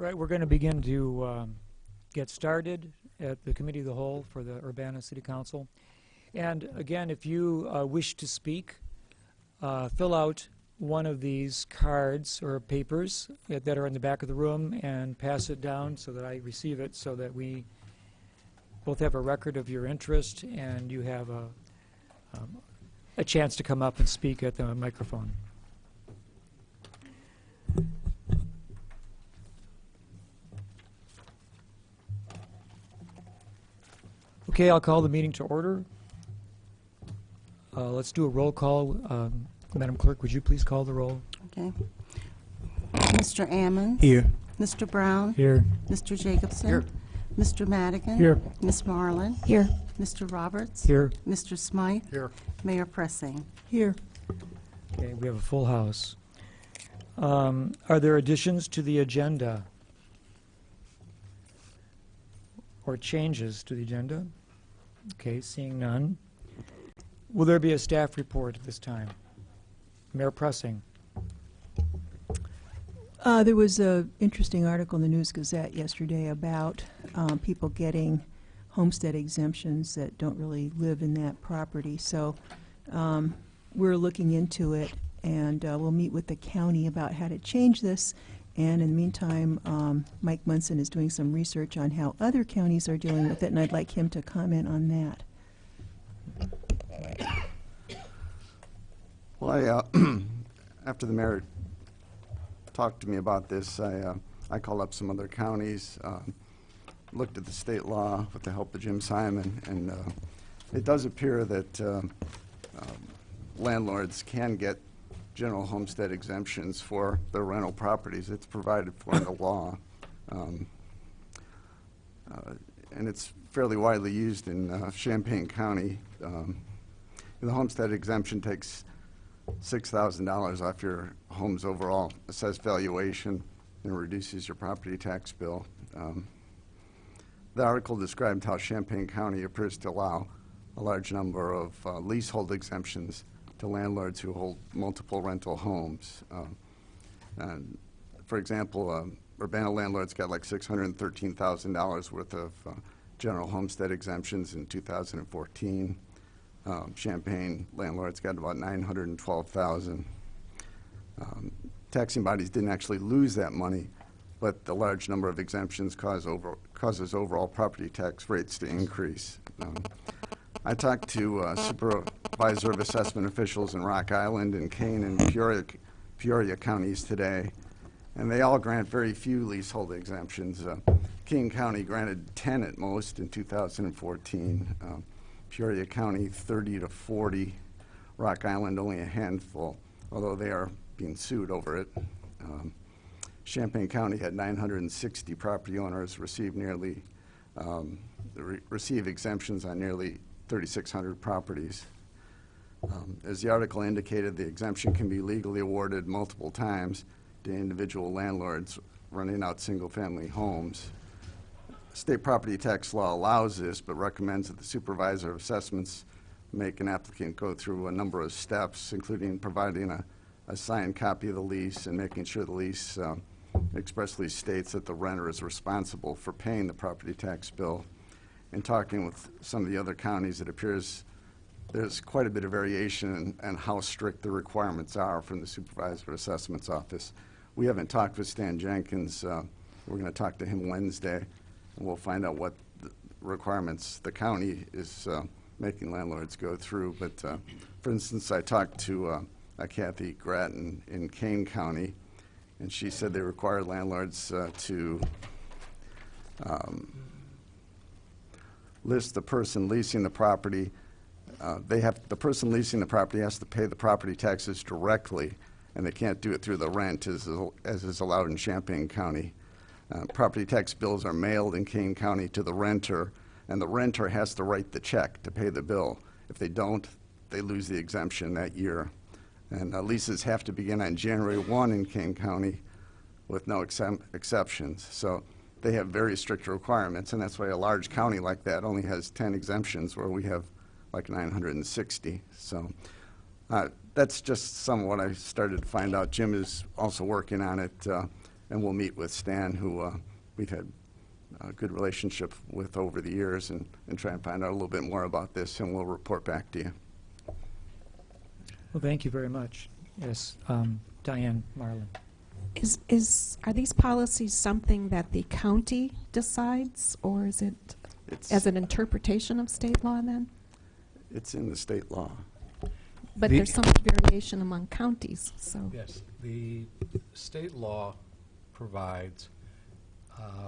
All right, we're going to begin to get started at the Committee of the Whole for the Urbana City Council. And again, if you wish to speak, fill out one of these cards or papers that are in the back of the room and pass it down so that I receive it, so that we both have a record of your interest and you have a chance to come up and speak at the microphone. Okay, I'll call the meeting to order. Let's do a roll call. Madam Clerk, would you please call the roll? Okay. Mr. Ammons? Here. Mr. Brown? Here. Mr. Jacobson? Here. Mr. Madigan? Here. Ms. Marlin? Here. Mr. Roberts? Here. Mr. Smythe? Here. Mayor Pressing? Here. Okay, we have a full house. Are there additions to the agenda or changes to the agenda? Okay, seeing none. Will there be a staff report at this time? Mayor Pressing. There was an interesting article in the News Gazette yesterday about people getting homestead exemptions that don't really live in that property. So we're looking into it, and we'll meet with the county about how to change this. And in the meantime, Mike Munson is doing some research on how other counties are dealing with it, and I'd like him to comment on that. Well, after the mayor talked to me about this, I called up some other counties, looked at the state law with the help of Jim Simon, and it does appear that landlords can get general homestead exemptions for their rental properties. It's provided for in the law, and it's fairly widely used in Champaign County. The homestead exemption takes $6,000 off your home's overall assessed valuation and reduces your property tax bill. The article described how Champaign County appears to allow a large number of leasehold exemptions to landlords who hold multiple rental homes. And for example, Urbana landlords got like $613,000 worth of general homestead exemptions in 2014. Champaign landlords got about $912,000. Taxing bodies didn't actually lose that money, but the large number of exemptions causes overall property tax rates to increase. I talked to supervisor of assessment officials in Rock Island and Kane and Peoria counties today, and they all grant very few leasehold exemptions. King County granted 10 at most in 2014. Peoria County 30 to 40, Rock Island only a handful, although they are being sued over it. Champaign County had 960 property owners receive exemptions on nearly 3,600 properties. As the article indicated, the exemption can be legally awarded multiple times to individual landlords renting out single-family homes. State property tax law allows this, but recommends that the supervisor of assessments make an applicant go through a number of steps, including providing a signed copy of the lease and making sure the lease expressly states that the renter is responsible for paying the property tax bill. In talking with some of the other counties, it appears there's quite a bit of variation in how strict the requirements are from the supervisor of assessments office. We haven't talked with Stan Jenkins. We're going to talk to him Wednesday. And we'll find out what the requirements the county is making landlords go through. But for instance, I talked to Kathy Gratton in Kane County, and she said they require landlords to list the person leasing the property. The person leasing the property has to pay the property taxes directly, and they can't do it through the rent as is allowed in Champaign County. Property tax bills are mailed in Kane County to the renter, and the renter has to write the check to pay the bill. If they don't, they lose the exemption that year. And leases have to begin on January 1 in Kane County with no exceptions. So they have very strict requirements, and that's why a large county like that only has 10 exemptions, where we have like 960. So that's just some of what I started to find out. Jim is also working on it. and we'll meet with Stan, who we've had a good relationship with over the years, and try and find out a little bit more about this, and we'll report back to you. Well, thank you very much. Yes, Diane Marlin. Are these policies something that the county decides, or is it as an interpretation of state law then? It's in the state law. But there's so much variation among counties, so. Yes, the state law provides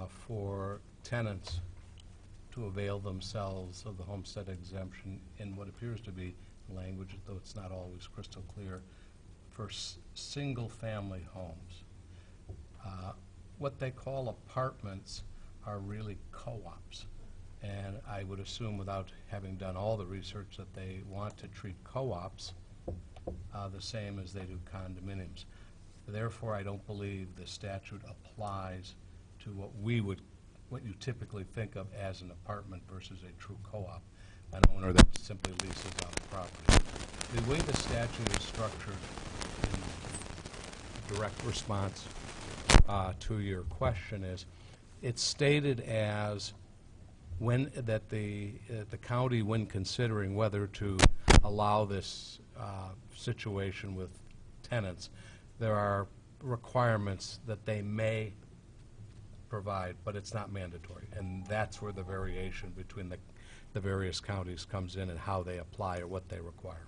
for tenants to avail themselves of the homestead exemption in what appears to be language, though it's not always crystal clear, for single-family homes. What they call apartments are really co-ops. And I would assume, without having done all the research, that they want to treat co-ops the same as they do condominiums. Therefore, I don't believe the statute applies to what you typically think of as an apartment versus a true co-op, an owner that simply leases out property. The way the statute is structured, in direct response to your question, is it's stated as that the county, when considering whether to allow this situation with tenants, there are requirements that they may provide, but it's not mandatory. And that's where the variation between the various counties comes in, and how they apply or what they require.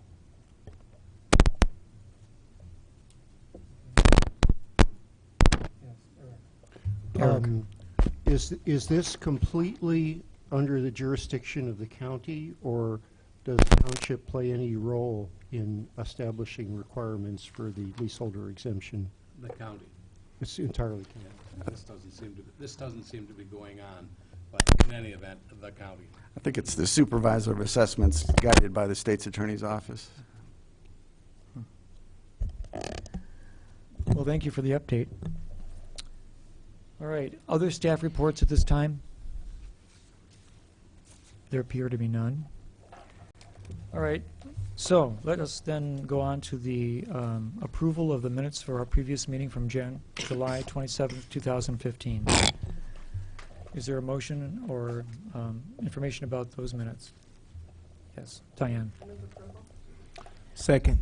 Is this completely under the jurisdiction of the county, or does the township play any role in establishing requirements for the leaseholder exemption? The county. It's entirely county. This doesn't seem to be going on, but in any event, the county. I think it's the supervisor of assessments guided by the state's attorney's office. Well, thank you for the update. All right, other staff reports at this time? There appear to be none. All right, so let us then go on to the approval of the minutes for our previous meeting from July 27th, 2015. Is there a motion or information about those minutes? Yes, Diane. Second.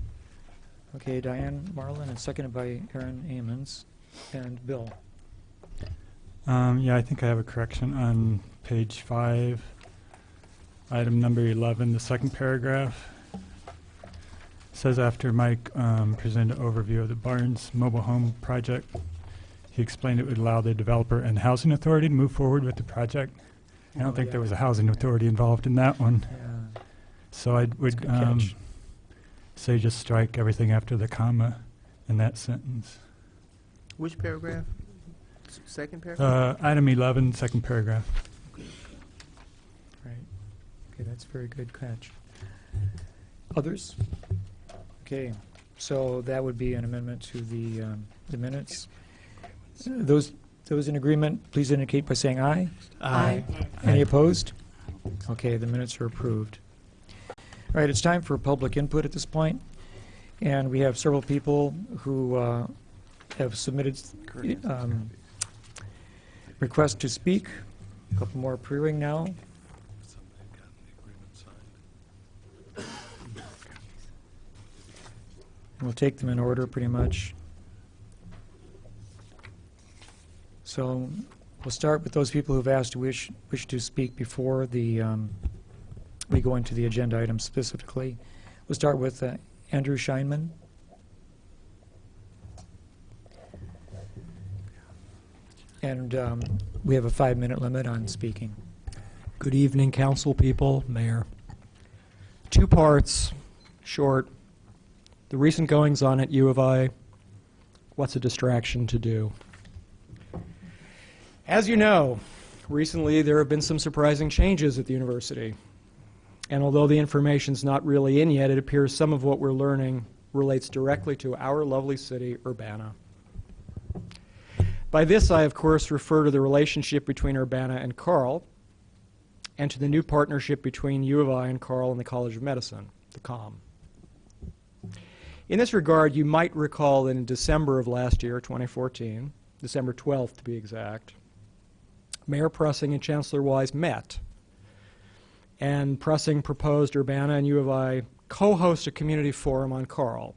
Okay, Diane Marlin, and seconded by Aaron Amons. And Bill. Yeah, I think I have a correction on page 5, item number 11, the second paragraph. It says after Mike presented an overview of the Barnes mobile home project, he explained it would allow the developer and housing authority to move forward with the project. I don't think there was a housing authority involved in that one. Yeah. So I would say just strike everything after the comma in that sentence. Which paragraph? Second paragraph? Item 11, second paragraph. Right. Okay, that's a very good catch. Others? Okay, so that would be an amendment to the minutes. Those in agreement, please indicate by saying aye. Aye. Any opposed? Okay, the minutes are approved. All right, it's time for public input at this point, and we have several people who have submitted requests to speak. A couple more appearing now. Somebody got the agreement signed. We'll take them in order pretty much. So we'll start with those people who've asked to wish to speak before the we go into the agenda item specifically. We'll start with Andrew Scheinman. And we have a 5-minute limit on speaking. Good evening, council people, mayor. 2 parts, short. The recent goings-on at U of I, what's a distraction to do? As you know, recently there have been some surprising changes at the university. And although the information's not really in yet, it appears some of what we're learning relates directly to our lovely city, Urbana. By this, I, of course, refer to the relationship between Urbana and Carle, and to the new partnership between U of I and Carle and the College of Medicine, the COM. In this regard, you might recall that in December of last year, 2014, December 12th to be exact, Mayor Pressing and Chancellor Wise met, and Pressing proposed Urbana and U of I co-host a community forum on Carl,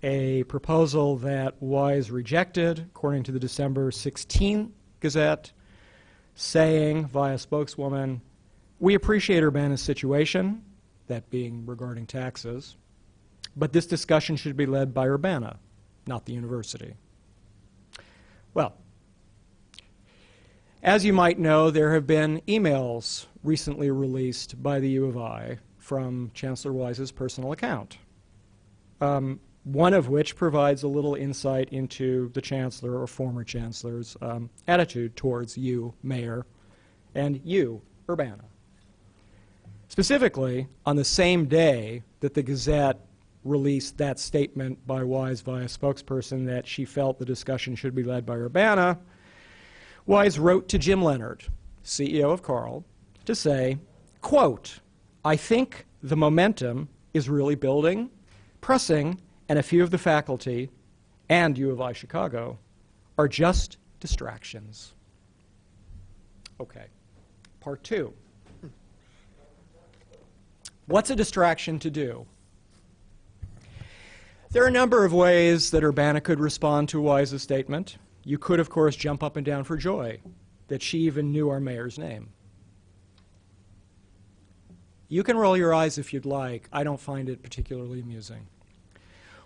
a proposal that Wise rejected, according to the December 16 Gazette, saying, via spokeswoman, "We appreciate Urbana's situation," that being regarding taxes, "but this discussion should be led by Urbana, not the university." Well, as you might know, there have been emails recently released by the U of I from Chancellor Wise's personal account, one of which provides a little insight into the chancellor or former chancellor's attitude towards you, Mayor, and you, Urbana. Specifically, on the same day that the Gazette released that statement by Wise via spokesperson that she felt the discussion should be led by Urbana, Wise wrote to Jim Leonard, CEO of Carl, to say, quote, "I think the momentum is really building. Pressing and a few of the faculty and U of I Chicago are just distractions." Okay, part two. What's a distraction to do? There are a number of ways that Urbana could respond to Wise's statement. You could, of course, jump up and down for joy that she even knew our mayor's name. You can roll your eyes if you'd like. I don't find it particularly amusing.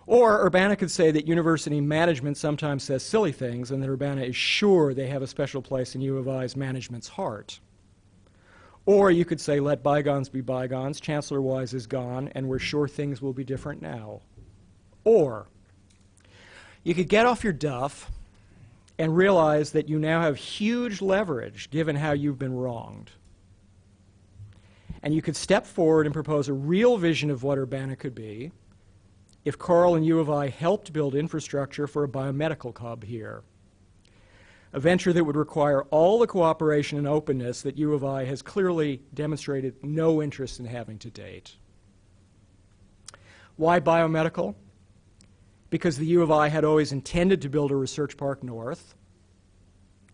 Or Urbana could say that university management sometimes says silly things and that Urbana is sure they have a special place in U of I's management's heart. Or you could say, let bygones be bygones, Chancellor Wise is gone, and we're sure things will be different now. Or you could get off your duff and realize that you now have huge leverage given how you've been wronged. And you could step forward and propose a real vision of what Urbana could be if Carl and U of I helped build infrastructure for a biomedical hub here, a venture that would require all the cooperation and openness that U of I has clearly demonstrated no interest in having to date. Why biomedical? Because the U of I had always intended to build a research park north.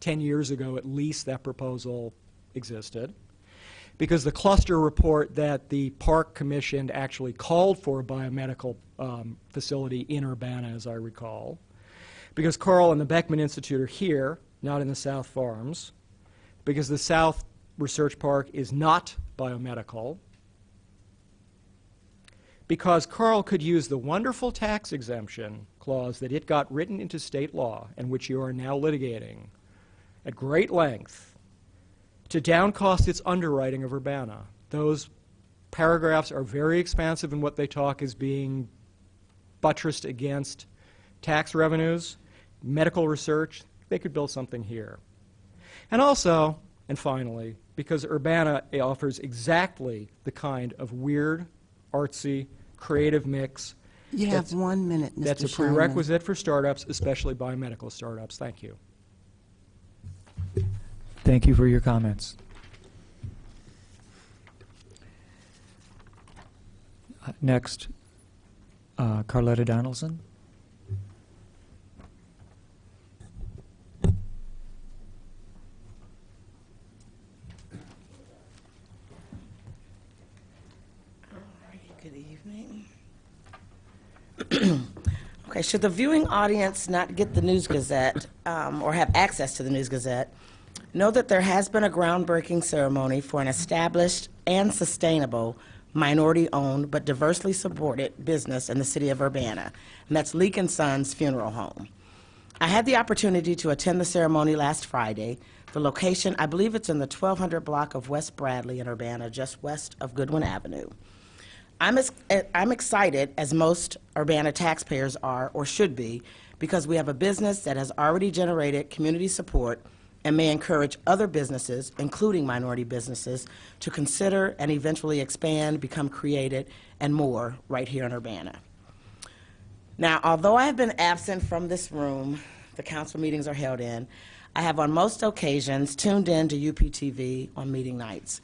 10 years ago, at least, that proposal existed. Because the cluster report that the park commissioned actually called for a biomedical facility in Urbana, as I recall. Because Carl and the Beckman Institute are here, not in the South Farms. Because the South Research Park is not biomedical. Because Carl could use the wonderful tax exemption clause that it got written into state law and which you are now litigating at great length to downcost its underwriting of Urbana. Those paragraphs are very expansive in what they talk as being buttressed against tax revenues, medical research. They could build something here. And also, and finally, because Urbana offers exactly the kind of weird, artsy, creative mix. You have 1 minute, Mr. That's a Sherman. prerequisite for startups, especially biomedical startups. Thank you. Thank you for your comments. Next, Carletta Donaldson. Good evening. Okay, should the viewing audience not get the News Gazette or have access to the News Gazette, know that there has been a groundbreaking ceremony for an established and sustainable minority-owned but diversely supported business in the city of Urbana, and that's Leak & Sons Funeral Home. I had the opportunity to attend the ceremony last Friday. The location, I believe it's in the 1200 block of West Bradley in Urbana, just west of Goodwin Avenue. I'm excited, as most Urbana taxpayers are or should be, because we have a business that has already generated community support and may encourage other businesses, including minority businesses, to consider and eventually expand, become created, and more right here in Urbana. Now, although I have been absent from this room, the council meetings are held in, I have on most occasions tuned in to UPTV on meeting nights.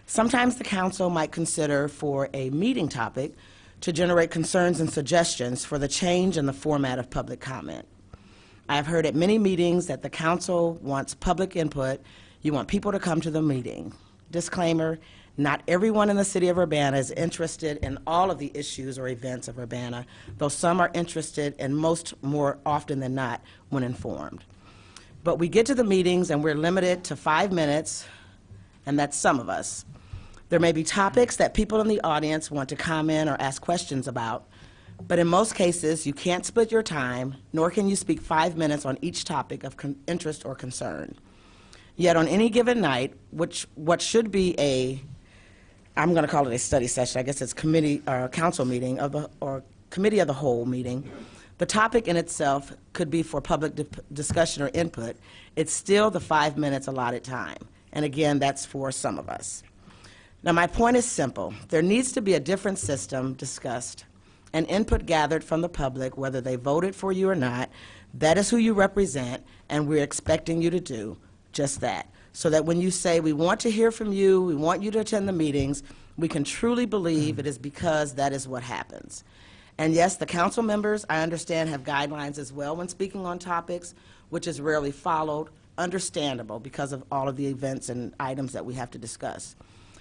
Sometimes the council might consider for a meeting topic to generate concerns and suggestions for the change in the format of public comment. I have heard at many meetings that the council wants public input. You want people to come to the meeting. Disclaimer, not everyone in the city of Urbana is interested in all of the issues or events of Urbana, though some are interested, and most more often than not, when informed. But we get to the meetings and we're limited to 5 minutes, and that's some of us. There may be topics that people in the audience want to comment or ask questions about, but in most cases, you can't split your time, nor can you speak 5 minutes on each topic of interest or concern. Yet on any given night, what should be I'm going to call it a study session, I guess it's committee or council meeting or committee of the whole meeting, the topic in itself could be for public discussion or input. It's still the 5 minutes allotted time. And again, that's for some of us. Now, my point is simple. There needs to be a different system discussed and input gathered from the public, whether they voted for you or not. That is who you represent, and we're expecting you to do just that. So that when you say, we want to hear from you, we want you to attend the meetings, we can truly believe it is because that is what happens. And yes, the council members, I understand, have guidelines as well when speaking on topics, which is rarely followed, understandable because of all of the events and items that we have to discuss.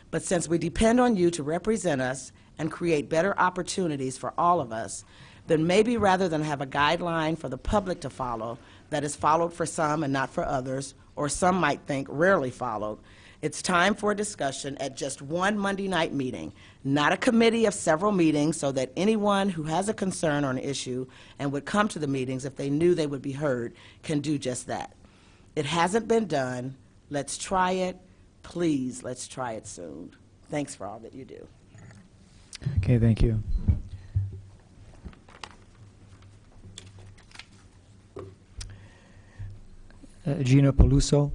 But since we depend on you to represent us and create better opportunities for all of us, then maybe rather than have a guideline for the public to follow that is followed for some and not for others, or some might think rarely followed, it's time for a discussion at just one Monday night meeting, not a committee of several meetings, so that anyone who has a concern or an issue and would come to the meetings if they knew they would be heard can do just that. It hasn't been done. Let's try it. Please, let's try it soon. Thanks for all that you do. Okay, thank you. Gina Peluso.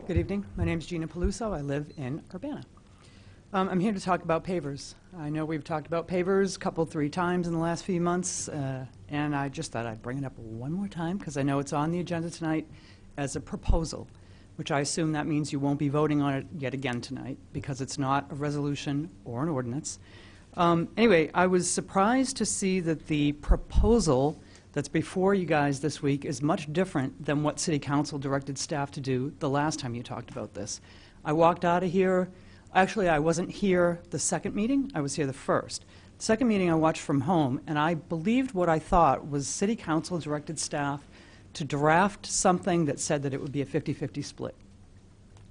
Good evening. My name is Gina Peluso. I live in Urbana. I'm here to talk about pavers. I know we've talked about pavers a 3 times in the last few months, and I just thought I'd bring it up one more time because I know it's on the agenda tonight as a proposal, which I assume that means you won't be voting on it yet again tonight because it's not a resolution or an ordinance. Anyway, I was surprised to see that the proposal that's before you guys this week is much different than what City Council directed staff to do the last time you talked about this. I walked out of here. Actually, I wasn't here the second meeting. I was here the first. The second meeting I watched from home, and I believed what I thought was City Council directed staff to draft something that said that it would be a 50-50 split.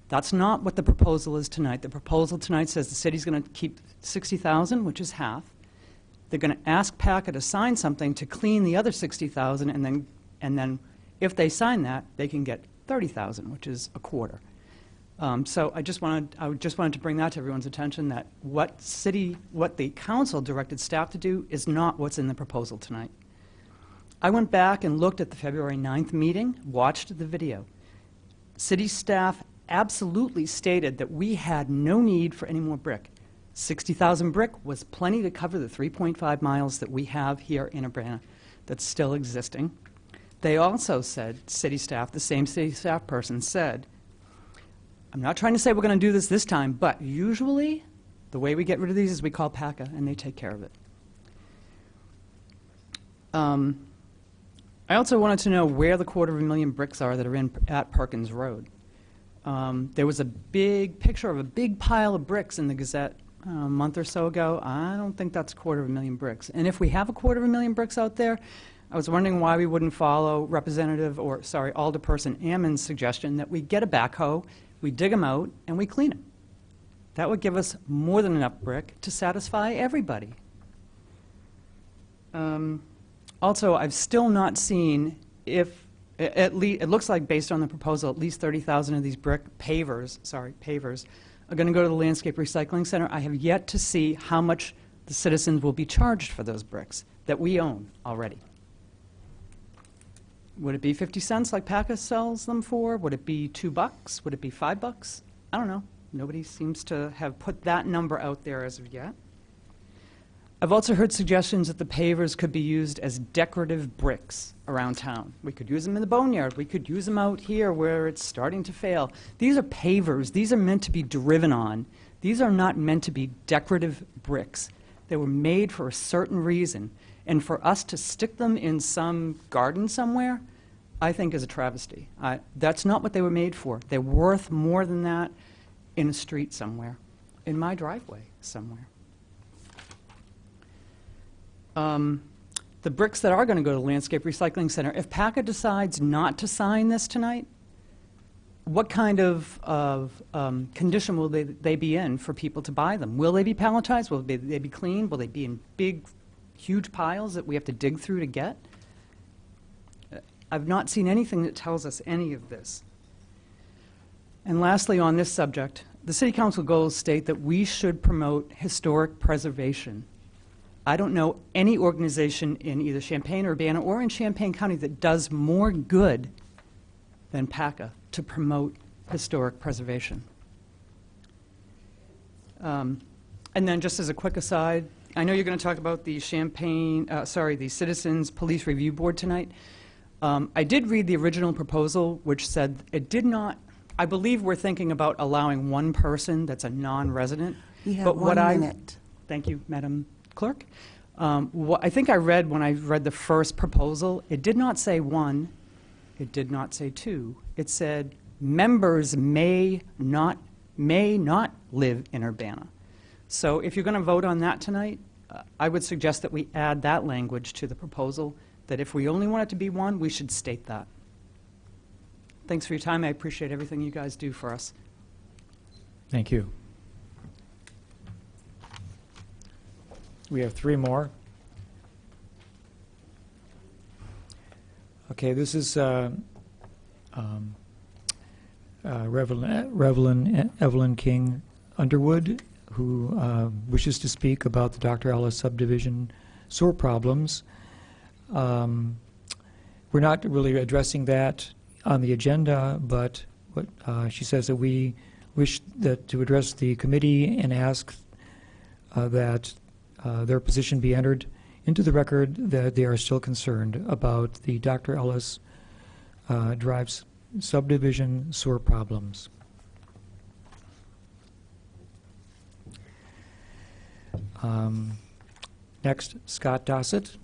That's not what the proposal is tonight. The proposal tonight says the city's going to keep $60,000, which is half. They're going to ask PACA to sign something to clean the other $60,000, and then if they sign that, they can get $30,000, which is a quarter. So I just wanted to bring that to everyone's attention that what the council directed staff to do is not what's in the proposal tonight. I went back and looked at the February 9th meeting, watched the video. City staff absolutely stated that we had no need for any more brick. 60,000 brick was plenty to cover the 3.5 miles that we have here in Urbana that's still existing. They also said, city staff, the same city staff person said, I'm not trying to say we're going to do this time, but usually the way we get rid of these is we call PACA and they take care of it. I also wanted to know where the 250,000 bricks are that are at Perkins Road. There was a big picture of a big pile of bricks in the Gazette a month or so ago. I don't think that's 250,000 bricks. And if we have a 250,000 bricks out there, I was wondering why we wouldn't follow Alderperson Ammon's suggestion that we get a backhoe, we dig them out, and we clean them. That would give us more than enough brick to satisfy everybody. Also, I've still not seen if, at least, it looks like based on the proposal, at least 30,000 of these pavers are going to go to the Landscape Recycling Center. I have yet to see how much the citizens will be charged for those bricks that we own already. Would it be 50 cents like PACA sells them for? Would it be $2? Would it be $5? I don't know. Nobody seems to have put that number out there as of yet. I've also heard suggestions that the pavers could be used as decorative bricks around town. We could use them in the boneyard. We could use them out here where it's starting to fail. These are pavers. These are meant to be driven on. These are not meant to be decorative bricks. They were made for a certain reason. And for us to stick them in some garden somewhere, I think is a travesty. That's not what they were made for. They're worth more than that in a street somewhere, in my driveway somewhere. The bricks that are going to go to the Landscape Recycling Center, if PACA decides not to sign this tonight, what kind of condition will they be in for people to buy them? Will they be palletized? Will they be clean? Will they be in big, huge piles that we have to dig through to get? I've not seen anything that tells us any of this. And lastly, on this subject, the City Council goals state that we should promote historic preservation. I don't know any organization in either Champaign-Urbana or in Champaign County that does more good than PACA to promote historic preservation. And then just as a quick aside, I know you're going to talk about the the Citizens Police Review Board tonight. I did read the original proposal, which said it did not, I believe we're thinking about allowing one person that's a non-resident. You have but what 1 minute. Thank you, Madam Clerk. What I think I read when I read the first proposal, it did not say one, it did not say two. It said members may not live in Urbana. So if you're going to vote on that tonight, I would suggest that we add that language to the proposal, that if we only want it to be one, we should state that. Thanks for your time. I appreciate everything you guys do for us. Thank you. We have 3 more. Okay, this is Evelyn King Underwood, who wishes to speak about the Dr. Ellis subdivision sewer problems. We're not really addressing that on the agenda, but what she says that we wish that to address the committee and ask that their position be entered into the record that they are still concerned about the Dr. Ellis Drive subdivision sewer problems. Next, Scott Dossett.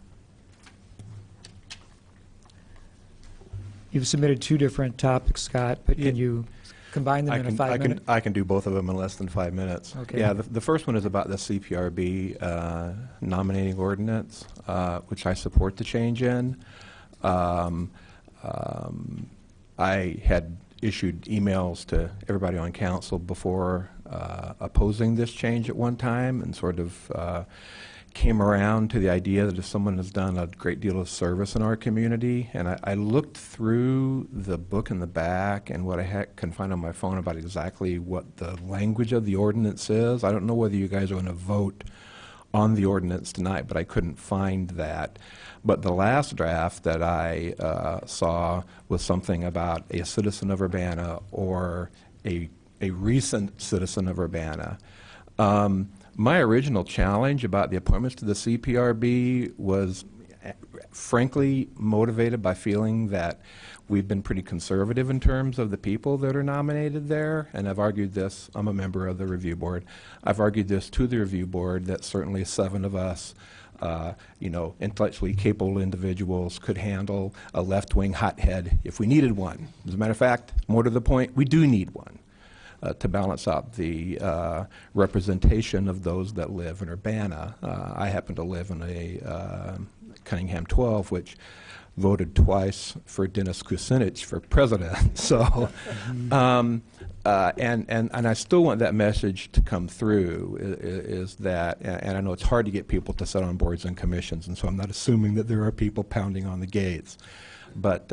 You've submitted 2 different topics, Scott, but can you combine them in a 5-minute? I can do both of them in less than 5 minutes. Okay. Yeah, the first one is about the CPRB nominating ordinance, which I support the change in. I had issued emails to everybody on council before opposing this change at one time, and sort of came around to the idea that if someone has done a great deal of service in our community, and I looked through the book in the back and what I can find on my phone about exactly what the language of the ordinance is. I don't know whether you guys are going to vote on the ordinance tonight, but I couldn't find that. But the last draft that I saw was something about a citizen of Urbana or a recent citizen of Urbana. My original challenge about the appointments to the CPRB was frankly motivated by feeling that we've been pretty conservative in terms of the people that are nominated there, and I've argued this. I'm a member of the review board. I've argued this to the review board that certainly 7 of us intellectually capable individuals could handle a left-wing hothead if we needed one. As a matter of fact, more to the point, we do need one. To balance out the representation of those that live in Urbana. I happen to live in a Cunningham 12, which voted twice for Dennis Kucinich for president. So, and I still want that message to come through. Is that, and I know it's hard to get people to sit on boards and commissions, and so I'm not assuming that there are people pounding on the gates, but.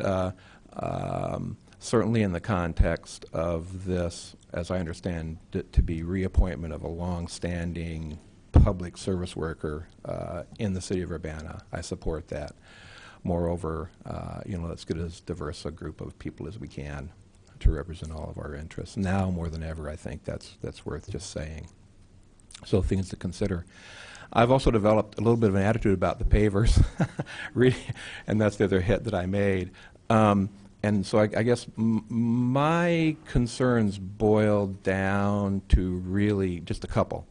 Certainly in the context of this, as I understand it to be reappointment of a long-standing public service worker in the city of Urbana, I support that. Moreover, let's get as diverse a group of people as we can to represent all of our interests. Now more than ever, I think that's worth just saying. So things to consider. I've also developed a little bit of an attitude about the pavers, and that's the other hit that I made. And so I guess my concerns boil down to really just a couple.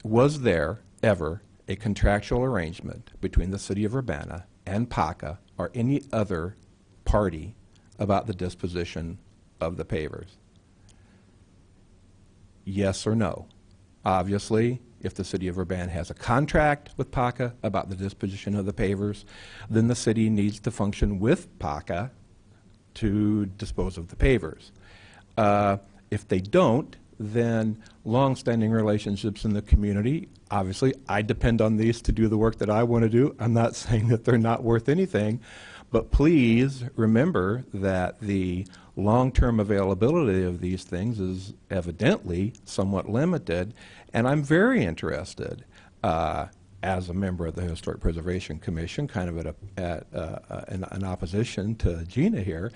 Was there ever a contractual arrangement between the City of Urbana and PACA or any other party about the disposition of the pavers? Yes or no? Obviously, if the City of Urbana has a contract with PACA about the disposition of the pavers, then the city needs to function with PACA to dispose of the pavers. If they don't, then long-standing relationships in the community, obviously I depend on these to do the work that I want to do. I'm not saying that they're not worth anything, but please remember that the long-term availability of these things is evidently somewhat limited, and I'm very interested as a member of the Historic Preservation Commission, kind of in opposition to Gina here,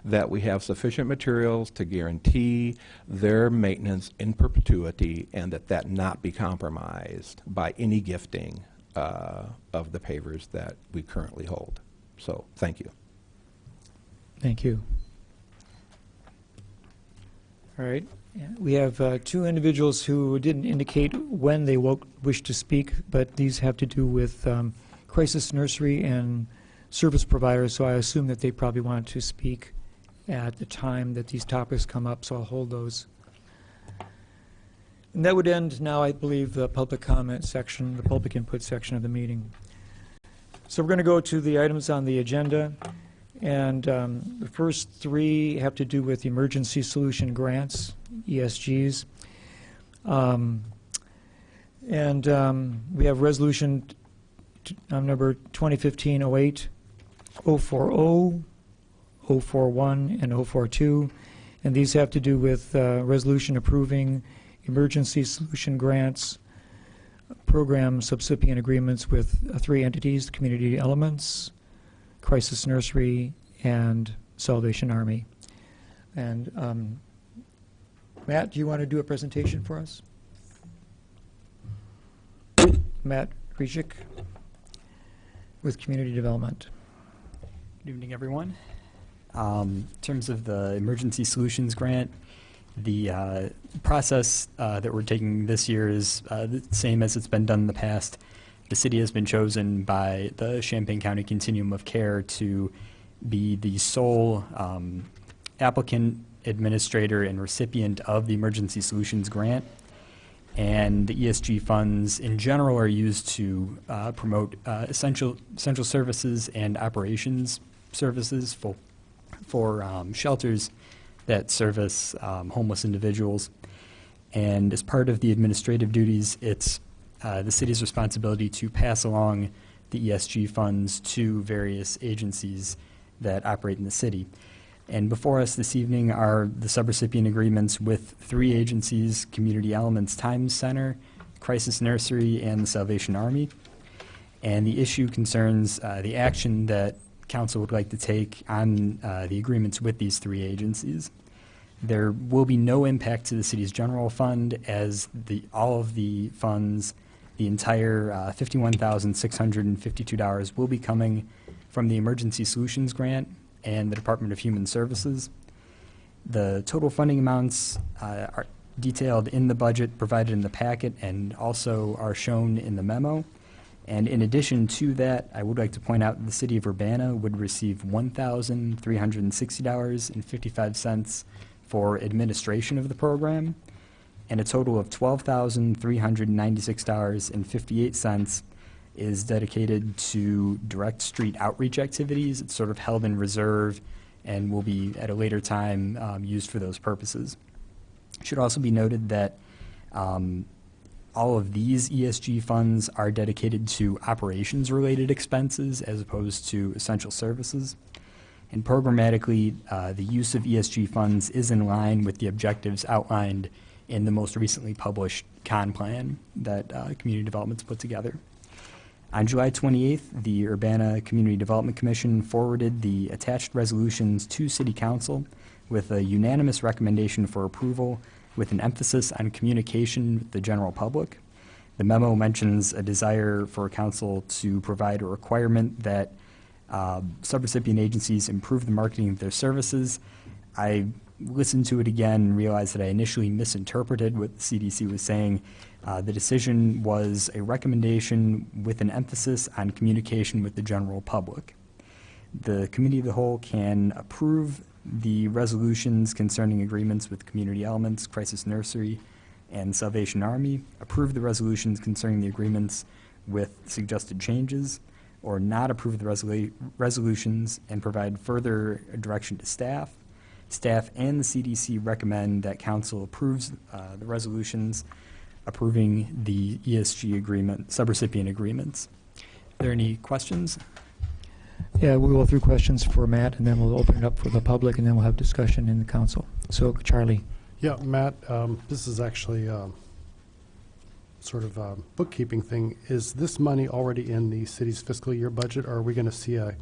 that we have sufficient materials to guarantee their maintenance in perpetuity and that not be compromised by any gifting of the pavers that we currently hold. So, thank you. Thank you. All right. We have two individuals who didn't indicate when they wish to speak, but these have to do with crisis nursery and service providers, so I assume that they probably want to speak at the time that these topics come up, so I'll hold those. And that would end now, I believe, the public comment section, the public input section of the meeting. So we're going to go to the items on the agenda, and the first three have to do with emergency solution grants, ESGs. We have resolution number 2015-08, 040, 041, and 042, and these have to do with resolution approving emergency solution grants, program subsipient agreements with three entities: Community Elements, Crisis Nursery, and Salvation Army. And Matt, do you want to do a presentation for us? Matt Grzyk with Community Development. Good evening, everyone. In terms of the Emergency Solutions Grant, the process that we're taking this year is the same as it's been done in the past. The city has been chosen by the Champaign County Continuum of Care to be the sole applicant, administrator, and recipient of the Emergency Solutions Grant. And the ESG funds in general are used to promote essential services and operations services for shelters that service homeless individuals. And as part of the administrative duties, it's the city's responsibility to pass along the ESG funds to various agencies that operate in the city. And before us this evening are the subrecipient agreements with three agencies: Community Elements Times Center, Crisis Nursery, and the Salvation Army. And the issue concerns the action that Council would like to take on the agreements with these three agencies. There will be no impact to the city's general fund, as all of the funds, the entire $51,652, will be coming from the Emergency Solutions Grant and the Department of Human Services. The total funding amounts are detailed in the budget provided in the packet and also are shown in the memo. And in addition to that, I would like to point out that the City of Urbana would receive $1,360.55 for administration of the program, and a total of $12,396.58 is dedicated to direct street outreach activities. It's sort of held in reserve and will be at a later time used for those purposes. It should also be noted that all of these ESG funds are dedicated to operations-related expenses as opposed to essential services. And programmatically, the use of ESG funds is in line with the objectives outlined in the most recently published CON plan that Community Development's put together. On July 28th, the Urbana Community Development Commission forwarded the attached resolutions to City Council with a unanimous recommendation for approval, with an emphasis on communication with the general public. The memo mentions a desire for Council to provide a requirement that subrecipient agencies improve the marketing of their services. I listened to it again and realized that I initially misinterpreted what the CDC was saying. The decision was a recommendation with an emphasis on communication with the general public. The Committee of the Whole can approve the resolutions concerning agreements with Community Elements, Crisis Nursery, and Salvation Army, approve the resolutions concerning the agreements with suggested changes, or not approve the resolutions and provide further direction to staff. Staff and the CDC recommend that Council approves the resolutions approving the ESG agreement, subrecipient agreements. Are there any questions? Yeah, we'll go through questions for Matt, and then we'll open it up for the public, and then we'll have discussion in the council. So, Charlie. Yeah, Matt, this is actually sort of a bookkeeping thing. Is this money already in the city's fiscal year budget, or are we going to see a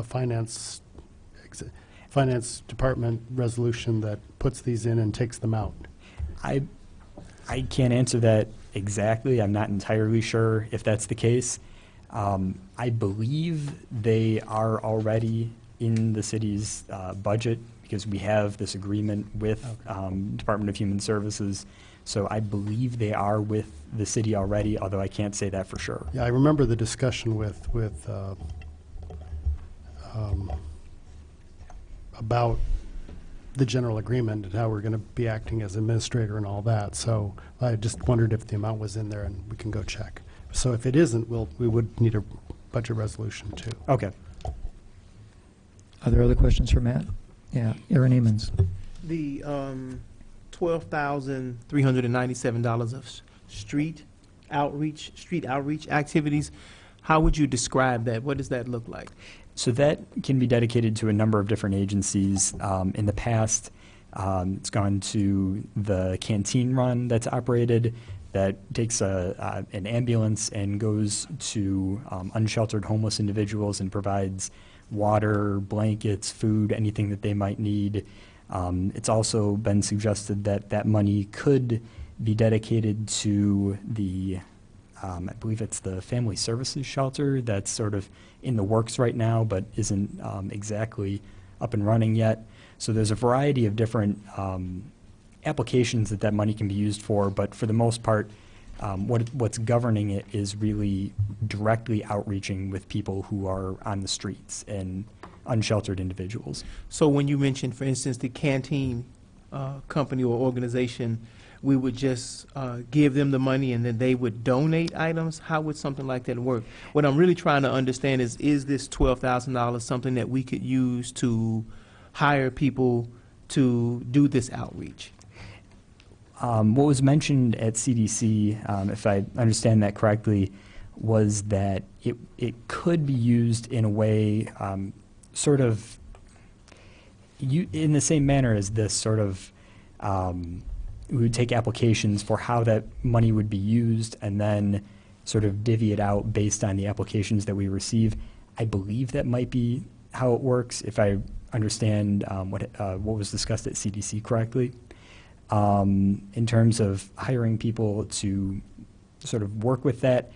finance department resolution that puts these in and takes them out? I can't answer that exactly. I'm not entirely sure if that's the case. I believe they are already in the city's budget because we have this agreement with Department of Human Services. So I believe they are with the city already, although I can't say that for sure. Yeah, I remember the discussion about the general agreement and how we're going to be acting as administrator and all that. So I just wondered if the amount was in there, and we can go check. So if it isn't, we would need a budget resolution too. Okay. Are there other questions for Matt? Yeah, Aaron Amons. The $12,397 of street outreach activities, how would you describe that? What does that look like? So that can be dedicated to a number of different agencies. In the past, it's gone to the canteen run that's operated that takes an ambulance and goes to unsheltered homeless individuals and provides water, blankets, food, anything that they might need. It's also been suggested that that money could be dedicated to the, I believe it's the Family Services Shelter that's sort of in the works right now but isn't exactly up and running yet. So there's a variety of different applications that money can be used for, but for the most part, what's governing it is really directly outreaching with people who are on the streets and unsheltered individuals. So when you mentioned, for instance, the canteen company or organization, we would just give them the money and then they would donate items? How would something like that work? What I'm really trying to understand is this $12,000 something that we could use to hire people to do this outreach? What was mentioned at CDC, if I understand that correctly, was that it could be used in a way sort of in the same manner as this sort of we would take applications for how that money would be used and then sort of divvy it out based on the applications that we receive. I believe that might be how it works, if I understand what was discussed at CDC correctly. In terms of hiring people to sort of work with that,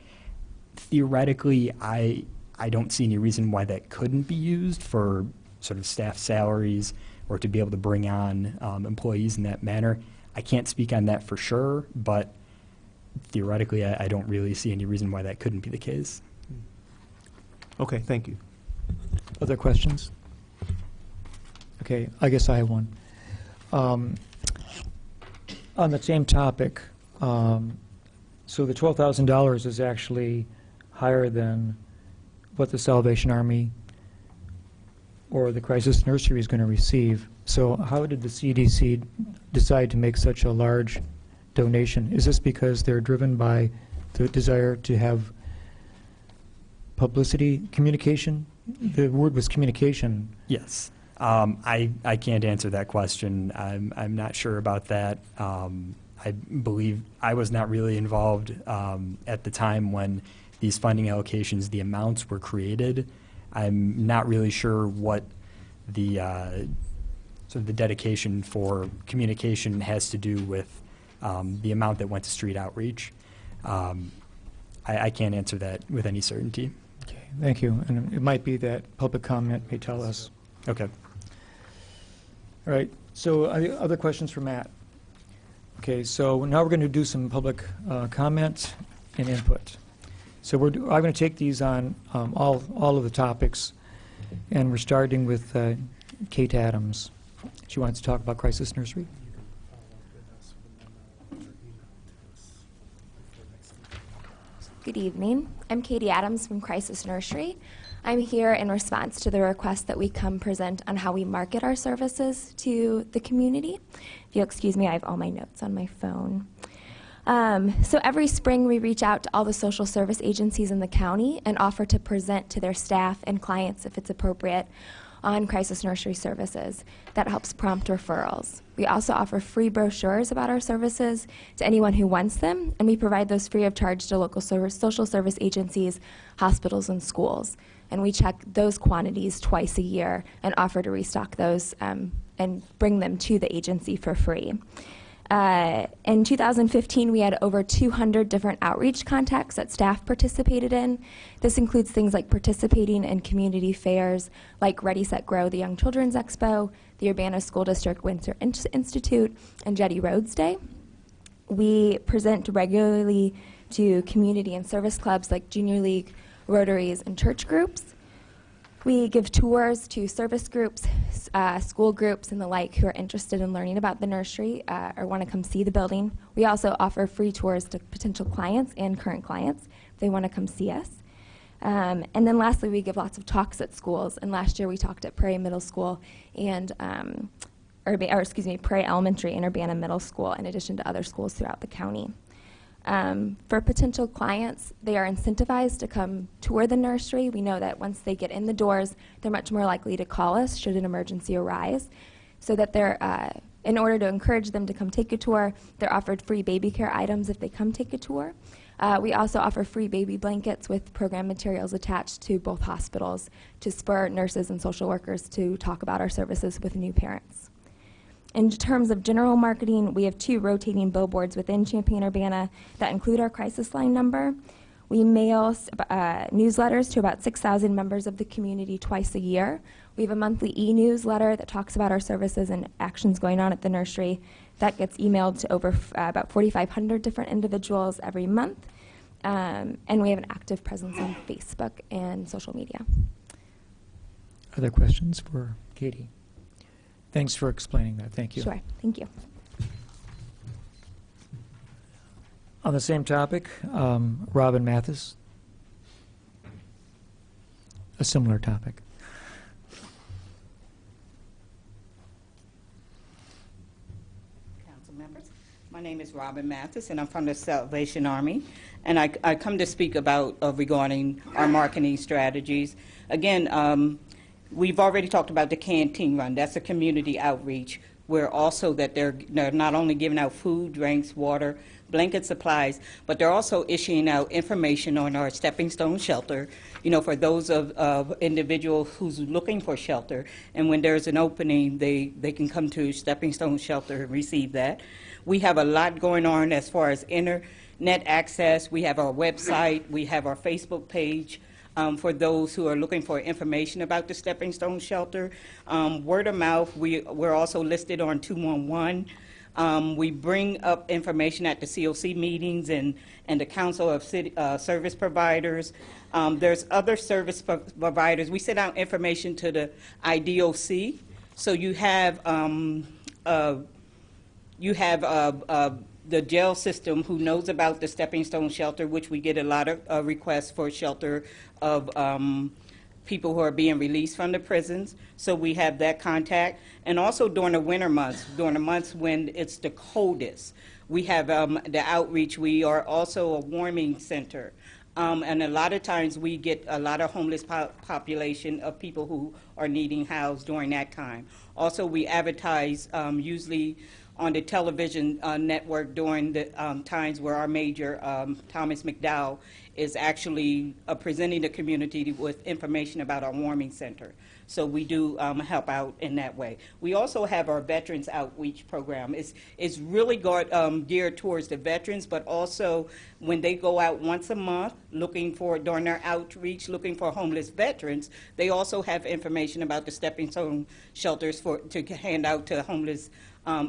theoretically, I don't see any reason why that couldn't be used for sort of staff salaries or to be able to bring on employees in that manner. I can't speak on that for sure, but theoretically, I don't really see any reason why that couldn't be the case. Okay, thank you. Other questions? Okay, I guess I have one. On the same topic, so the $12,000 is actually higher than what the Salvation Army or the Crisis Nursery is going to receive. So how did the CDC decide to make such a large donation? Is this because they're driven by the desire to have publicity, communication? The word was communication. Yes. I can't answer that question. I'm not sure about that. I believe I was not really involved at the time when these funding allocations, the amounts were created. I'm not really sure what the sort of the dedication for communication has to do with the amount that went to street outreach. I can't answer that with any certainty. Okay. Thank you. And it might be that public comment may tell us. Okay. All right. So other questions for Matt? Okay. So now we're going to do some public comment and input. So I'm going to take these on all of the topics, and we're starting with Kate Adams. She wants to talk about Crisis Nursery. Good evening. I'm Katie Adams from Crisis Nursery. I'm here in response to the request that we come present on how we market our services to the community. If you'll excuse me, I have all my notes on my phone. So every spring we reach out to all the social service agencies in the county and offer to present to their staff and clients, if it's appropriate, on Crisis Nursery services. That helps prompt referrals. We also offer free brochures about our services to anyone who wants them, and we provide those free of charge to local social service agencies, hospitals, and schools. And we check those quantities twice a year and offer to restock those and bring them to the agency for free. In 2015, we had over 200 different outreach contacts that staff participated in. This includes things like participating in community fairs like Ready, Set, Grow, the Young Children's Expo, the Urbana School District Winter Institute, and Jetty Roads Day. We present regularly to community and service clubs like Junior League, Rotaries, and church groups. We give tours to service groups, school groups, and the like who are interested in learning about the nursery or want to come see the building. We also offer free tours to potential clients and current clients if they want to come see us. And then lastly, we give lots of talks at schools. And last year we talked at Prairie Middle School and, Prairie Elementary and Urbana Middle School, in addition to other schools throughout the county. For potential clients, they are incentivized to come tour the nursery. We know that once they get in the doors, they're much more likely to call us should an emergency arise. So that in order to encourage them to come take a tour, they're offered free baby care items if they come take a tour. We also offer free baby blankets with program materials attached to both hospitals to spur nurses and social workers to talk about our services with new parents. In terms of general marketing, we have 2 rotating billboards within Champaign-Urbana that include our crisis line number. We mail newsletters to about 6,000 members of the community twice a year. We have a monthly e-newsletter that talks about our services and actions going on at the nursery. That gets emailed to over about 4,500 different individuals every month. And we have an active presence on Facebook and social media. Other questions for Katie? Thanks for explaining that. Thank you. Sure. Thank you. On the same topic, Robin Mathis. A similar topic. Council members, my name is Robin Mathis, and I'm from the Salvation Army. And I come to speak about regarding our marketing strategies. Again, we've already talked about the canteen run. That's a community outreach where also that they're not only giving out food, drinks, water, blanket supplies, but they're also issuing out information on our Stepping Stone shelter, for those of individuals who's looking for shelter. And when there's an opening, they can come to Stepping Stone shelter and receive that. We have a lot going on as far as internet access. We have our website. We have our Facebook page. For those who are looking for information about the Stepping Stone shelter. Word of mouth, we're also listed on 211. We bring up information at the COC meetings and the Council of City Service Providers. There's other service providers. We send out information to the IDOC. So you have the jail system who knows about the Stepping Stone shelter, which we get a lot of requests for shelter of people who are being released from the prisons. So we have that contact. And also during the winter months, during the months when it's the coldest, we have the outreach. We are also a warming center. And a lot of times we get a lot of homeless population of people who are needing housed during that time. Also, we advertise usually on the television network during the times where our major, Thomas McDowell, is actually presenting the community with information about our warming center. So we do help out in that way. We also have our Veterans Outreach Program. It's really geared towards the veterans, but also when they go out once a month during their outreach, looking for homeless veterans, they also have information about the Stepping Stone shelters to hand out to homeless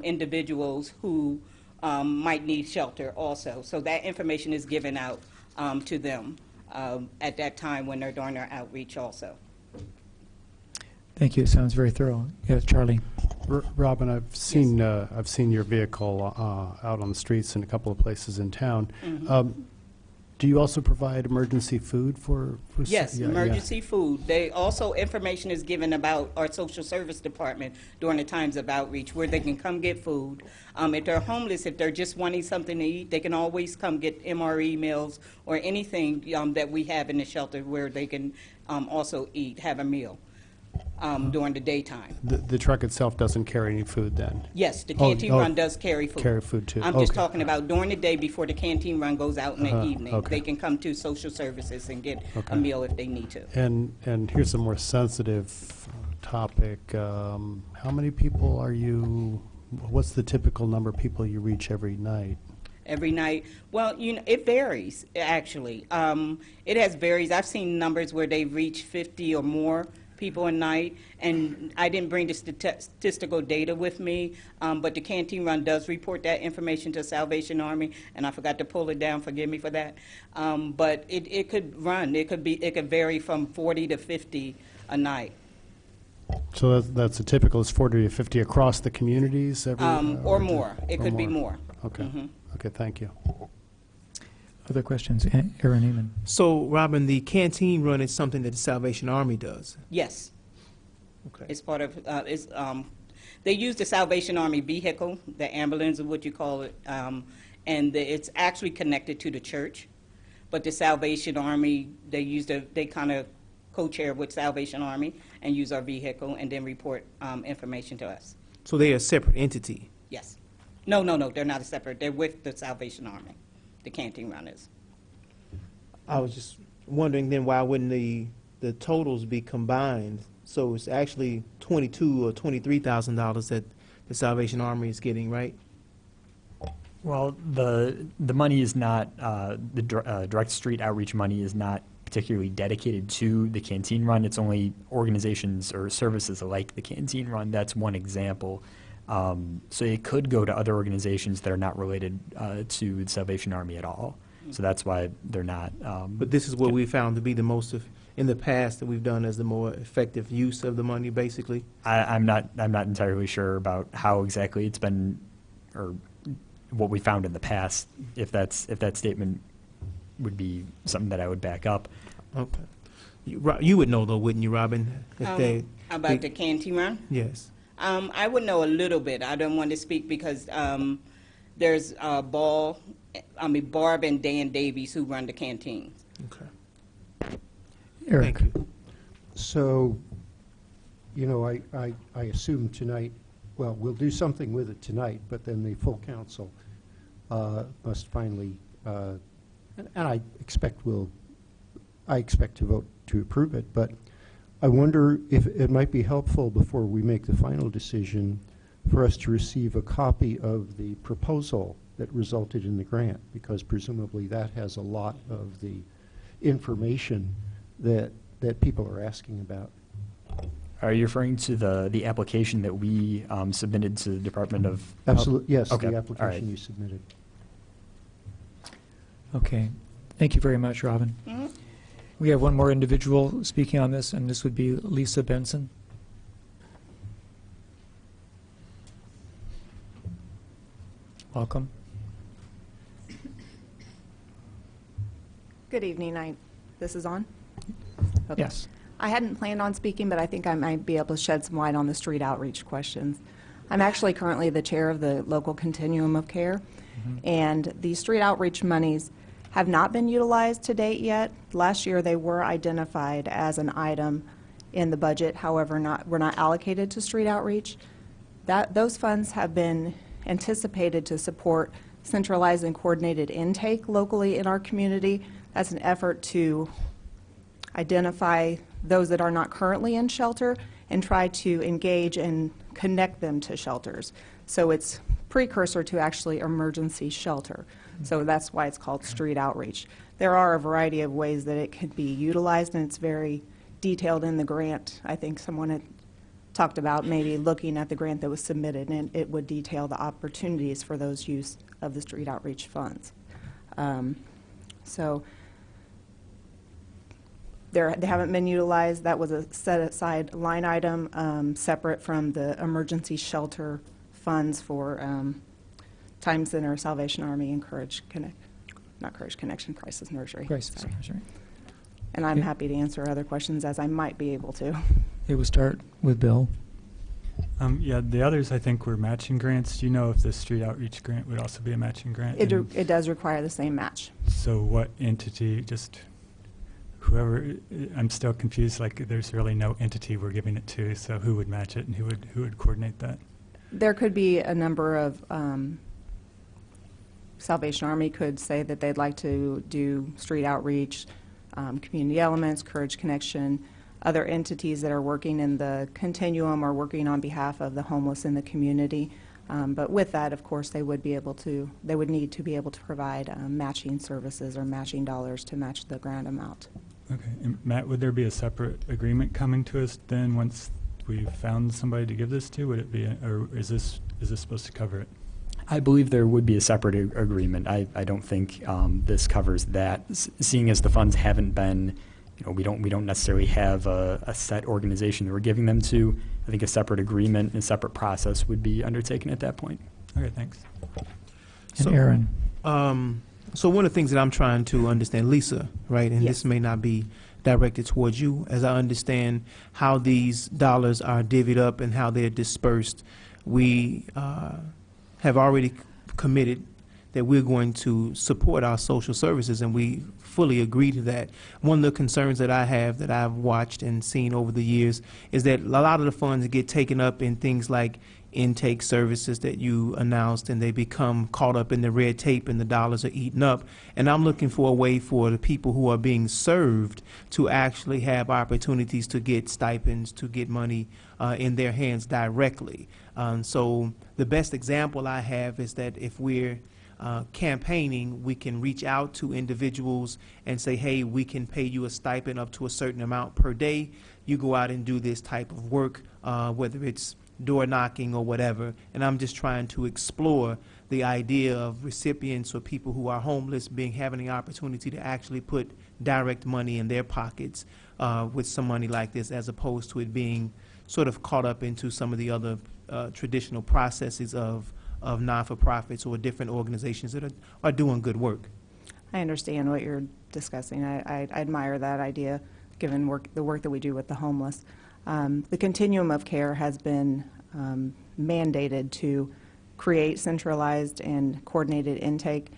individuals who might need shelter also. So that information is given out to them at that time when they're doing their outreach also. Thank you. It sounds very thorough. Yes, Charlie. Robin, I've seen your vehicle out on the streets in a couple of places in town. Mm-hmm. Do you also provide emergency food for Yes, emergency food. They also, information is given about our social service department during the times of outreach where they can come get food. If they're homeless, if they're just wanting something to eat, they can always come get MRE meals or anything that we have in the shelter where they can also have a meal during the daytime. The truck itself doesn't carry any food then? Yes, the canteen run does carry food. Carry food too. I'm just talking about during the day before the canteen run goes out in the evening. Okay. They can come to social services and get a meal if they need to. And here's a more sensitive topic. How many people what's the typical number of people you reach every night? Every night? Well, it varies, actually. It has varies. I've seen numbers where they reach 50 or more people a night, and I didn't bring the statistical data with me, but the canteen run does report that information to Salvation Army, and I forgot to pull it down, forgive me for that. But it could vary from 40 to 50 a night. So that's a typical, is 40 to 50 across the communities? Or more. It could be more. Okay. Mm-hmm. Okay, thank you. Other questions? Aaron Eamon. So, Robin, the canteen run is something that the Salvation Army does? Yes. Okay. It's part of, they use the Salvation Army vehicle, the ambulance is what you call it, and it's actually connected to the church. But the Salvation Army, they kind of co-chair with Salvation Army and use our vehicle and then report information to us. So they are a separate entity? Yes. No, they're not a separate. They're with the Salvation Army, the canteen run is. I was just wondering then why wouldn't the totals be combined? So it's actually $22,000 or $23,000 that the Salvation Army is getting, right? Well, the money is not, direct street outreach money is not particularly dedicated to the canteen run. It's only organizations or services like the canteen run. That's one example. So it could go to other organizations that are not related to the Salvation Army at all. So that's why they're not. But this is what we found to be the most in the past that we've done as the more effective use of the money, basically. I'm not entirely sure about how exactly it's been, or what we found in the past. If that statement would be something that I would back up. Okay. You would know though, wouldn't you, Robin? About the canteen run? Yes. I would know a little bit. I don't want to speak because there's Barb and Dan Davies who run the canteens. Okay. Eric. Thank you. So, I assume tonight, well, we'll do something with it tonight, but then the full council must finally, and I expect to vote to approve it, but I wonder if it might be helpful before we make the final decision for us to receive a copy of the proposal that resulted in the grant, because presumably that has a lot of the information that people are asking about. Are you referring to the application that we submitted to the Department of? Absolutely, yes, Okay. the All right. application you submitted. Okay. Thank you very much, Robin. Mm-hmm. We have one more individual speaking on this, and this would be Lisa Benson. Welcome. Good evening. This is on? Okay. Yes. I hadn't planned on speaking, but I think I might be able to shed some light on the street outreach questions. I'm actually currently the chair of the local continuum of care, and the street outreach monies have not been utilized to date yet. Last year, they were identified as an item in the budget, however, were not allocated to street outreach. Those funds have been anticipated to support centralized and coordinated intake locally in our community. That's an effort to identify those that are not currently in shelter and try to engage and connect them to shelters. So it's precursor to actually emergency shelter. So that's why it's called street outreach. There are a variety of ways that it can be utilized, and it's very detailed in the grant. I think someone had talked about maybe looking at the grant that was submitted, and it would detail the opportunities for those use of the street outreach funds. So they haven't been utilized. That was a set-aside line item separate from the emergency shelter funds for Time Center, Salvation Army, and Courage Connect. Not Courage Connection, Crisis Nursery. Crisis Sorry. Nursery. And I'm Okay. happy to answer other questions as I might be able to. Okay, we'll start with Bill. Yeah, the others I think were matching grants. Do you know if the street outreach grant would also be a matching grant? It does require the same match. So what entity, just whoever, I'm still confused, like there's really no entity we're giving it to, so who would match it and who would coordinate that? There could be a number of, Salvation Army could say that they'd like to do street outreach, Community Elements, Courage Connection, other entities that are working in the continuum or working on behalf of the homeless in the community. But with that, of course, they would need to be able to provide matching services or matching dollars to match the grant amount. Okay, and Matt, would there be a separate agreement coming to us then once we found somebody to give this to? Would it be, or is this supposed to cover it? I believe there would be a separate agreement. I don't think this covers that. Seeing as the funds haven't been, we don't necessarily have a set organization that we're giving them to. I think a separate agreement and a separate process would be undertaken at that point. Okay, thanks. And Aaron. So one of the things that I'm trying to understand, Lisa, right, and this may not be directed towards you, as I understand how these dollars are divvied up and how they're dispersed, we have already committed that we're going to support our social services, and we fully agree to that. One of the concerns that I have, that I've watched and seen over the years, is that a lot of the funds get taken up in things like intake services that you announced, and they become caught up in the red tape and the dollars are eaten up. And I'm looking for a way for the people who are being served to actually have opportunities to get stipends, to get money in their hands directly. So the best example I have is that if we're campaigning, we can reach out to individuals and say, hey, we can pay you a stipend up to a certain amount per day. You go out and do this type of work, whether it's door knocking or whatever. And I'm just trying to explore the idea of recipients or people who are homeless having the opportunity to actually put direct money in their pockets with some money like this, as opposed to it being sort of caught up into some of the other traditional processes of non-for-profits or different organizations that are doing good work. I understand what you're discussing. I admire that idea, given the work that we do with the homeless. The continuum of care has been mandated to create centralized and coordinated intake,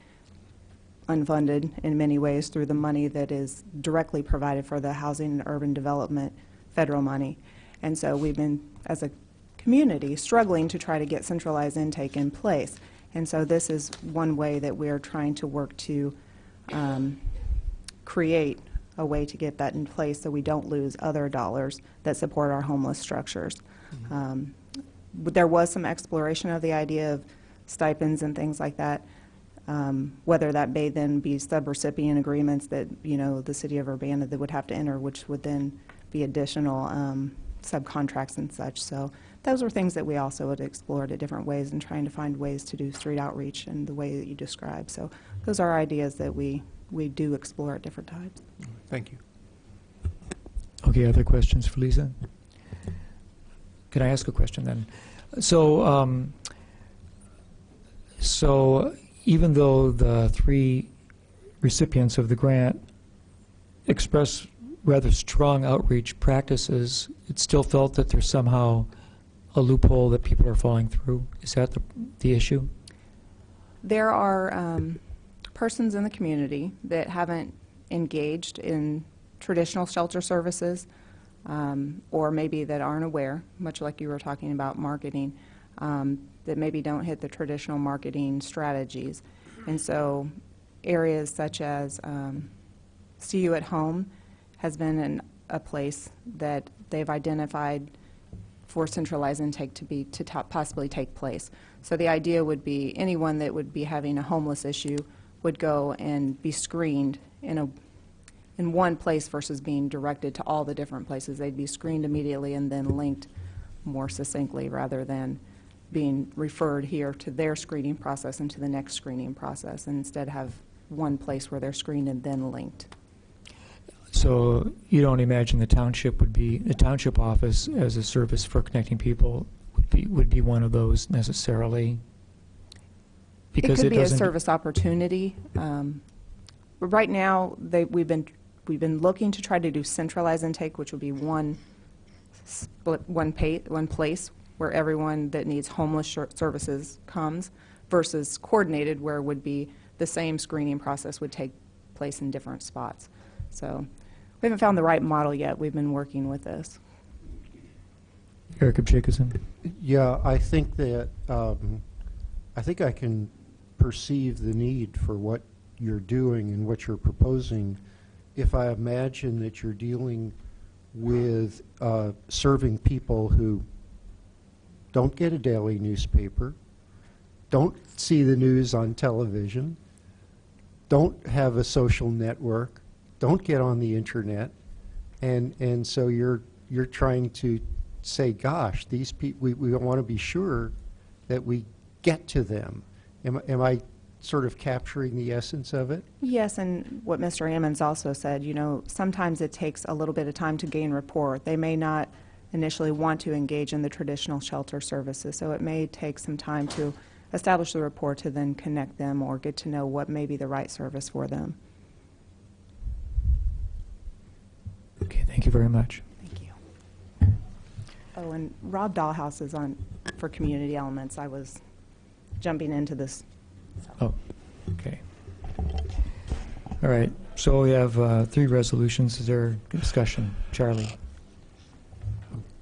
unfunded in many ways through the money that is directly provided for the housing and urban development federal money. And so we've been, as a community, struggling to try to get centralized intake in place. And so this is one way that we're trying to work to create a way to get that in place so we don't lose other dollars that support our homeless structures. But there was some exploration of the idea of stipends and things like that, whether that may then be subrecipient agreements that, the city of Urbana that would have to enter, which would then be additional subcontracts and such. So those were things that we also had explored at different ways and trying to find ways to do street outreach in the way that you described. So those are ideas that we do explore at different times. Thank you. Okay, other questions for Lisa? Can I ask a question then? So, so even though the 3 recipients of the grant express rather strong outreach practices, it's still felt that there's somehow a loophole that people are falling through. Is that the issue? There are persons in the community that haven't engaged in traditional shelter services, or maybe that aren't aware, much like you were talking about marketing. that maybe don't hit the traditional marketing strategies. And so areas such as CU at Home has been a place that they've identified for centralized intake to possibly take place. So the idea would be anyone that would be having a homeless issue would go and be screened in one place versus being directed to all the different places. They'd be screened immediately and then linked more succinctly rather than being referred here to their screening process and to the next screening process, and instead have one place where they're screened and then linked. So you don't imagine the township office as a service for connecting people would be one of those necessarily? Because it could be a doesn't- service opportunity. Right now, we've been looking to try to do centralized intake, which would be one place where everyone that needs homeless services comes, versus coordinated, where it would be the same screening process would take place in different spots. So we haven't found the right model yet. We've been working with this. Eric Jacobson. Yeah, I think that I think I can perceive the need for what you're doing and what you're proposing if I imagine that you're dealing with serving people who don't get a daily newspaper, don't see the news on television, don't have a social network, don't get on the internet, and so you're trying to say, gosh, these people, we want to be sure that we get to them. Am I sort of capturing the essence of it? Yes, and what Mr. Ammons also said, sometimes it takes a little bit of time to gain rapport. They may not initially want to engage in the traditional shelter services, so it may take some time to establish the rapport to then connect them or get to know what may be the right service for them. Okay, thank you very much. Thank you. Oh, and Rob Dahlhaus is on for Community Elements. I was jumping into this. Oh, okay. All right, so we have 3 resolutions. Is there discussion? Charlie?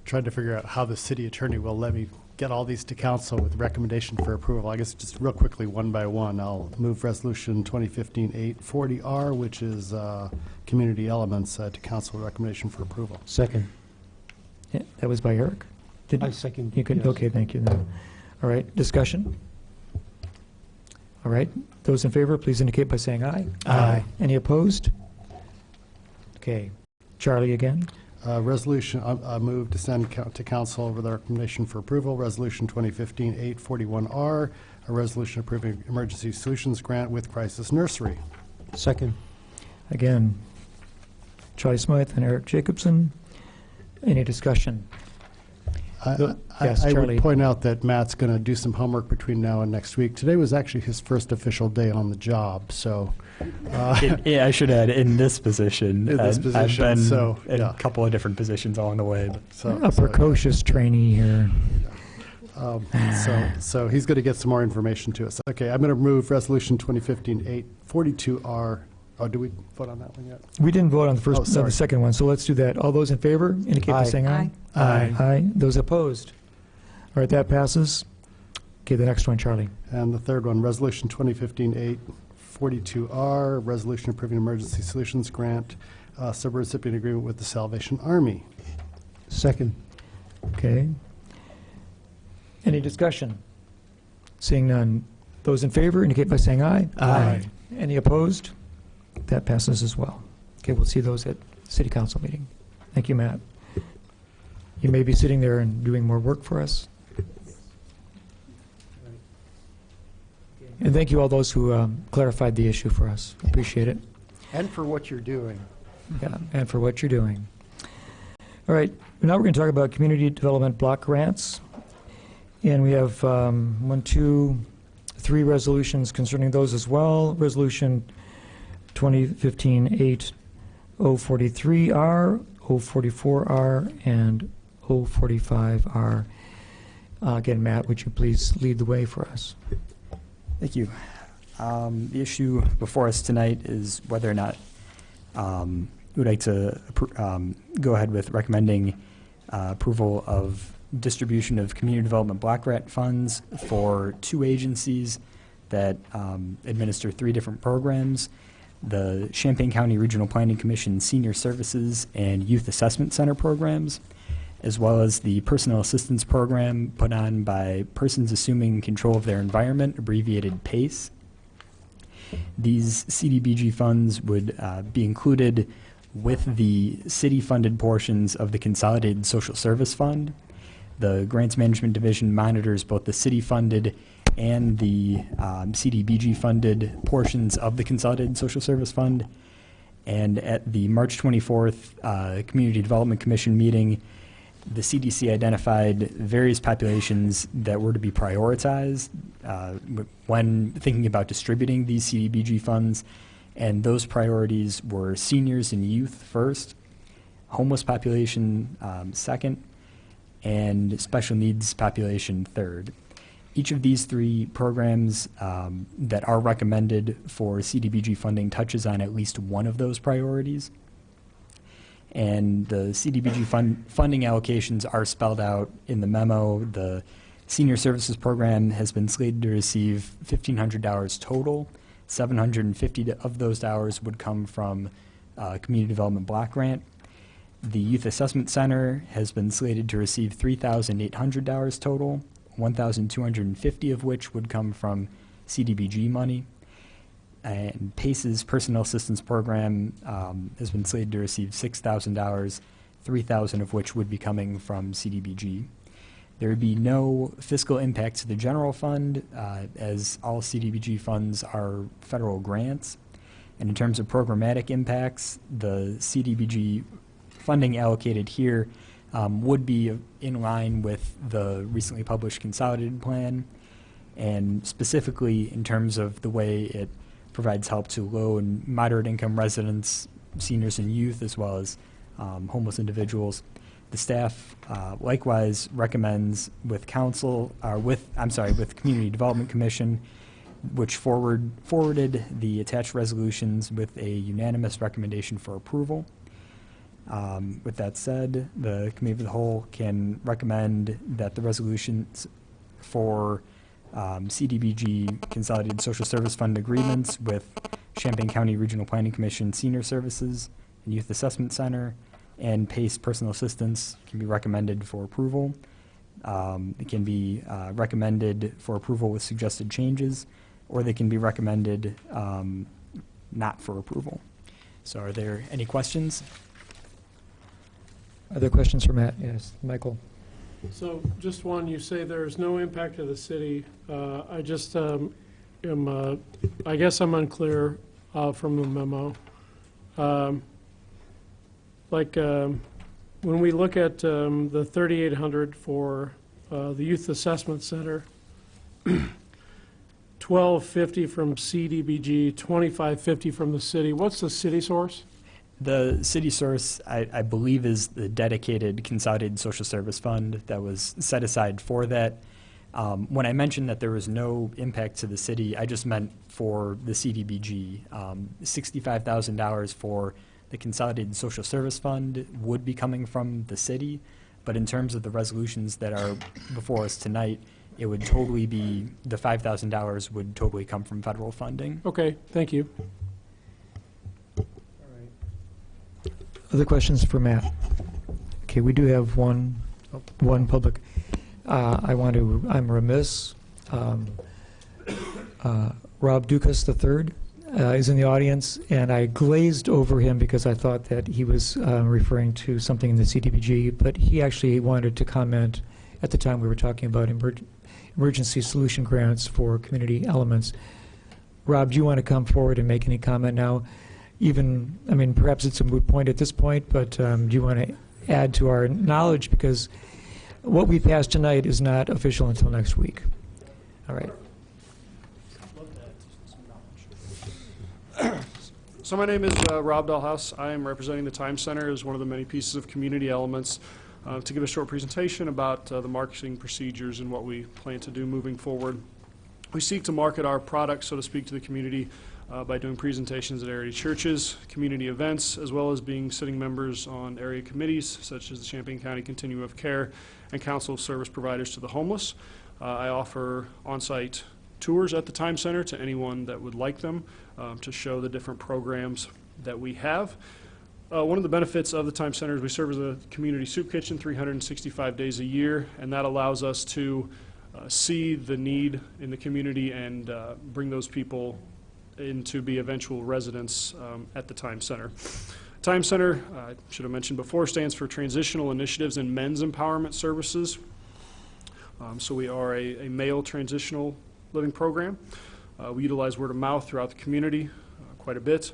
Trying to figure out how the city attorney will let me get all these to council with recommendation for approval. I guess just real quickly, one by one, I'll move Resolution 2015-840R, which is Community Elements, to council recommendation for approval. Second. Yeah, that was by Eric? I second, You could, yes. okay, thank you. All right, discussion? All right, those in favor, please indicate by saying aye. Aye. Any opposed? Okay, Charlie again? Resolution, I move to send to council over the recommendation for approval, Resolution 2015-841R, a resolution approving emergency solutions grant with Crisis Nursery. Second. Again, Charlie Smythe and Eric Jacobson. Any discussion? Yes, I Charlie. would point out that Matt's going to do some homework between now and next week. Today was actually his first official day on the job, so. Yeah, I should add, in this position. In this position, I've been so, in yeah. a couple of different positions along the way. But A precocious trainee here. So he's going to get some more information to us. Okay, I'm going to move Resolution 2015-842R. Oh, do we vote on that one yet? We didn't vote on the first, Oh, sorry. the second one, so let's do that. All those in favor, indicate by Aye. saying aye. Aye. Aye. Those opposed? All right, that passes. Okay, the next one, Charlie. And the third one, Resolution 2015-842R, resolution approving emergency solutions grant, subrecipient agreement with the Salvation Army. Second. Okay. Any discussion? Seeing none. Those in favor, indicate by saying aye. Aye. Any opposed? That passes as well. Okay, we'll see those at City Council meeting. Thank you, Matt. You may be sitting there and doing more work for us. And thank you all those who clarified the issue for us. Appreciate it. And for what you're doing. Yeah, and for what you're doing. All right, now we're going to talk about community development block grants. And we have 1, 2, 3 resolutions concerning those as well. Resolution 2015-8-043R, 044R, and 045R. Again, Matt, would you please lead the way for us? Thank you. The issue before us tonight is whether or not we would like to go ahead with recommending approval of distribution of community development block grant funds for 2 agencies that administer 3 different programs: the Champaign County Regional Planning Commission Senior Services and Youth Assessment Center programs, as well as the Personal Assistance Program put on by Persons Assuming Control of Their Environment, abbreviated PACE. These CDBG funds would be included with the city-funded portions of the Consolidated Social Service Fund. The Grants Management Division monitors both the city-funded and the CDBG-funded portions of the Consolidated Social Service Fund. And at the March 24th Community Development Commission meeting, the CDC identified various populations that were to be prioritized when thinking about distributing these CDBG funds. And those priorities were seniors and youth first, homeless population second, and special needs population third. Each of these 3 programs that are recommended for CDBG funding touches on at least one of those priorities. And the CDBG funding allocations are spelled out in the memo. The Senior Services Program has been slated to receive $1,500 total. 750 of those dollars would come from Community Development Block Grant. The Youth Assessment Center has been slated to receive $3,800 total, 1,250 of which would come from CDBG money. And PACE's Personal Assistance Program has been slated to receive $6,000, 3,000 of which would be coming from CDBG. There would be no fiscal impact to the general fund, as all CDBG funds are federal grants. And in terms of programmatic impacts, the CDBG funding allocated here would be in line with the recently published consolidated plan, and specifically in terms of the way it provides help to low and moderate income residents, seniors and youth, as well as homeless individuals. The staff likewise recommends with Community Development Commission, which forwarded the attached resolutions with a unanimous recommendation for approval. With that said, the Committee of the Whole can recommend that the resolutions for CDBG Consolidated Social Service Fund agreements with Champaign County Regional Planning Commission Senior Services and Youth Assessment Center and PACE Personal Assistance can be recommended for approval. It can be recommended for approval with suggested changes, or they can be recommended not for approval. So are there any questions? Are there questions for Matt? Yes, Michael. So just one, you say there is no impact to the city. I just I guess I'm unclear from the memo. When we look at the $3,800 for the Youth Assessment Center, $1,250 from CDBG, $2,550 from the city. What's the city source? The city source, I believe, is the dedicated Consolidated Social Service Fund that was set aside for that. When I mentioned that there was no impact to the city, I just meant for the CDBG. $65,000 for the Consolidated Social Service Fund would be coming from the city, but in terms of the resolutions that are before us tonight, it would totally be, the $5,000 would totally come from federal funding. Okay, thank you. Other questions for Matt? Okay, we do have one public. I'm remiss. Rob Dukas III is in the audience, and I glazed over him because I thought that he was referring to something in the CDBG, but he actually wanted to comment at the time we were talking about emergency solution grants for community elements. Rob, do you want to come forward and make any comment now? Perhaps it's a moot point at this point, but do you want to add to our knowledge, because what we passed tonight is not official until next week. All right. So my name is Rob Dahlhaus. I am representing the Time Center as one of the many pieces of community elements to give a short presentation about the marketing procedures and what we plan to do moving forward. We seek to market our products, so to speak, to the community by doing presentations at area churches, community events, as well as being sitting members on area committees such as the Champaign County Continuum of Care and Council of Service Providers to the Homeless. I offer on-site tours at the Time Center to anyone that would like them to show the different programs that we have. One of the benefits of the Time Center is we serve as a community soup kitchen 365 days a year, and that allows us to see the need in the community and bring those people in to be eventual residents at the Time Center. Time Center, I should have mentioned before, stands for Transitional Initiatives and Men's Empowerment Services. So we are a male transitional living program. We utilize word of mouth throughout the community quite a bit.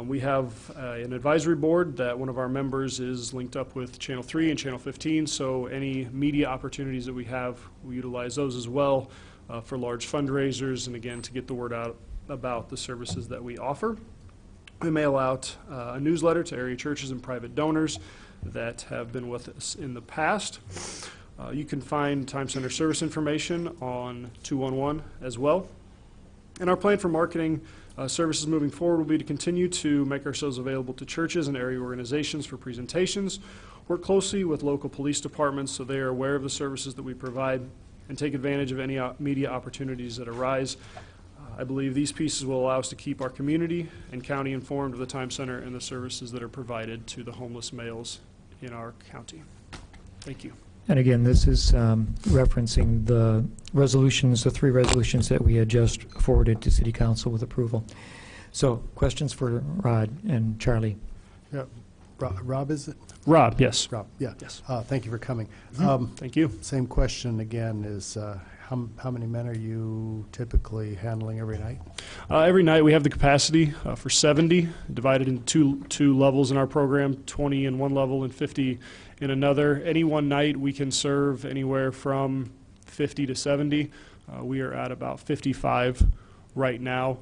We have an advisory board that one of our members is linked up with Channel 3 and Channel 15, so any media opportunities that we have, we utilize those as well for large fundraisers and again to get the word out about the services that we offer. We mail out a newsletter to area churches and private donors that have been with us in the past. You can find Time Center service information on 211 as well. And our plan for marketing services moving forward will be to continue to make ourselves available to churches and area organizations for presentations, work closely with local police departments so they are aware of the services that we provide, and take advantage of any media opportunities that arise. I believe these pieces will allow us to keep our community and county informed of the Time Center and the services that are provided to the homeless males in our county. Thank you. And again, this is referencing the resolutions, the 3 resolutions that we had just forwarded to City Council with approval. So, questions for Rod and Charlie? Yeah. Rob, is it? Rob, yes. Rob, yeah. Yes. Thank you for coming. Thank you. Same question again is, how many men are you typically handling every night? Every night we have the capacity for 70, divided into two levels in our program, 20 in one level and 50 in another. Any one night we can serve anywhere from 50 to 70. We are at about 55 right now.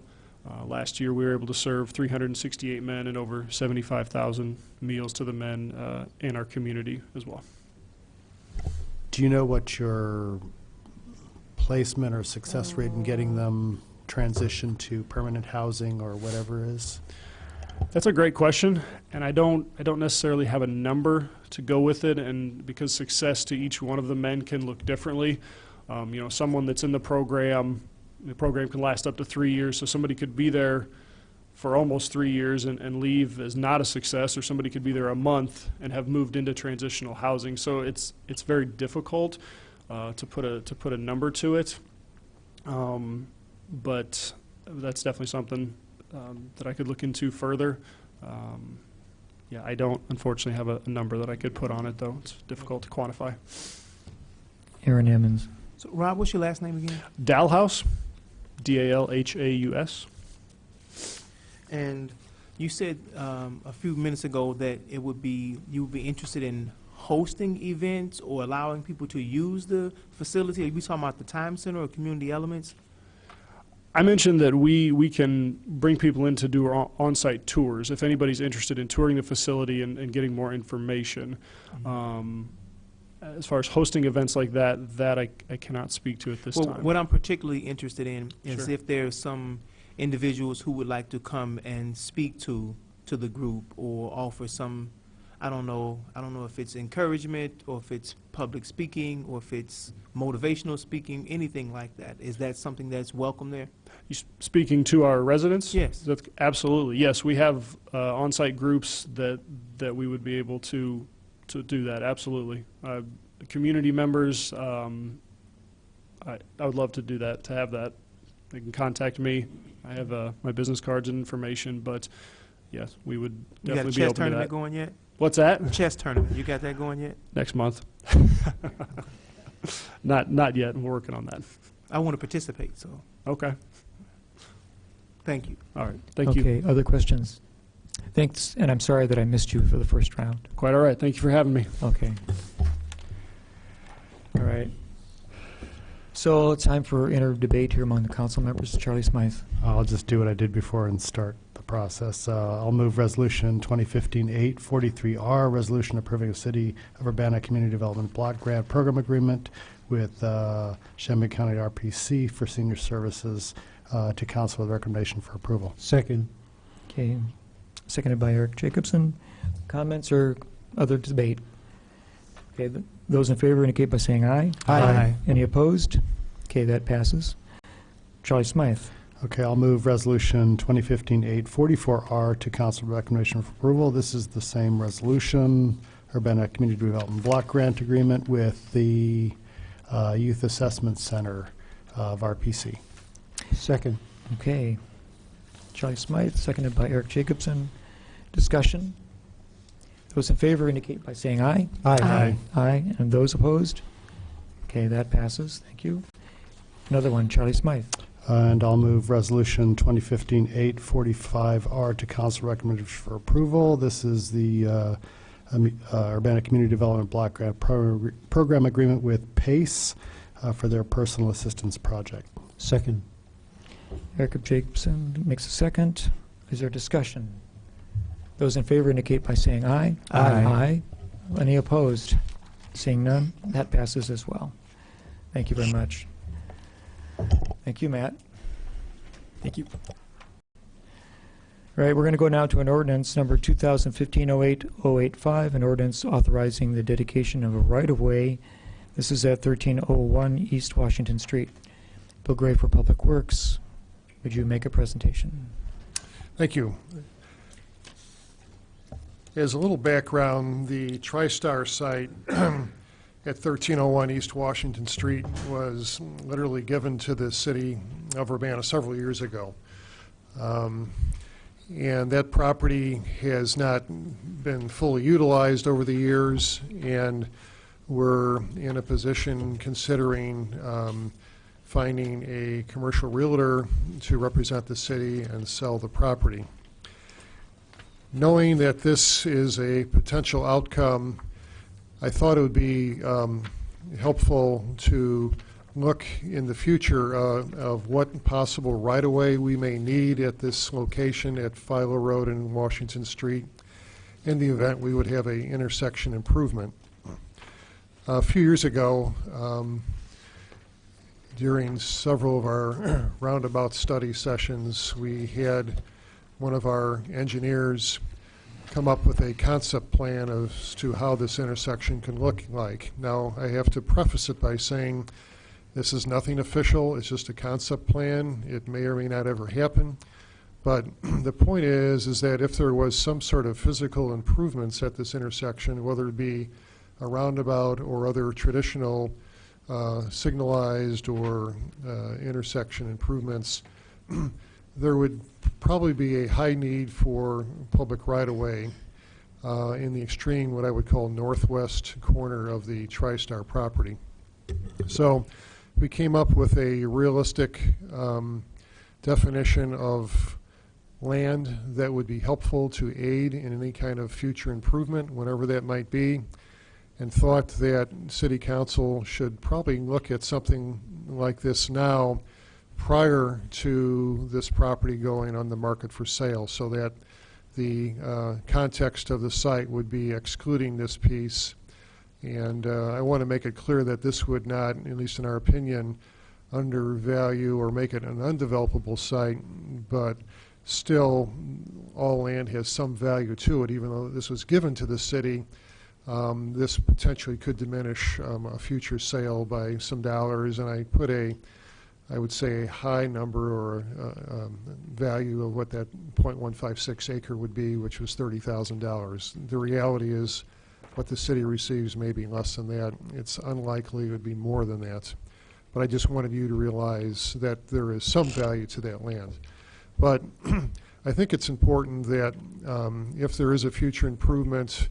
Last year we were able to serve 368 men and over 75,000 meals to the men in our community as well. Do you know what your placement or success rate in getting them transitioned to permanent housing or whatever is? That's a great question, and I don't necessarily have a number to go with it, and because success to each one of the men can look differently. You know, someone that's in the program can last up to 3 years, so somebody could be there for almost 3 years and leave as not a success, or somebody could be there a month and have moved into transitional housing. So it's very difficult to put a number to it, but that's definitely something that I could look into further. Yeah, I don't unfortunately have a number that I could put on it, though. It's difficult to quantify. Aaron Emmons. So, Rob, what's your last name again? Dalhaus, D-A-L-H-A-U-S. And you said a few minutes ago that you would be interested in hosting events or allowing people to use the facility. Are you talking about the Time Center or Community Elements? I mentioned that we can bring people in to do our on-site tours if anybody's interested in touring the facility and getting more information. Mm-hmm. As far as hosting events like that I cannot speak to at this time. What I'm particularly interested in is Sure. if there's some individuals who would like to come and speak to the group or offer some, I don't know if it's encouragement or if it's public speaking or if it's motivational speaking, anything like that. Is that something that's welcome there? You speaking to our residents? Yes. That's absolutely. Yes, we have on-site groups that we would be able to do that, absolutely. Community members, I would love to do that, to have that. They can contact me. I have my business cards and information, but yes, we would definitely be able to do that. You got a chess tournament going yet? What's that? Chess tournament. You got that going yet? Next month. Not yet. We're working on that. I want to participate, so. Okay. Thank you. All right. Thank you. Okay, other questions? Thanks, and I'm sorry that I missed you for the first round. Quite all right. Thank you for having me. Okay. All right. So it's time for inter-debate here among the council members. Charlie Smythe. I'll just do what I did before and start the process. I'll move Resolution 2015-843R, resolution approving a City of Urbana Community Development Block Grant Program Agreement with Champaign County RPC for senior services to council with recommendation for approval. Second. Okay, seconded by Eric Jacobson. Comments or other debate? Okay, those in favor indicate by saying aye. Aye. Any opposed? Okay, that passes. Charlie Smythe. Okay, I'll move Resolution 2015-844R to council recommendation for approval. This is the same resolution, Urbana Community Development Block Grant Agreement with the Youth Assessment Center of RPC. Second. Okay. Charlie Smythe, seconded by Eric Jacobson. Discussion? Those in favor indicate by saying aye. Aye. Aye. And those opposed? Okay, that passes. Thank you. Another one, Charlie Smythe. And I'll move Resolution 2015-845R to council recommendation for approval. This is the Urbana Community Development Block Grant Program Agreement with PACE for their personal assistance project. Second. Eric Jacobson makes a second. Is there discussion? Those in favor indicate by saying aye. Aye. Any opposed? Seeing none, that passes as well. Thank you very much. Thank you, Matt. Thank you. All right, we're going to go now to an ordinance number 2015-08-085, an ordinance authorizing the dedication of a right-of-way. This is at 1301 East Washington Street. Bill Gray for Public Works. Would you make a presentation? Thank you. As a little background, the TriStar site at 1301 East Washington Street was literally given to the city of Urbana several years ago. And that property has not been fully utilized over the years, and we're in a position considering finding a commercial realtor to represent the city and sell the property. Knowing that this is a potential outcome, I thought it would be helpful to look in the future of what possible right-of-way we may need at this location at Philo Road and Washington Street in the event we would have an intersection improvement. A few years ago, during several of our roundabout study sessions, we had one of our engineers come up with a concept plan as to how this intersection can look like. Now, I have to preface it by saying this is nothing official. It's just a concept plan. It may or may not ever happen. But the point is that if there was some sort of physical improvements at this intersection, whether it be a roundabout or other traditional signalized or intersection improvements, there would probably be a high need for public right-of-way in the extreme, what I would call northwest corner of the TriStar property. So we came up with a realistic definition of land that would be helpful to aid in any kind of future improvement, whenever that might be, and thought that City Council should probably look at something like this now prior to this property going on the market for sale, so that the context of the site would be excluding this piece. And I want to make it clear that this would not, at least in our opinion, undervalue or make it an undevelopable site, but still all land has some value to it. Even though this was given to the city, this potentially could diminish a future sale by some dollars, and I put I would say a high number or value of what that .156 acre would be, which was $30,000. The reality is what the city receives may be less than that. It's unlikely it would be more than that. But I just wanted you to realize that there is some value to that land. But I think it's important that if there is a future improvement,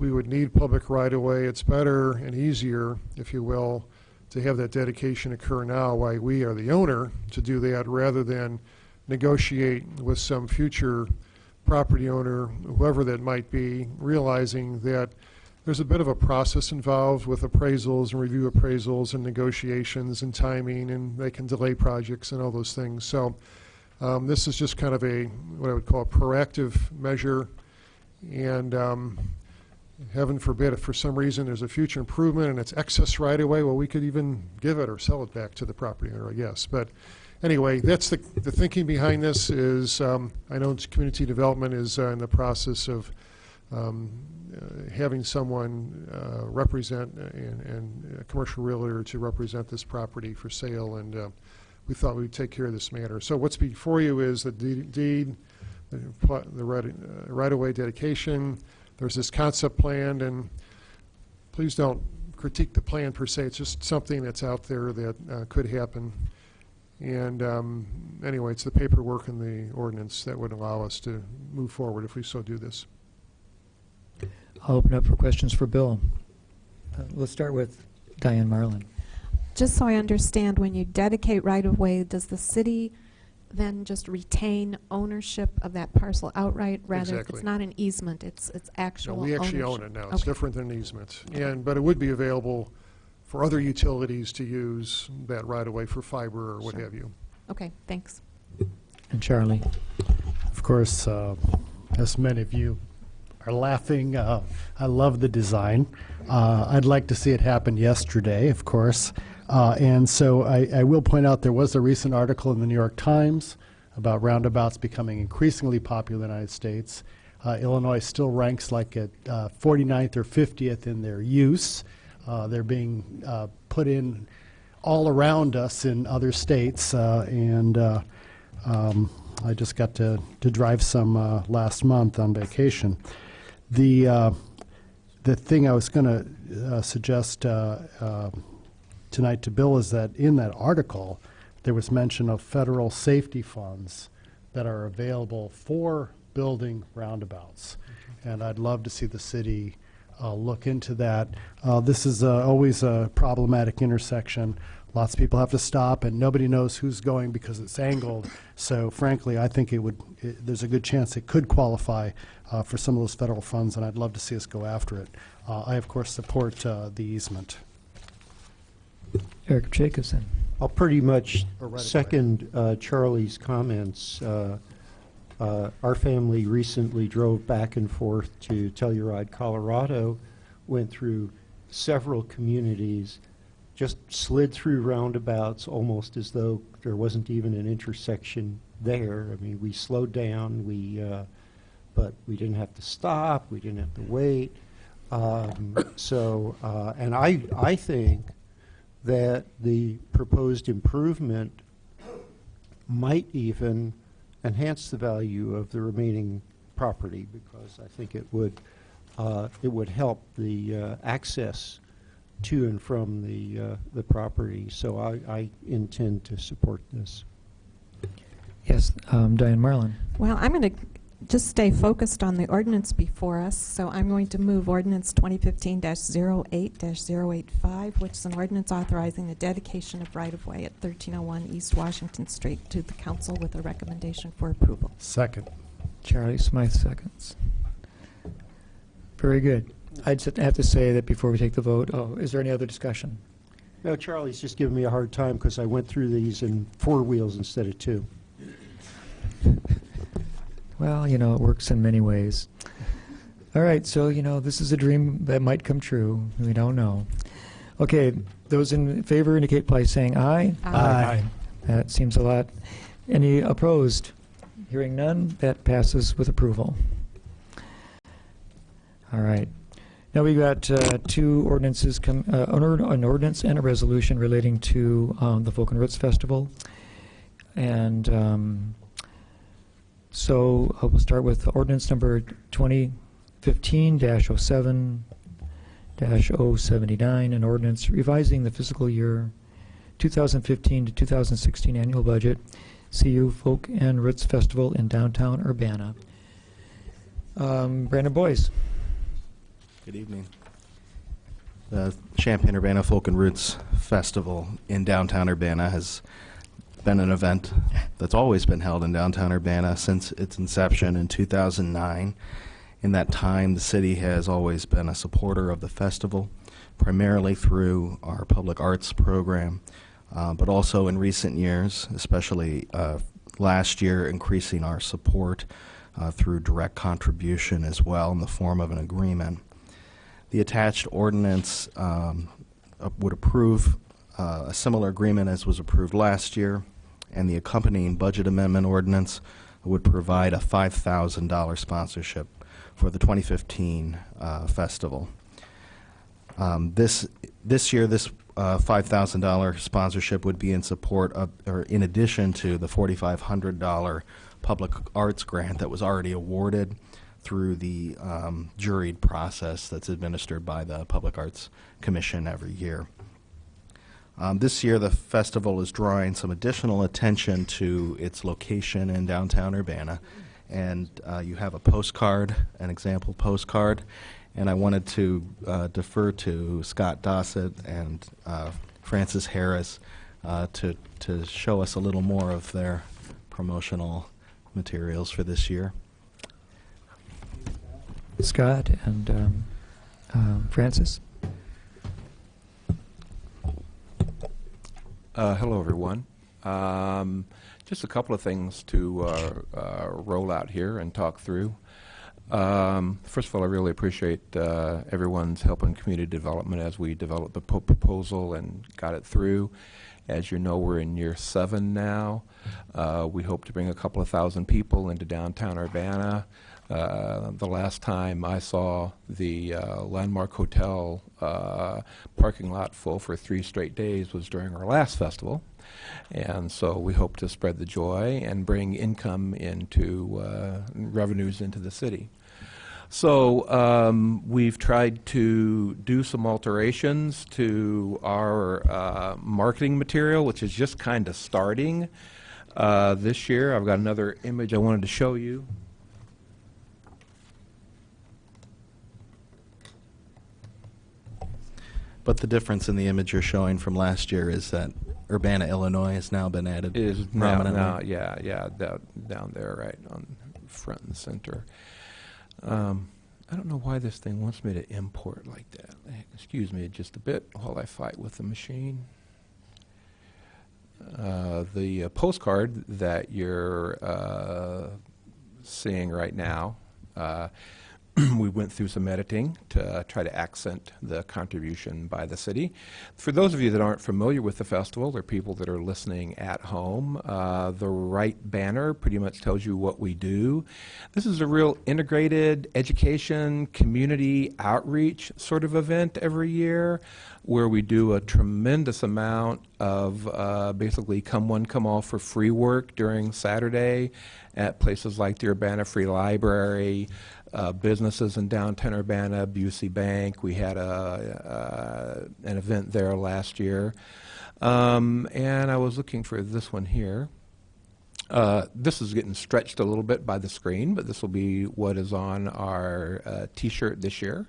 we would need public right-of-way. It's better and easier, if you will, to have that dedication occur now while we are the owner to do that, rather than negotiate with some future property owner, whoever that might be, realizing that there's a bit of a process involved with appraisals and review appraisals and negotiations and timing, and they can delay projects and all those things. So this is just kind of what I would call a proactive measure, and heaven forbid, if for some reason there's a future improvement and it's excess right away, well, we could even give it or sell it back to the property owner, I guess. But anyway, that's the thinking behind this is, I know community development is in the process of having someone represent and a commercial realtor to represent this property for sale, and we thought we'd take care of this matter. So what's before you is the deed, the right-of-way dedication. There's this concept plan, and please don't critique the plan per se. It's just something that's out there that could happen. And anyway, it's the paperwork and the ordinance that would allow us to move forward if we so do this. I'll open up for questions for Bill. Let's start with Diane Marlin. Just so I understand, when you dedicate right-of-way, does the city then just retain ownership of that parcel outright? Rather, Exactly. it's not an easement, it's actual No, we actually own ownership. it now. It's different than an easement. But it would be available for other utilities to use that right-of-way for fiber or what have you. Okay, thanks. And Charlie. Of course, as many of you are laughing, I love the design. I'd like to see it happen yesterday, of course. And so I will point out there was a recent article in the New York Times about roundabouts becoming increasingly popular in the United States. Illinois still ranks like at 49th or 50th in their use. They're being put in all around us in other states, and I just got to drive some last month on vacation. The thing I was going to suggest tonight to Bill is that in that article there was mention of federal safety funds that are available for building roundabouts, and I'd love to see the city look into that. This is always a problematic intersection. Lots of people have to stop, and nobody knows who's going because it's angled. So, frankly, I think there's a good chance it could qualify for some of those federal funds, and I'd love to see us go after it. I, of course, support the easement. Eric Jacobson. I'll pretty much Or right second Charlie's comments. Our family recently drove back and forth to Telluride, Colorado, went through several communities, just slid through roundabouts almost as though there wasn't even an intersection there. I mean, we slowed down, but we didn't have to stop, we didn't have to wait. And I think that the proposed improvement might even enhance the value of the remaining property, because I think it would help the access to and from the property. So I intend to support this. Yes, Diane Marlin. Well, I'm going to just stay focused on the ordinance before us, so I'm going to move ordinance 2015-08-085, which is an ordinance authorizing the dedication of right-of-way at 1301 East Washington Street to the council with a recommendation for approval. Second. Charlie Smythe seconds. Very good. I just have to say that before we take the vote, is there any other discussion? No, Charlie's just giving me a hard time because I went through these in 4 wheels instead of 2. Well, it works in many ways. All right, so, this is a dream that might come true. We don't know. Okay, those in favor indicate by saying aye. Aye. That seems a lot. Any opposed? Hearing none, that passes with approval. All right. Now we've got two ordinances, an ordinance and a resolution relating to the Folk and Roots Festival. And so we'll start with ordinance number 2015-07-079, an ordinance revising the fiscal year 2015 to 2016 annual budget, CU Folk and Roots Festival in downtown Urbana. Brandon Boyce. Good evening. The Champaign-Urbana Folk and Roots Festival in downtown Urbana has been an event that's always been held in downtown Urbana since its inception in 2009. In that time, the city has always been a supporter of the festival, primarily through our public arts program, but also in recent years, especially last year, increasing our support through direct contribution as well in the form of an agreement. The attached ordinance would approve a similar agreement as was approved last year, and the accompanying budget amendment ordinance would provide a $5,000 sponsorship for the 2015 festival. This year, this $5,000 sponsorship would be in support of, or in addition to, the $4,500 public arts grant that was already awarded through the juried process that's administered by the Public Arts Commission every year. This year, the festival is drawing some additional attention to its location in downtown Urbana, and you have a postcard, an example postcard, and I wanted to defer to Scott Dossett and Francis Harris to show us a little more of their promotional materials for this year. Scott and Francis. Hello, everyone. Just a couple of things to roll out here and talk through. First of all, I really appreciate everyone's help in community development as we developed the proposal and got it through. As you know, we're in year 7 now. We hope to bring a couple of thousand people into downtown Urbana. The last time I saw the Landmark Hotel parking lot full for 3 straight days was during our last festival. And so we hope to spread the joy and bring income into revenues into the city. So we've tried to do some alterations to our marketing material, which is just kind of starting this year. I've got another image I wanted to show you. But the difference in the image you're showing from last year is that Urbana, Illinois has now been added prominently. Now, yeah, down there, right, on front and center. I don't know why this thing wants me to import like that. Excuse me just a bit while I fight with the machine. The postcard that you're seeing right now, we went through some editing to try to accent the contribution by the city. For those of you that aren't familiar with the festival, or people that are listening at home, the right banner pretty much tells you what we do. This is a real integrated education, community outreach sort of event every year, where we do a tremendous amount of basically come one, come all for free work during Saturday at places like the Urbana Free Library, businesses in downtown Urbana, Busey Bank. We had an event there last year. And I was looking for this one here. This is getting stretched a little bit by the screen, but this will be what is on our T-shirt this year,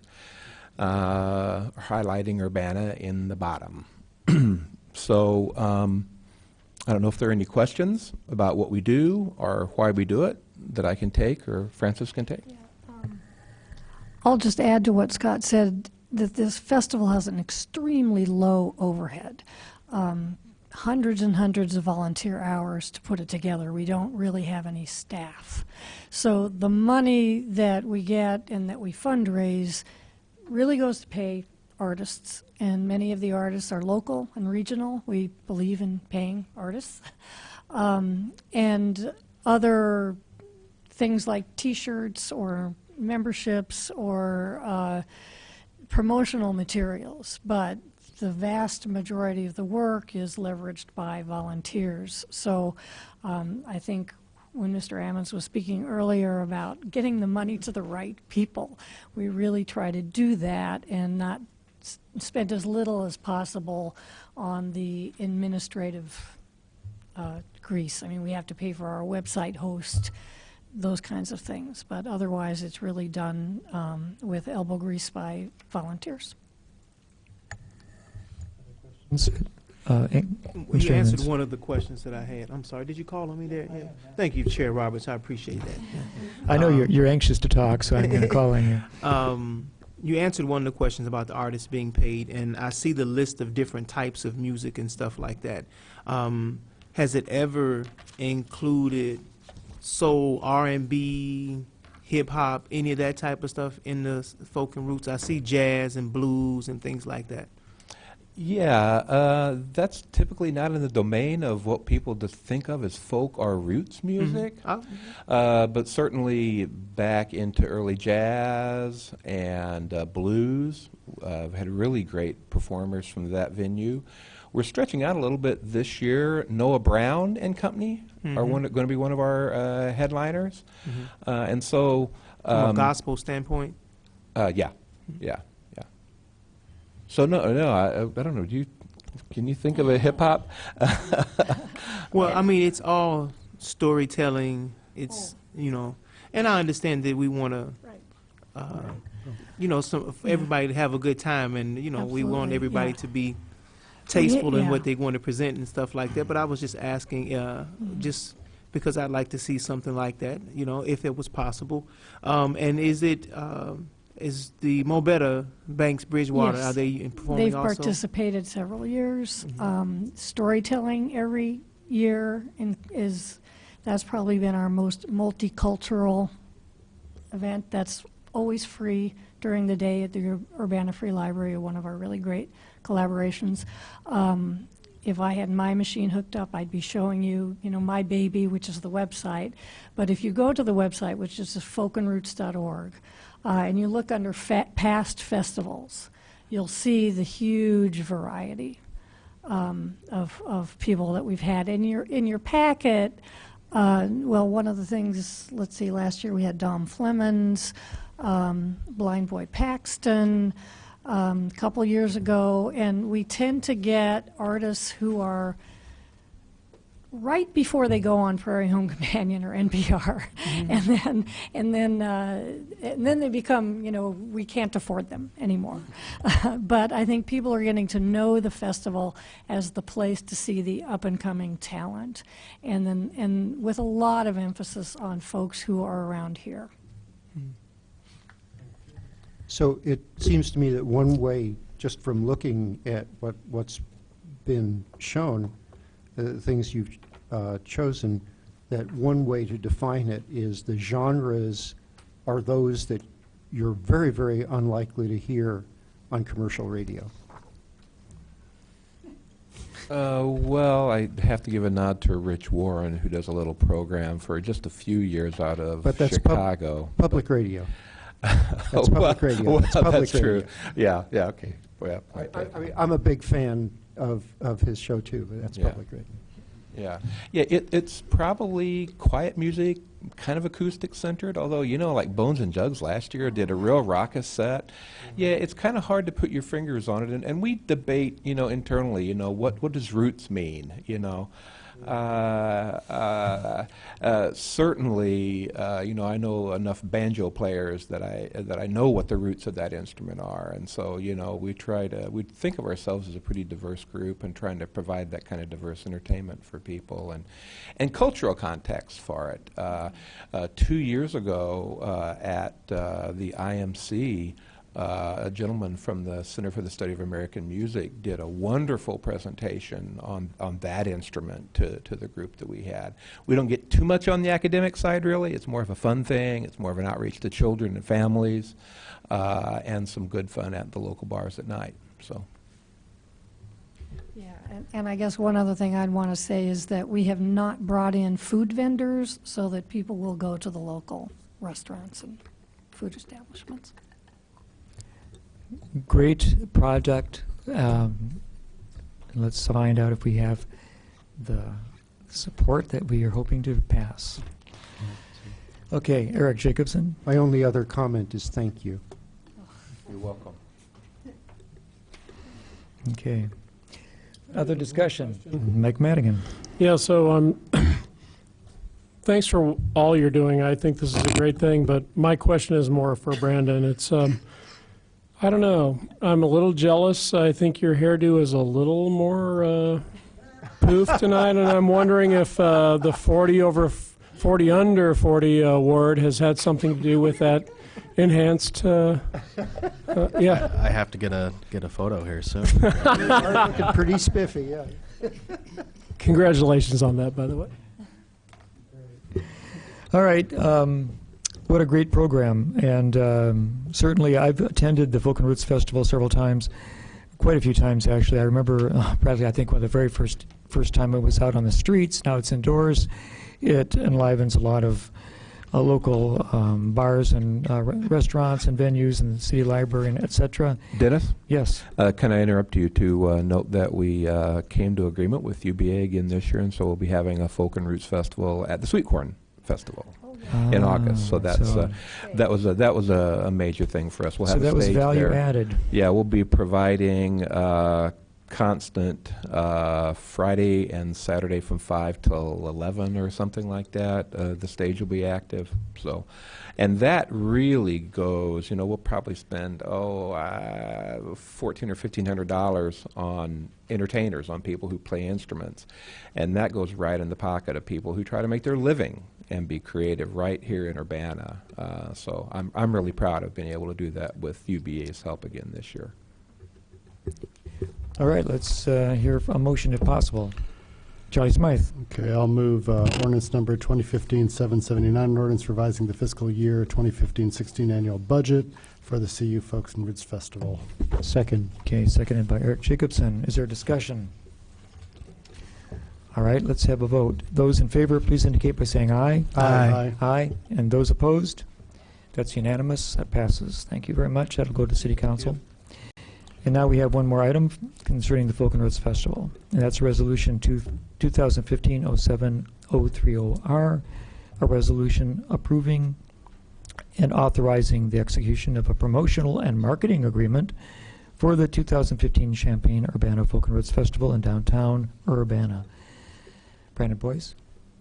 highlighting Urbana in the bottom. So I don't know if there are any questions about what we do or why we do it that I can take or Francis can take. Yeah. I'll just add to what Scott said, that this festival has an extremely low overhead. Hundreds and hundreds of volunteer hours to put it together. We don't really have any staff. So the money that we get and that we fundraise really goes to pay artists, and many of the artists are local and regional. We believe in paying artists. And other things like T-shirts or memberships or promotional materials, but the vast majority of the work is leveraged by volunteers. So I think when Mr. Ammons was speaking earlier about getting the money to the right people, we really try to do that and not spend as little as possible on the administrative grease. I mean, we have to pay for our website host, those kinds of things, but otherwise it's really done with elbow grease by volunteers. You answered one of the questions that I had. I'm sorry, did you call on me there? Yeah. Thank you, Chair Roberts, I appreciate that. I know you're anxious to talk, so I'm going to call on you. You answered one of the questions about the artists being paid, and I see the list of different types of music and stuff like that. Has it ever included soul, R&B, hip-hop, any of that type of stuff in the folk and roots? I see jazz and blues and things like that. Yeah, that's typically not in the domain of what people just think of as folk or roots music. But certainly back into early jazz and blues. I've had really great performers from that venue. We're stretching out a little bit this year. Noah Brown and Company are going to be one of our headliners. And so... From a gospel standpoint? Yeah. So no, I don't know. Can you think of a hip hop? Well, I mean, it's all storytelling. It's and I understand that we want to, everybody to have a good time, and we want everybody to be tasteful in what they want to present and stuff like that. But I was just asking, just because I'd like to see something like that, if it was possible. And is the Mobetta Banks Bridgewater, Yes. are they performing They've also? participated several years. Storytelling every year that's probably been our most multicultural event. That's always free during the day at the Urbana Free Library, one of our really great collaborations. If I had my machine hooked up, I'd be showing you, My Baby, which is the website. But if you go to the website, which is folkandroots.org, and you look under past festivals, you'll see the huge variety of people that we've had. In your packet, one of the things, let's see, last year we had Dom Flemons, Blind Boy Paxton, a couple years ago, and we tend to get artists who are right before they go on Prairie Home Companion or NPR, and then they become, we can't afford them anymore. But I think people are getting to know the festival as the place to see the up and coming talent, and with a lot of emphasis on folks who are around here. So it seems to me that one way, just from looking at what's been shown, the things you've chosen, that one way to define it is the genres are those that you're very, very unlikely to hear on commercial radio. Well, I have to give a nod to Rich Warren, who does a little program for just a few years out of But that's Chicago. Public radio. That's public radio. That's public that's radio. true. Yeah, okay. Well, I mean, I'm a big fan of his show too, but that's public radio. Yeah, it's probably quiet music, kind of acoustic centered, although, like Bones and Jugs last year did a real raucous set. Yeah, it's kind of hard to put your fingers on it, and we debate, internally, what does roots mean, Certainly, I know enough banjo players that I know what the roots of that instrument are, and so we think of ourselves as a pretty diverse group and trying to provide that kind of diverse entertainment for people and cultural context for it. 2 years ago at the IMC. A gentleman from the Center for the Study of American Music did a wonderful presentation on that instrument to the group that we had. We don't get too much on the academic side, really. It's more of a fun thing. It's more of an outreach to children and families, and some good fun at the local bars at night. So. Yeah, and I guess one other thing I'd want to say is that we have not brought in food vendors so that people will go to the local restaurants and food establishments. Great project. Let's find out if we have the support that we are hoping to pass. Okay, Eric Jacobson. My only other comment is thank you. You're welcome. Okay. Other discussion? Mike Madigan. Yeah, so thanks for all you're doing. I think this is a great thing, but my question is more for Brandon. It's I don't know. I'm a little jealous. I think your hairdo is a little more poof tonight, and I'm wondering if the 40 under 40 award has had something to do with that enhanced. Yeah. I have to get a photo here soon. You're looking pretty spiffy, yeah. Congratulations on that, by the way. All right. What a great program. And certainly I've attended the Folk and Roots Festival several times. quite a few times, actually. I remember, Bradley, I think one of the very first time it was out on the streets. Now it's indoors. It enlivens a lot of local bars and restaurants and venues and the city library and et cetera. Dennis? Yes. Can I interrupt you to note that we came to agreement with UBA again this year, and so we'll be having a Folk and Roots Festival at the Sweet Corn Festival in August. So that's that was a major thing for us. We'll have so that a was stage value there. added. Yeah, we'll be providing constant Friday and Saturday from 5 till 11 or something like that. The stage will be active. So, and that really goes, you know, we'll probably spend, $1,400 or $1,500 on entertainers, on people who play instruments. And that goes right in the pocket of people who try to make their living and be creative right here in Urbana. So I'm really proud of being able to do that with UBA's help again this year. All right, let's hear a motion if possible. Charlie Smythe. Okay, I'll move ordinance number 2015-779, an ordinance revising the fiscal year 2015-16 annual budget for the CU Folks and Roots Festival. Second. Okay, seconded by Eric Jacobson. Is there discussion? All right, let's have a vote. Those in favor, please indicate by saying aye. Aye. Aye. And those opposed? That's unanimous. That passes. Thank you very much. That'll go to City Council. And now we have one more item concerning the Folk and Roots Festival, and that's Resolution 2015-07-030R, a resolution approving and authorizing the execution of a promotional and marketing agreement for the 2015 Champaign-Urbana Folk and Roots Festival in downtown Urbana. Brandon Boyce,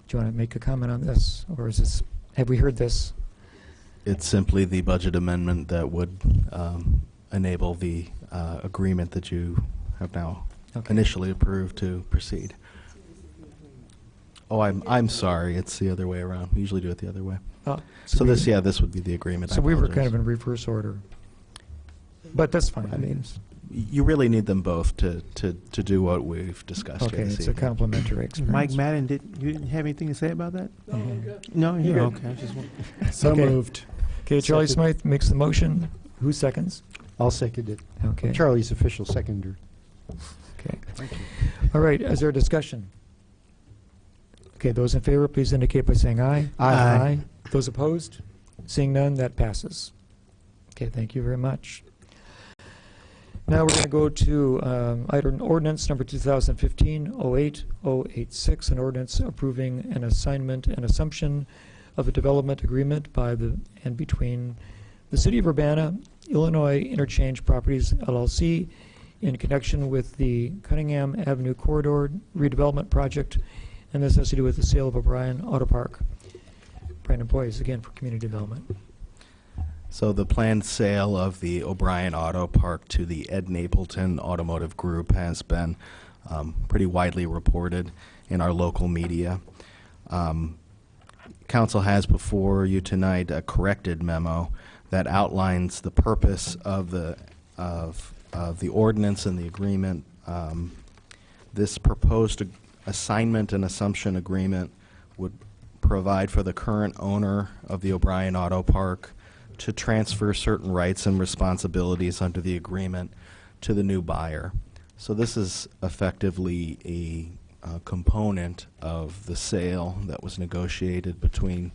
do you want to make a comment on this, or is this, have we heard this? It's simply the budget amendment that would enable the agreement that you have now initially approved to proceed. Oh, I'm sorry. It's the other way around. We usually do it the other way. So this would be the agreement. So we were kind of in reverse order, but that's fine. I mean, you really need them both to do what we've discussed. Okay, here this it's a evening. complementary experience. Mike Madden, you didn't have anything to say about that? No, You're you're good. okay. I just want So Okay. moved. Okay, Charlie Second. Smythe makes the motion. Who seconds? I'll second it. Okay. Charlie's official seconder. Okay. All right, is there a discussion? Okay, those in favor, please indicate by saying aye. Aye. Those opposed? Seeing none, that passes. Okay, thank you very much. Now we're going to go to item ordinance number 2015-08086, an ordinance approving an assignment and assumption of a development agreement by and between the City of Urbana, Illinois Interchange Properties, LLC, in connection with the Cunningham Avenue Corridor redevelopment project, and this has to do with the sale of O'Brien Auto Park. Brandon Boyce, again, for community development. So the planned sale of the O'Brien Auto Park to the Ed Napleton Automotive Group has been pretty widely reported in our local media. Council has before you tonight a corrected memo that outlines the purpose of the ordinance and the agreement. This proposed assignment and assumption agreement would provide for the current owner of the O'Brien Auto Park to transfer certain rights and responsibilities under the agreement to the new buyer. So this is effectively a component of the sale that was negotiated between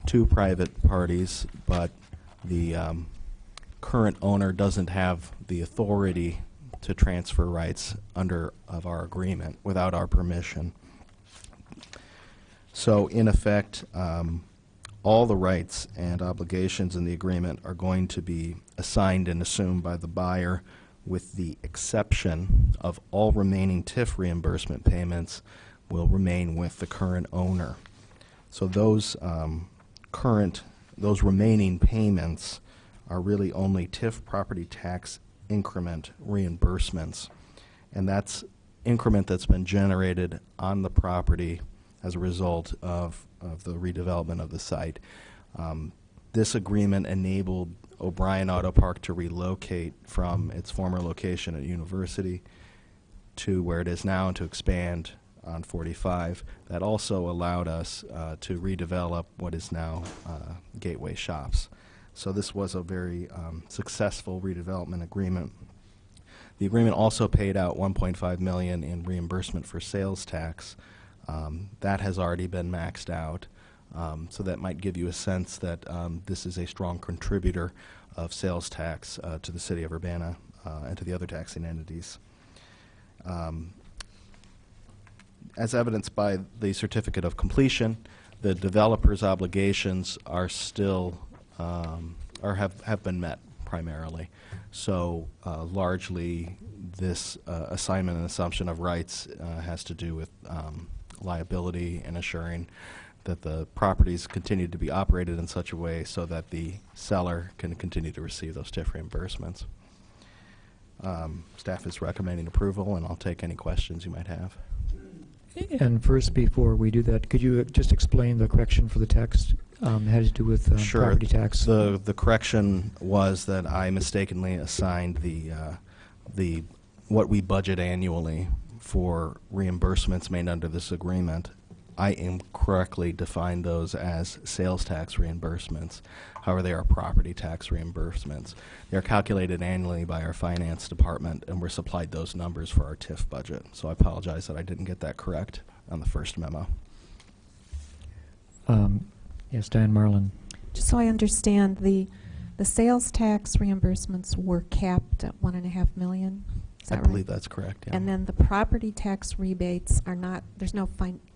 two private parties, but the current owner doesn't have the authority to transfer rights of our agreement without our permission. So in effect, all the rights and obligations in the agreement are going to be assigned and assumed by the buyer, with the exception of all remaining TIF reimbursement payments will remain with the current owner. So those those remaining payments are really only TIF property tax increment reimbursements, and that's increment that's been generated on the property as a result of the redevelopment of the site. This agreement enabled O'Brien Auto Park to relocate from its former location at University to where it is now and to expand on 45. That also allowed us to redevelop what is now Gateway Shops. So this was a very successful redevelopment agreement. The agreement also paid out $1.5 million in reimbursement for sales tax. That has already been maxed out. So that might give you a sense that this is a strong contributor of sales tax to the city of Urbana and to the other taxing entities. As evidenced by the certificate of completion, the developer's obligations are still have been met primarily. So largely this assignment and assumption of rights has to do with liability and assuring that the properties continue to be operated in such a way so that the seller can continue to receive those TIF reimbursements. Staff is recommending approval, and I'll take any questions you might have. And first, before we do that, could you just explain the correction for the text? Had to do with property tax. The correction was that I mistakenly assigned the what we budget annually for reimbursements made under this agreement. I incorrectly defined those as sales tax reimbursements. However, they are property tax reimbursements. They are calculated annually by our finance department, and we're supplied those numbers for our TIF budget. So I apologize that I didn't get that correct on the first memo. Yes, Diane Marlin. Just so I understand, the sales tax reimbursements were capped at $1.5 million. Is that I right? believe that's correct, yeah. And then the property tax rebates are not, there's no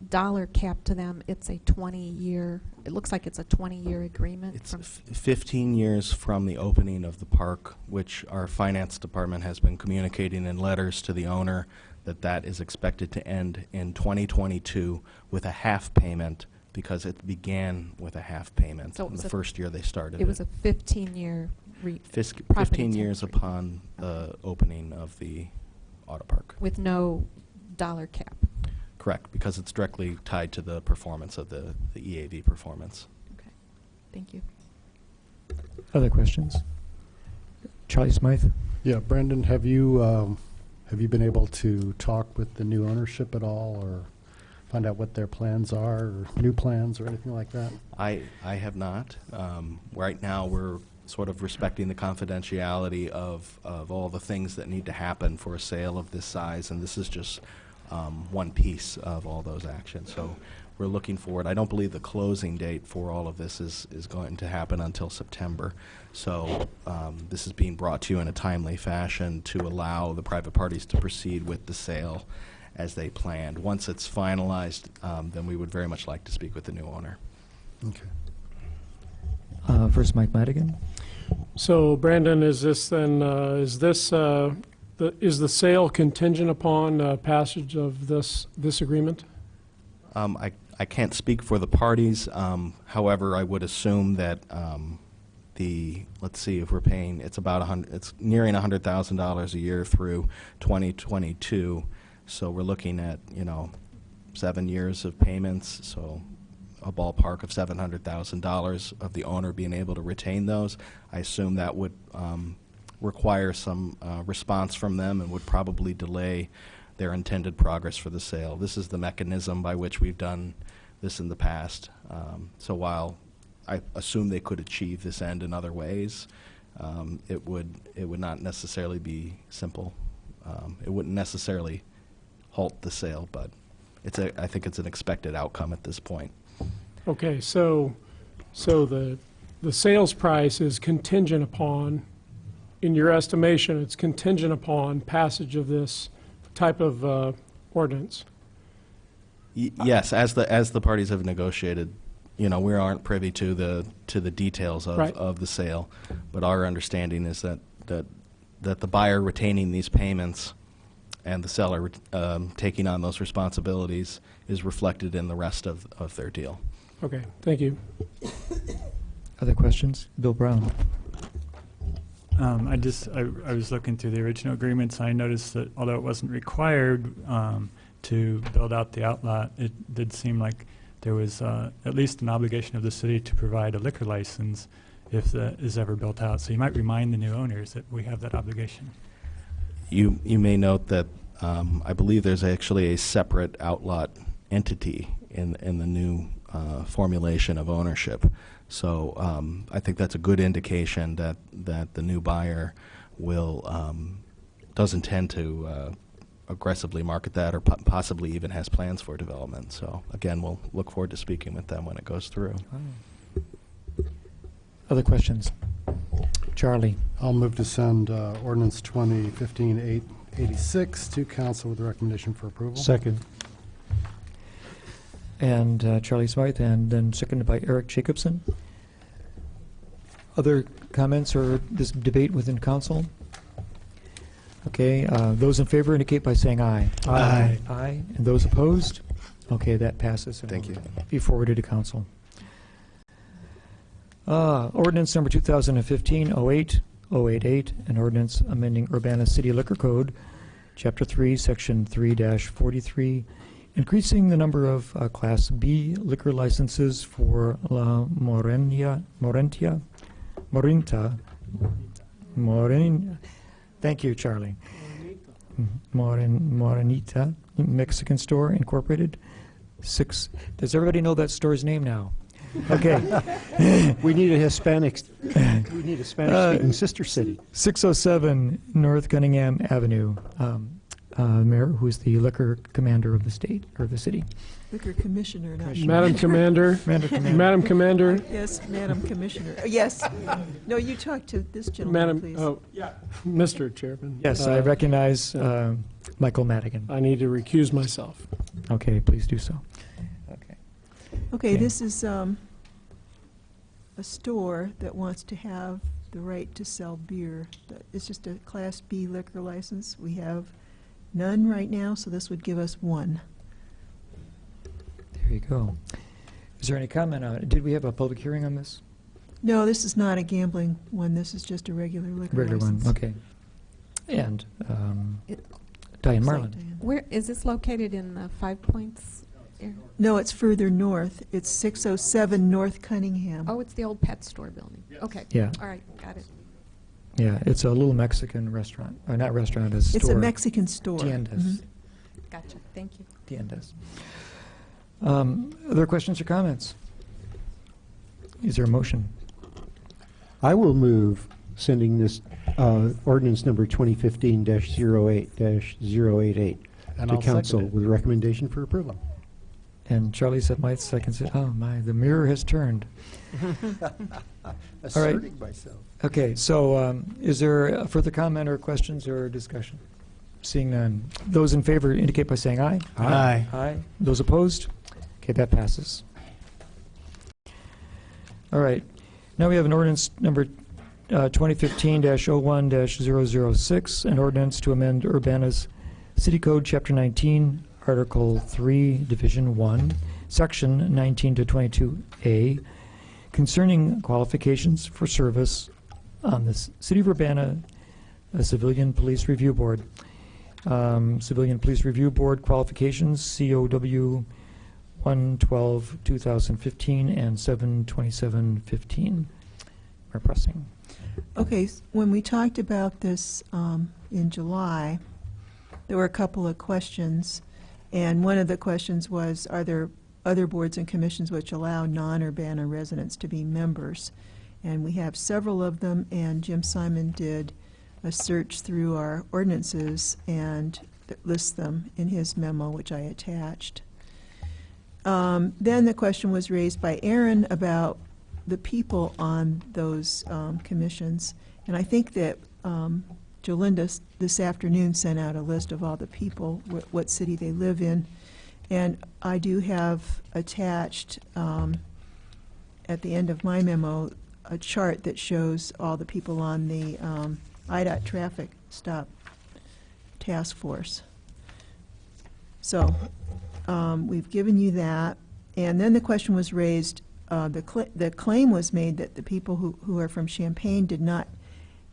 dollar cap to them. It's a 20-year, it looks like it's a 20-year agreement. It's 15 years from the opening of the park, which our finance department has been communicating in letters to the owner that is expected to end in 2022 with a half payment, because it began with a half payment So in the first year they started. It was a 15-year 15 years upon the opening of the auto park. with no dollar cap. Correct, because it's directly tied to the performance of the EAV performance. Okay, thank you. Other questions? Charlie Smythe? Yeah, Brendan, have you been able to talk with the new ownership at all, or find out what their plans are, or new plans, or anything like that? I have not. Right now, we're sort of respecting the confidentiality of all the things that need to happen for a sale of this size, and this is just one piece of all those actions. So we're looking forward. I don't believe the closing date for all of this is going to happen until September. So this is being brought to you in a timely fashion to allow the private parties to proceed with the sale as they planned. Once it's finalized, then we would very much like to speak with the new owner. Okay. First, Mike Madigan. So, Brandon, is this then, is the sale contingent upon passage of this agreement? I can't speak for the parties. However, I would assume that let's see, if we're paying, it's nearing $100,000 a year through 2022. So we're looking at 7 years of payments. So a ballpark of $700,000 of the owner being able to retain those. I assume that would require some response from them and would probably delay their intended progress for the sale. This is the mechanism by which we've done this in the past. So while I assume they could achieve this end in other ways, it would not necessarily be simple. It wouldn't necessarily halt the sale, but I think it's an expected outcome at this point. Okay, so the sales price is contingent upon, in your estimation, it's contingent upon passage of this type of ordinance. Yes, as the parties have negotiated, we aren't privy to the details of the sale, but our understanding is that the buyer retaining these payments and the seller taking on those responsibilities is reflected in the rest of their deal. Okay, thank you. Other questions? Bill Brown. I was looking through the original agreements, and I noticed that although it wasn't required to build out the outlot, it did seem like there was at least an obligation of the city to provide a liquor license if that is ever built out. So you might remind the new owners that we have that obligation. You may note that I believe there's actually a separate outlot entity in the new formulation of ownership. So I think that's a good indication that the new buyer will does intend to aggressively market that, or possibly even has plans for development. So again, we'll look forward to speaking with them when it goes through. Other questions? Charlie. I'll move to send ordinance 2015-886 to council with a recommendation for approval. Second. And Charlie Smythe, and then seconded by Eric Jacobson. Other comments or this debate within council? Okay, those in favor indicate by saying aye. Aye. Aye. And those opposed? Okay, that passes. Thank you. Be forwarded to council. Ordinance number 2015-08-088, an ordinance amending Urbana City Liquor Code, Chapter 3, Section 3-43, increasing the number of Class B liquor licenses for La Morinta. Thank you, Charlie. Morenita Mexican Store Incorporated. Does everybody know that store's name now? Okay. We need a Spanish-speaking sister city. 607 North Cunningham Avenue. Mayor, who is the liquor commander of the state, or the city. Liquor Commissioner, not Madam Commander. Madam Commander. Yes, Madam Commissioner. Yes. No, you talk to this gentleman, please. Mr. Chairman. Yes, I recognize Michael Madigan. I need to recuse myself. Okay, please do so. Okay, this is a store that wants to have the right to sell beer. It's just a Class B liquor license. We have none right now, so this would give us one. There you go. Is there any comment on it? Did we have a public hearing on this? No, this is not a gambling one. This is just a regular liquor license. One, okay. And Diane Marlin. Where is this located in the Five Points area? No, it's further north. It's 607 North Cunningham. Oh, it's the old pet store building. Okay. Yeah. All right, got it. Yeah, it's a little Mexican restaurant. Or not restaurant, it's a store. It's a Mexican store. Tiendas. Gotcha. Thank you. Tiendas. Other questions or comments? Is there a motion? I will move sending this ordinance number 2015-08-088 to council with a recommendation for approval. And Charlie said, my second said, oh my, the mirror has turned. Asserting myself. Okay, so is there a further comment or questions or discussion? Seeing none. Those in favor indicate by saying aye. Aye. Aye. Those opposed? Okay, that passes. All right. Now we have an ordinance number 2015-01-006, an ordinance to amend Urbana's City Code, Chapter 19, Article 3, Division 1, Section 19 to 22A, concerning qualifications for service on the City of Urbana Civilian Police Review Board. Civilian Police Review Board qualifications, COW 112-2015 and 7/27/15 are pressing. Okay, when we talked about this in July, there were a couple of questions, and one of the questions was, are there other boards and commissions which allow non-Urbana residents to be members? And we have several of them, and Jim Simon did a search through our ordinances and lists them in his memo, which I attached. Then the question was raised by Aaron about the people on those commissions, and I think that Jolinda this afternoon sent out a list of all the people, what city they live in, and I do have attached at the end of my memo a chart that shows all the people on the IDOT traffic stop task force. So we've given you that, and then the question was raised, the claim was made that the people who are from Champaign did not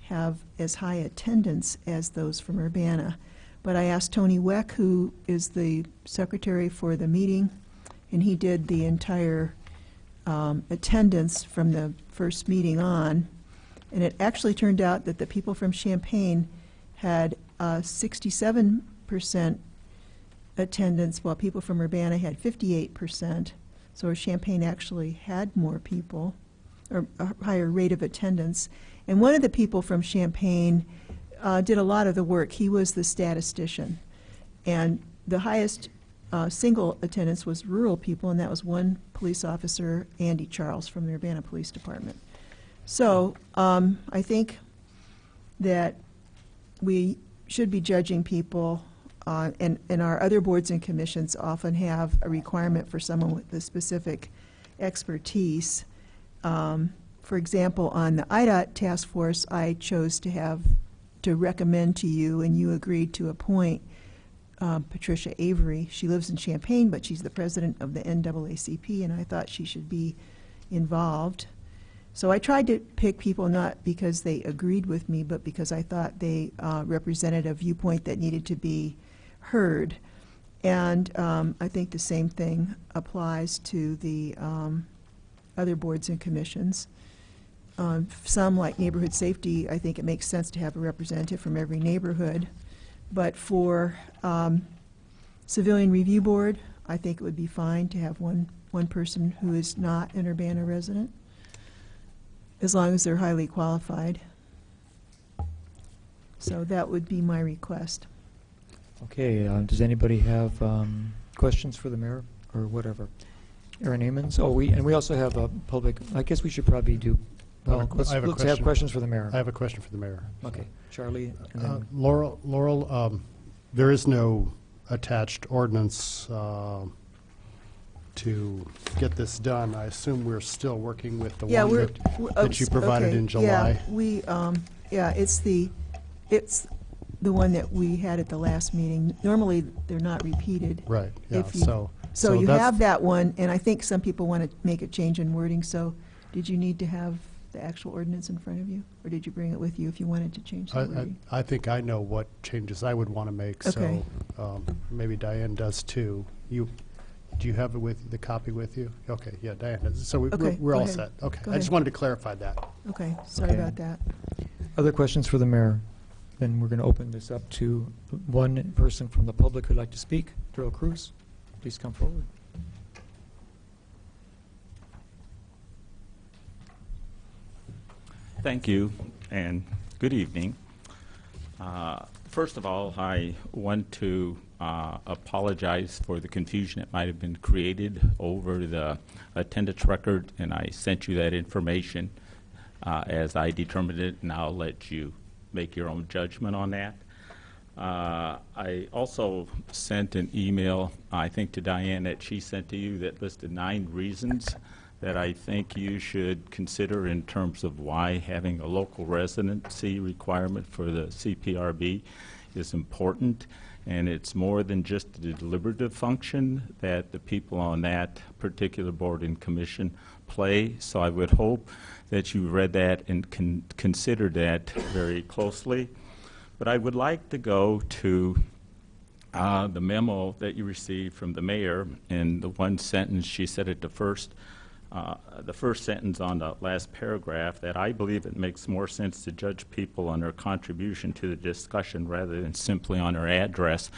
have as high attendance as those from Urbana. But I asked Tony Weck, who is the secretary for the meeting, and he did the entire attendance from the first meeting on, and it actually turned out that the people from Champaign had 67% attendance, while people from Urbana had 58%. So Champaign actually had more people, or a higher rate of attendance. And one of the people from Champaign did a lot of the work. He was the statistician. And the highest single attendance was rural people, and that was one police officer, Andy Charles, from the Urbana Police Department. So I think that we should be judging people, and our other boards and commissions often have a requirement for someone with the specific expertise. For example, on the IDOT task force, I chose to recommend to you, and you agreed to appoint Patricia Avery. She lives in Champaign, but she's the president of the NAACP, and I thought she should be involved. So I tried to pick people not because they agreed with me, but because I thought they represented a viewpoint that needed to be heard. And I think the same thing applies to the other boards and commissions. Some, like neighborhood safety, I think it makes sense to have a representative from every neighborhood. But for Civilian Review Board, I think it would be fine to have one person who is not an Urbana resident, as long as they're highly qualified. So that would be my request. Okay, does anybody have questions for the mayor or whatever? Aaron Amons? Oh, we also have a public, I guess we should probably do, well, let's have questions for the mayor. I have a question for the mayor. Okay, Charlie. And then Laurel, there is no attached ordinance to get this done. I assume we're still working with the one that you provided in July. Yeah, it's the one that we had at the last meeting. Normally, they're not repeated. Right. Yeah. So you have that one, and I think some people want to make a change in wording. So, did you need to have the actual ordinance in front of you, or did you bring it with you if you wanted to change the wording? I think I know what changes I would want to make. Okay. So maybe Diane does too. Do you have it with the copy with you? Okay. Yeah, Diane does. So we're all set. Okay. I just wanted to clarify that. Okay. Sorry about that. Other questions for the mayor? Then we're going to open this up to one person from the public who'd like to speak. Darrell Cruz, please come forward. Thank you, and good evening. First of all, I want to apologize for the confusion that might have been created over the attendance record, and I sent you that information as I determined it, and I'll let you make your own judgment on that. I also sent an email, I think, to Diane that she sent to you that listed 9 reasons that I think you should consider in terms of why having a local residency requirement for the CPRB is important. And it's more than just the deliberative function that the people on that particular board and commission play. So I would hope that you read that and consider that very closely. But I would like to go to the memo that you received from the mayor, and the one sentence she said at the first sentence on the last paragraph, that I believe it makes more sense to judge people on their contribution to the discussion rather than simply on their address.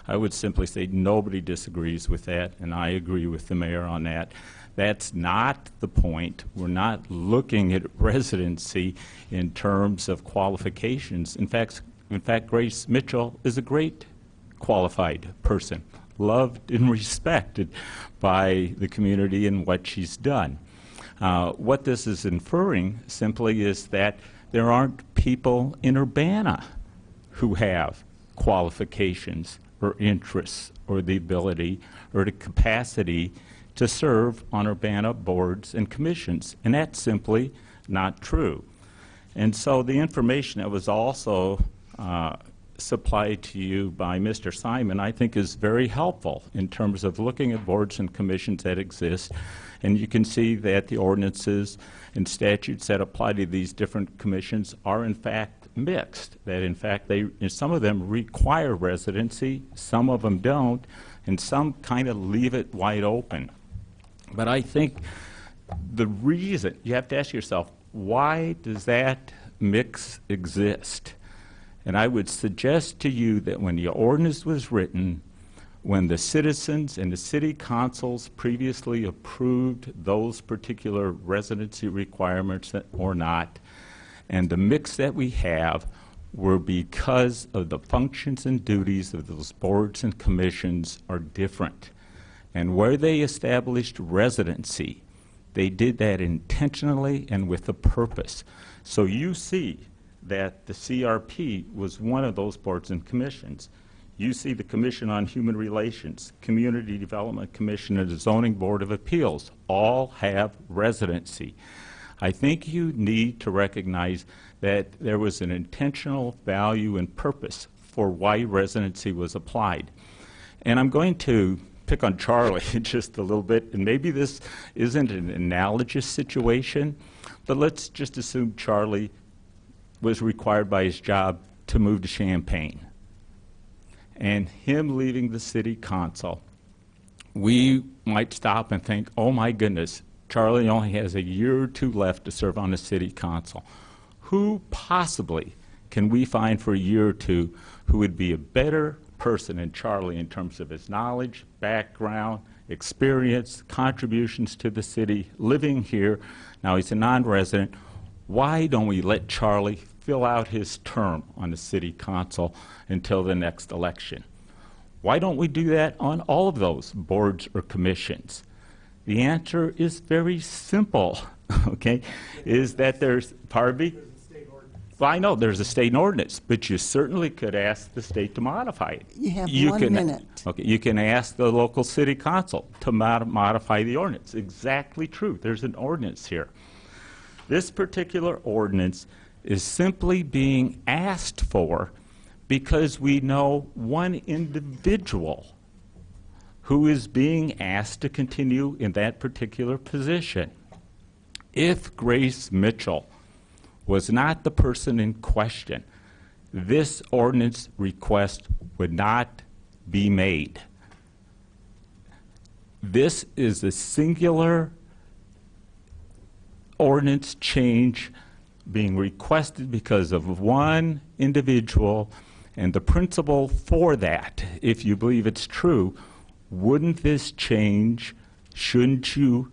I would simply say nobody disagrees with that, and I agree with the mayor on that. That's not the point. We're not looking at residency in terms of qualifications. In fact, Grace Mitchell is a great qualified person, loved and respected by the community and what she's done. What this is inferring simply is that there aren't people in Urbana who have qualifications or interests or the ability or the capacity to serve on Urbana boards and commissions, and that's simply not true. And so the information that was also supplied to you by Mr. Simon, I think, is very helpful in terms of looking at boards and commissions that exist. And you can see that the ordinances and statutes that apply to these different commissions are in fact mixed, that in fact some of them require residency, some of them don't, and some kind of leave it wide open. But I think the reason, you have to ask yourself, why does that mix exist? And I would suggest to you that when the ordinance was written, when the citizens and the city councils previously approved those particular residency requirements or not, and the mix that we have, were because of the functions and duties of those boards and commissions are different. And where they established residency, they did that intentionally and with a purpose. So you see that the CRP was one of those boards and commissions. You see the Commission on Human Relations, Community Development Commission, and the Zoning Board of Appeals all have residency. I think you need to recognize that there was an intentional value and purpose for why residency was applied. And I'm going to pick on Charlie just a little bit, and maybe this isn't an analogous situation, but let's just assume Charlie was required by his job to move to Champaign. And him leaving the city council, we might stop and think, oh my goodness, Charlie only has a year or two left to serve on the city council. Who possibly can we find for a year or two who would be a better person than Charlie in terms of his knowledge, background, experience, contributions to the city, living here? Now he's a non-resident. Why don't we let Charlie fill out his term on the city council until the next election? Why don't we do that on all of those boards or commissions? The answer is very simple, okay, is that there's, pardon me? Well, I know there's a state ordinance, but you certainly could ask the state to modify it. You have 1 minute. Okay, you can ask the local city council to modify the ordinance. Exactly true. There's an ordinance here. This particular ordinance is simply being asked for because we know one individual who is being asked to continue in that particular position. If Grace Mitchell was not the person in question, this ordinance request would not be made. This is a singular ordinance change being requested because of one individual, and the principle for that, if you believe it's true, wouldn't this change, shouldn't you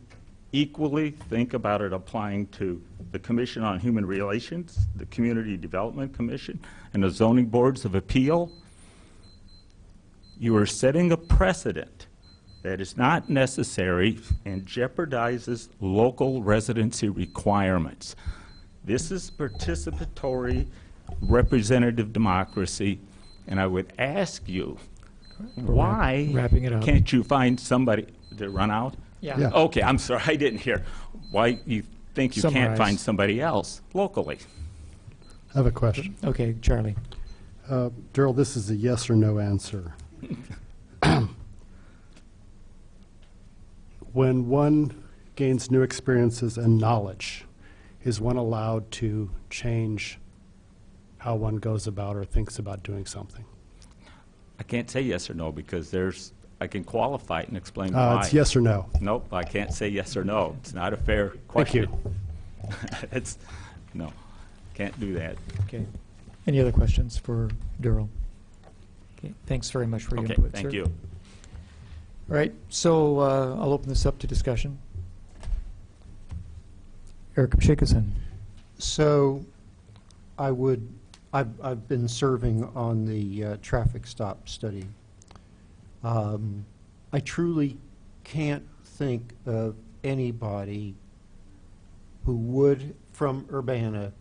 equally think about it applying to the Commission on Human Relations, the Community Development Commission, and the Zoning Boards of Appeal? You are setting a precedent that is not necessary and jeopardizes local residency requirements. This is participatory representative democracy, and I would ask you, why wrapping it up. Can't you find somebody to run out? Yeah. Okay, I'm sorry, I didn't hear. Why you think you can't Summarize. find somebody else locally? I have a question. Okay, Charlie. Daryl, this is a yes or no answer. When one gains new experiences and knowledge, is one allowed to change how one goes about or thinks about doing something? I can't say yes or no because I can qualify it and explain why. It's yes or no. Nope, I can't say yes or no. It's not a fair question. Thank you. No, can't do that. Okay. Any other questions for Daryl? Okay, thanks very much for your Okay, input, thank sir. you. All right, so I'll open this up to discussion. Eric Pshikison. So I've been serving on the traffic stop study. I truly can't think of anybody who would, from Urbana,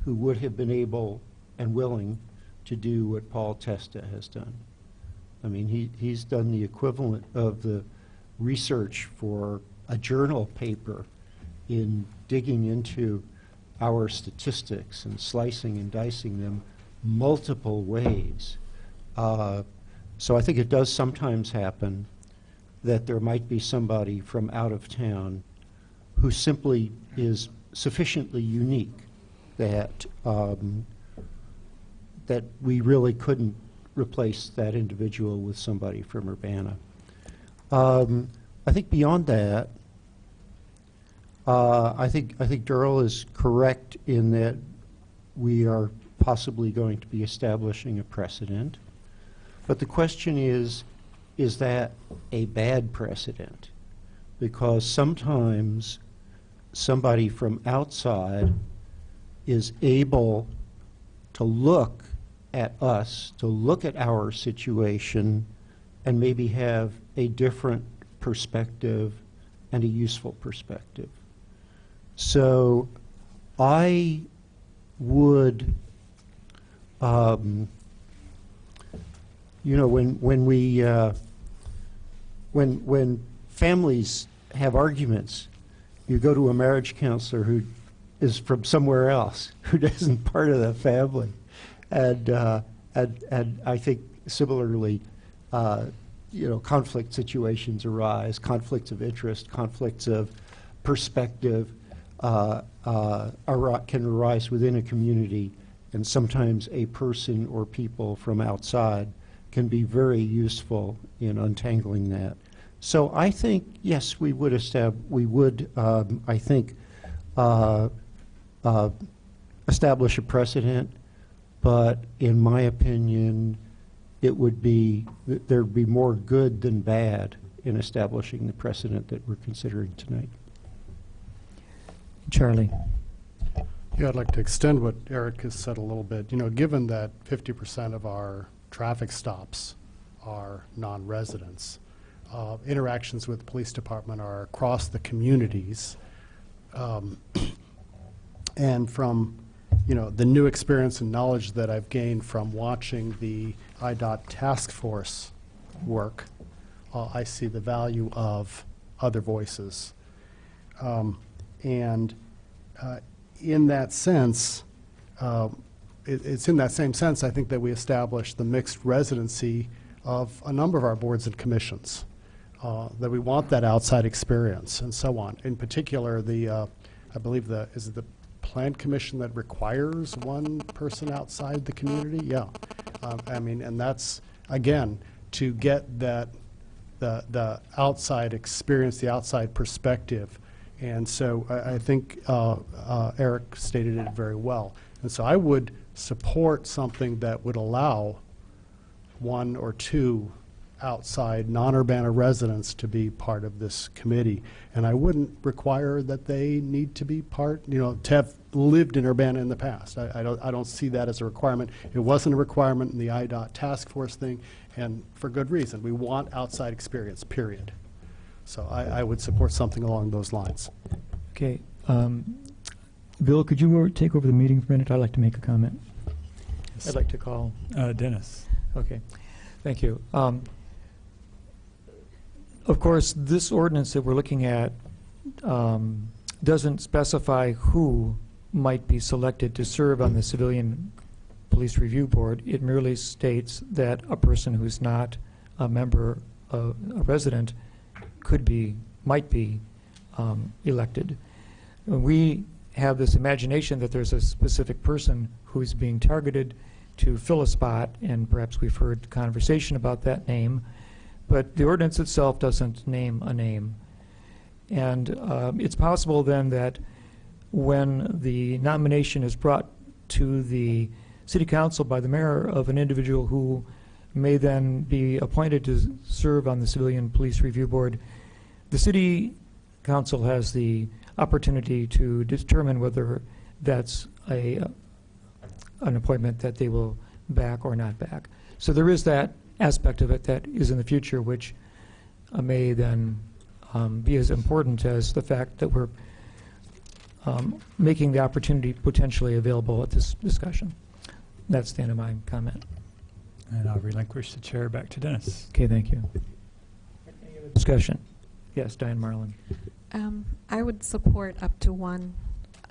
who would have been able and willing to do what Paul Testa has done. I mean, he's done the equivalent of the research for a journal paper in digging into our statistics and slicing and dicing them multiple ways. So I think it does sometimes happen that there might be somebody from out of town who simply is sufficiently unique that that we really couldn't replace that individual with somebody from Urbana. I think beyond that, I think Daryl is correct in that we are possibly going to be establishing a precedent. But the question is that a bad precedent? Because sometimes somebody from outside is able to look at us, to look at our situation, and maybe have a different perspective and a useful perspective. So I would, you know, when families have arguments, you go to a marriage counselor who is from somewhere else, who isn't part of the family, and I think similarly, you know, conflict situations arise, conflicts of interest, conflicts of perspective can arise within a community, and sometimes a person or people from outside can be very useful in untangling that. So I think, yes, we would I think, establish a precedent, but in my opinion, it would be, there'd be more good than bad in establishing the precedent that we're considering tonight. Charlie. Yeah, I'd like to extend what Eric has said a little bit. You know, given that 50% of our traffic stops are non-residents, interactions with the police department are across the communities, and from, you know, the new experience and knowledge that I've gained from watching the IDOT task force work, I see the value of other voices. And in that sense, it's in that same sense, I think, that we established the mixed residency of a number of our boards and commissions, that we want that outside experience and so on. In particular, I believe is it the Plan Commission that requires one person outside the community? Yeah. I mean, and that's, again, to get that, the outside experience, the outside perspective. And so I think Eric stated it very well. And so I would support something that would allow one or two outside non-Urbana residents to be part of this committee. And I wouldn't require that they need to be part, you know, to have lived in Urbana in the past. I don't see that as a requirement. It wasn't a requirement in the IDOT task force thing, and for good reason. We want outside experience, period. So I would support something along those lines. Okay. Bill, could you take over the meeting for a minute? I'd like to make a comment. Yes. I'd like to call Dennis. Okay. Thank you. Of course, this ordinance that we're looking at doesn't specify who might be selected to serve on the Civilian Police Review Board. It merely states that a person who's not a member, a resident, might be elected. We have this imagination that there's a specific person who's being targeted to fill a spot, and perhaps we've heard conversation about that name, but the ordinance itself doesn't name a name. And it's possible then that when the nomination is brought to the City Council by the mayor of an individual who may then be appointed to serve on the Civilian Police Review Board, the City Council has the opportunity to determine whether that's an appointment that they will back or not back. So there is that aspect of it that is in the future, which may then be as important as the fact that we're making the opportunity potentially available at this discussion. That's the end of my comment. And I'll relinquish the chair back to Dennis. Okay, thank you. Any other discussion? Yes, Diane Marlin. I would support up to one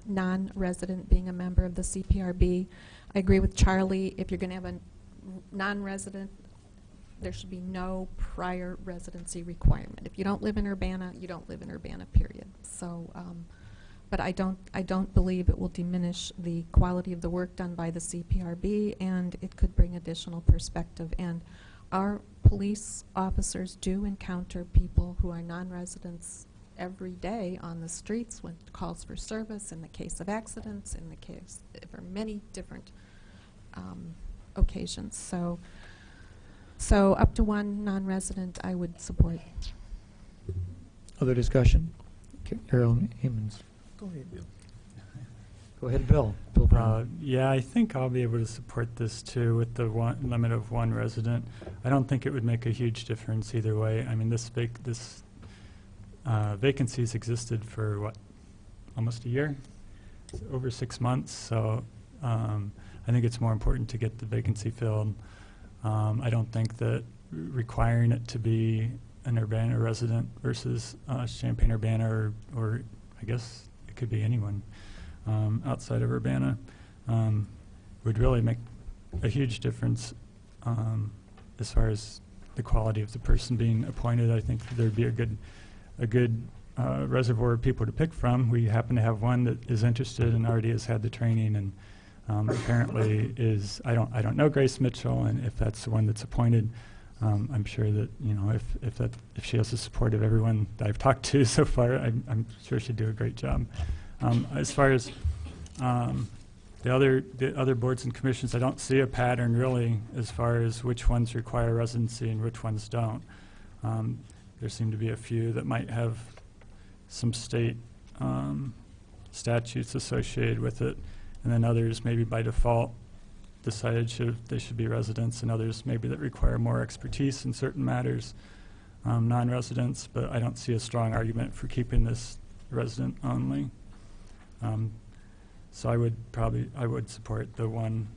non-resident being a member of the CPRB. I agree with Charlie. If you're going to have a non-resident, there should be no prior residency requirement. If you don't live in Urbana, you don't live in Urbana, period. So, but I don't believe it will diminish the quality of the work done by the CPRB, and it could bring additional perspective. And our police officers do encounter people who are non-residents every day on the streets when calls for service, in the case of accidents, in the case for many different occasions. So up to one non-resident I would support. Other discussion? Okay, Harold Hammonds. Go ahead, Bill. Go ahead, Bill. Bill Brown. Yeah, I think I'll be able to support this too with the limit of one resident. I don't think it would make a huge difference either way. I mean, this vacancy's existed for what, almost a year, over 6 months. So I think it's more important to get the vacancy filled. I don't think that requiring it to be an Urbana resident versus Champaign-Urbana, or I guess it could be anyone outside of Urbana, would really make a huge difference as far as the quality of the person being appointed. I think there'd be a good reservoir of people to pick from. We happen to have one that is interested and already has had the training, and apparently is, I don't know Grace Mitchell, and if that's the one that's appointed, I'm sure that, you know, if she has the support of everyone that I've talked to so far, I'm sure she'd do a great job. As far as the other boards and commissions, I don't see a pattern really as far as which ones require residency and which ones don't. There seem to be a few that might have some state statutes associated with it, and then others maybe by default decided they should be residents, and others maybe that require more expertise in certain matters, non-residents, but I don't see a strong argument for keeping this resident only. So I would support the one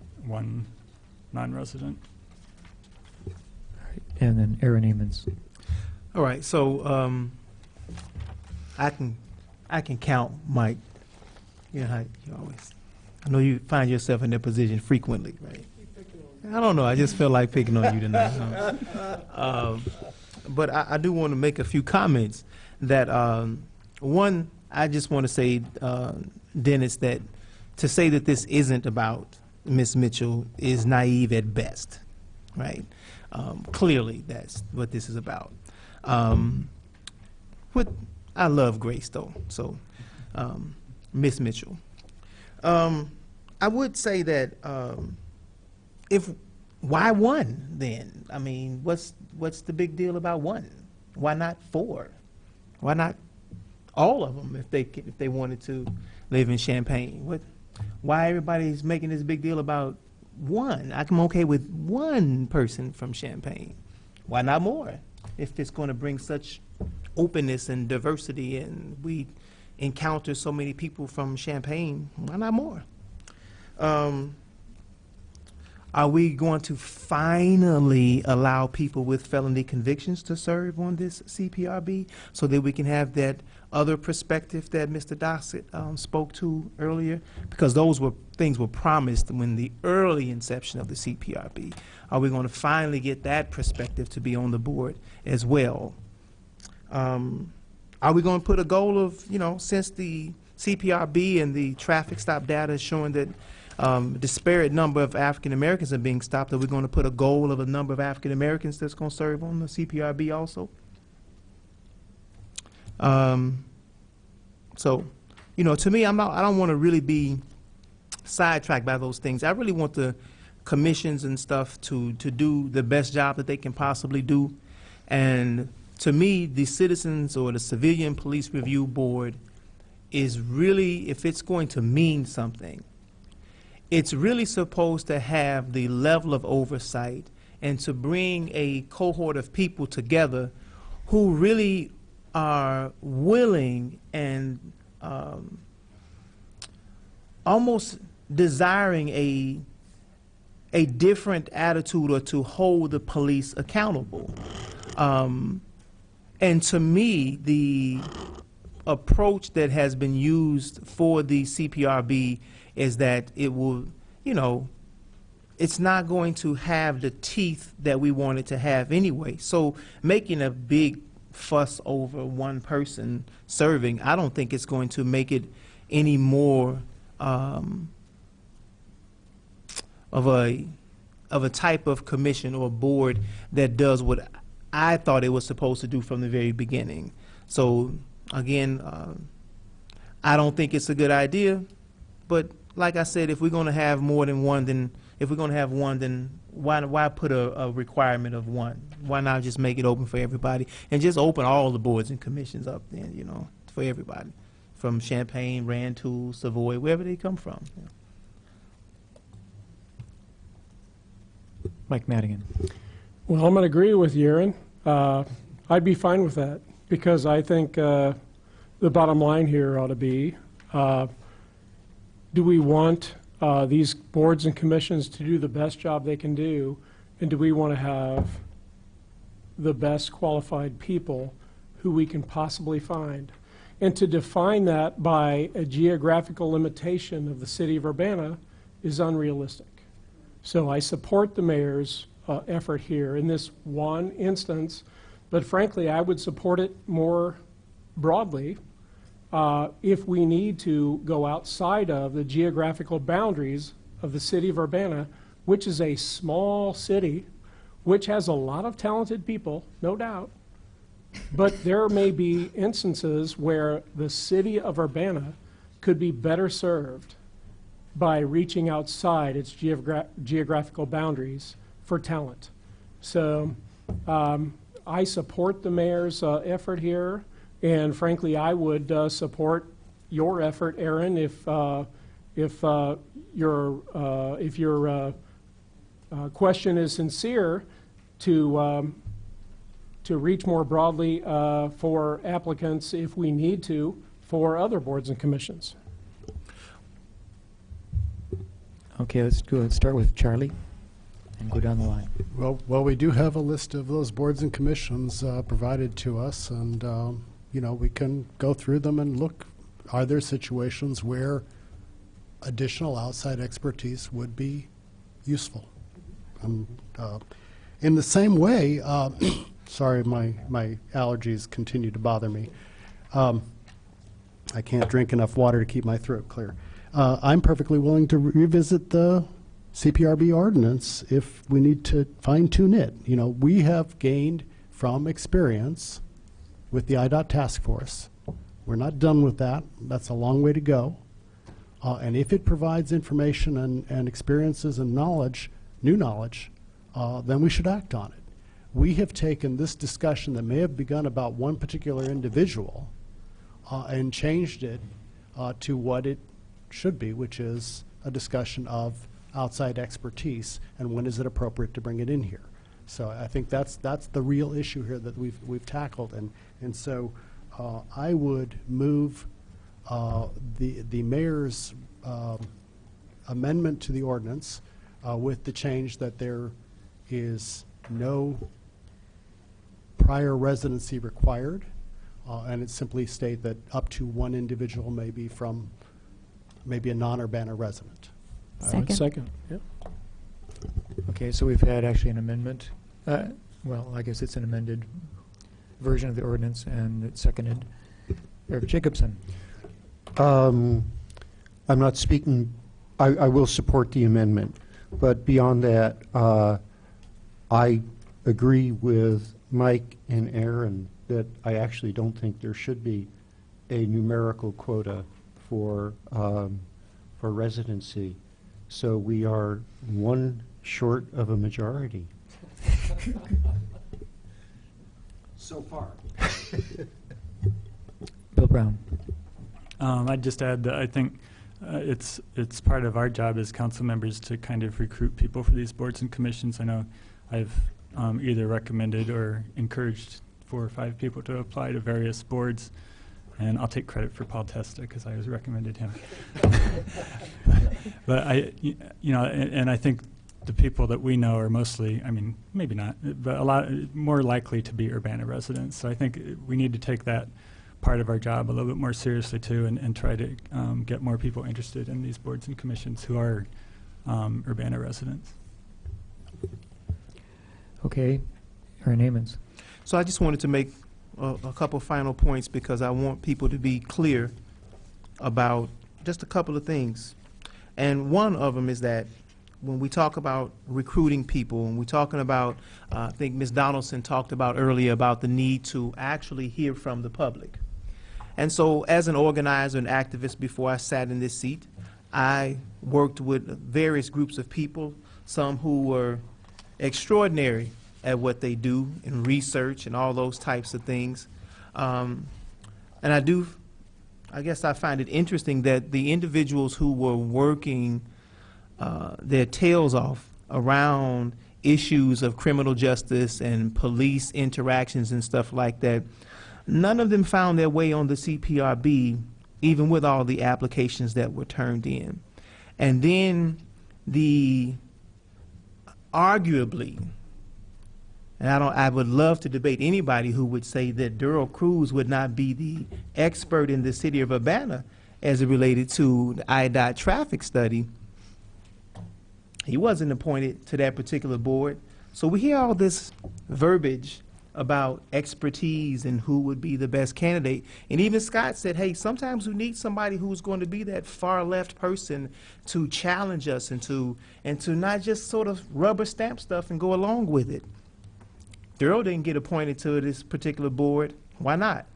non-resident. And then Aaron Amons. All right, so I can count Mike. You know how you always. I know you find yourself in that position frequently, right? I don't know. I just feel like picking on you tonight. But I do want to make a few comments. That one, I just want to say, Dennis, that to say that this isn't about Ms. Mitchell is naive at best, right? Clearly, that's what this is about. I love Grace, though, so Ms. Mitchell. I would say that why one then? I mean, what's the big deal about one? Why not four? Why not all of them if they wanted to live in Champaign? Why everybody's making this big deal about one? I'm okay with one person from Champaign. Why not more? If it's going to bring such openness and diversity, and we encounter so many people from Champaign, why not more? Are we going to finally allow people with felony convictions to serve on this CPRB so that we can have that other perspective that Mr. Dossett spoke to earlier? Because those things were promised when the early inception of the CPRB. Are we going to finally get that perspective to be on the board as well? Are we going to put a goal of, since the CPRB and the traffic stop data is showing that disparate number of African Americans are being stopped, are we going to put a goal of a number of African Americans that's going to serve on the CPRB also? So, to me, I don't want to really be sidetracked by those things. I really want the commissions and stuff to do the best job that they can possibly do. And to me, the Citizens or the Civilian Police Review Board is really, if it's going to mean something, it's really supposed to have the level of oversight and to bring a cohort of people together who really are willing and almost desiring a different attitude, or to hold the police accountable. And to me, the approach that has been used for the CPRB is that it will, it's not going to have the teeth that we want it to have anyway. So making a big fuss over one person serving, I don't think it's going to make it any more of a type of commission or board that does what I thought it was supposed to do from the very beginning. So again, I don't think it's a good idea, but like I said, if we're going to have more than one, then why put a requirement of one? Why not just make it open for everybody and just open all the boards and commissions up then, for everybody, from Champaign, Rantoul, Savoy, wherever they come from. Mike Madigan. Well, I'm going to agree with you, Aaron. I'd be fine with that because I think the bottom line here ought to be, do we want these boards and commissions to do the best job they can do, and do we want to have the best qualified people who we can possibly find? And to define that by a geographical limitation of the city of Urbana is unrealistic. So I support the mayor's effort here in this one instance, but frankly, I would support it more broadly if we need to go outside of the geographical boundaries of the city of Urbana, which is a small city, which has a lot of talented people, no doubt. But there may be instances where the city of Urbana could be better served by reaching outside its geographical boundaries for talent. So I support the mayor's effort here, and frankly, I would support your effort, Aaron, if your question is sincere, to reach more broadly for applicants if we need to for other boards and commissions. Okay, let's start with Charlie and go down the line. Well, we do have a list of those boards and commissions provided to us, and you know, we can go through them and look. Are there situations where additional outside expertise would be useful? In the same way, sorry, my allergies continue to bother me. I can't drink enough water to keep my throat clear. I'm perfectly willing to revisit the CPRB ordinance if we need to fine-tune it. You know, we have gained from experience with the IDOT task force. We're not done with that. That's a long way to go. And if it provides information and experiences and knowledge, new knowledge, then we should act on it. We have taken this discussion that may have begun about one particular individual and changed it to what it should be, which is a discussion of outside expertise and when is it appropriate to bring it in here. So I think that's the real issue here that we've tackled, and so I would move the mayor's amendment to the ordinance with the change that there is no prior residency required, and it simply state that up to one individual may be from maybe a non-Urbana resident. Second. Yep. Okay, so we've had actually an amendment. Well, I guess it's an amended version of the ordinance, and it's seconded. Eric Jacobson. I'm not speaking, I will support the amendment, but beyond that, I agree with Mike and Aaron that I actually don't think there should be a numerical quota for residency. So we are one short of a majority. So far. Bill Brown. I'd just add that I think it's part of our job as council members to kind of recruit people for these boards and commissions. I know I've either recommended or encouraged 4 or 5 people to apply to various boards, and I'll take credit for Paul Testa because I was recommended him. But and I think the people that we know are mostly, I mean, maybe not, but a lot more likely to be Urbana residents. So I think we need to take that part of our job a little bit more seriously too, and try to get more people interested in these boards and commissions who are Urbana residents. Okay, Aaron Hamons. So I just wanted to make a couple final points because I want people to be clear about just a couple of things. And one of them is that when we talk about recruiting people, and we're talking about, I think Ms. Donaldson talked about earlier about the need to actually hear from the public. And so as an organizer and activist before I sat in this seat, I worked with various groups of people, some who were extraordinary at what they do in research and all those types of things. And I do I guess I find it interesting that the individuals who were working their tails off around issues of criminal justice and police interactions and stuff like that, none of them found their way on the CPRB, even with all the applications that were turned in. And then arguably, and I would love to debate anybody who would say that Darrell Cruz would not be the expert in the city of Urbana as it related to the IDOT traffic study. He wasn't appointed to that particular board. So we hear all this verbiage about expertise and who would be the best candidate. And even Scott said, hey, sometimes we need somebody who's going to be that far left person to challenge us and to not just sort of rubber stamp stuff and go along with it. Darrell didn't get appointed to this particular board. Why not?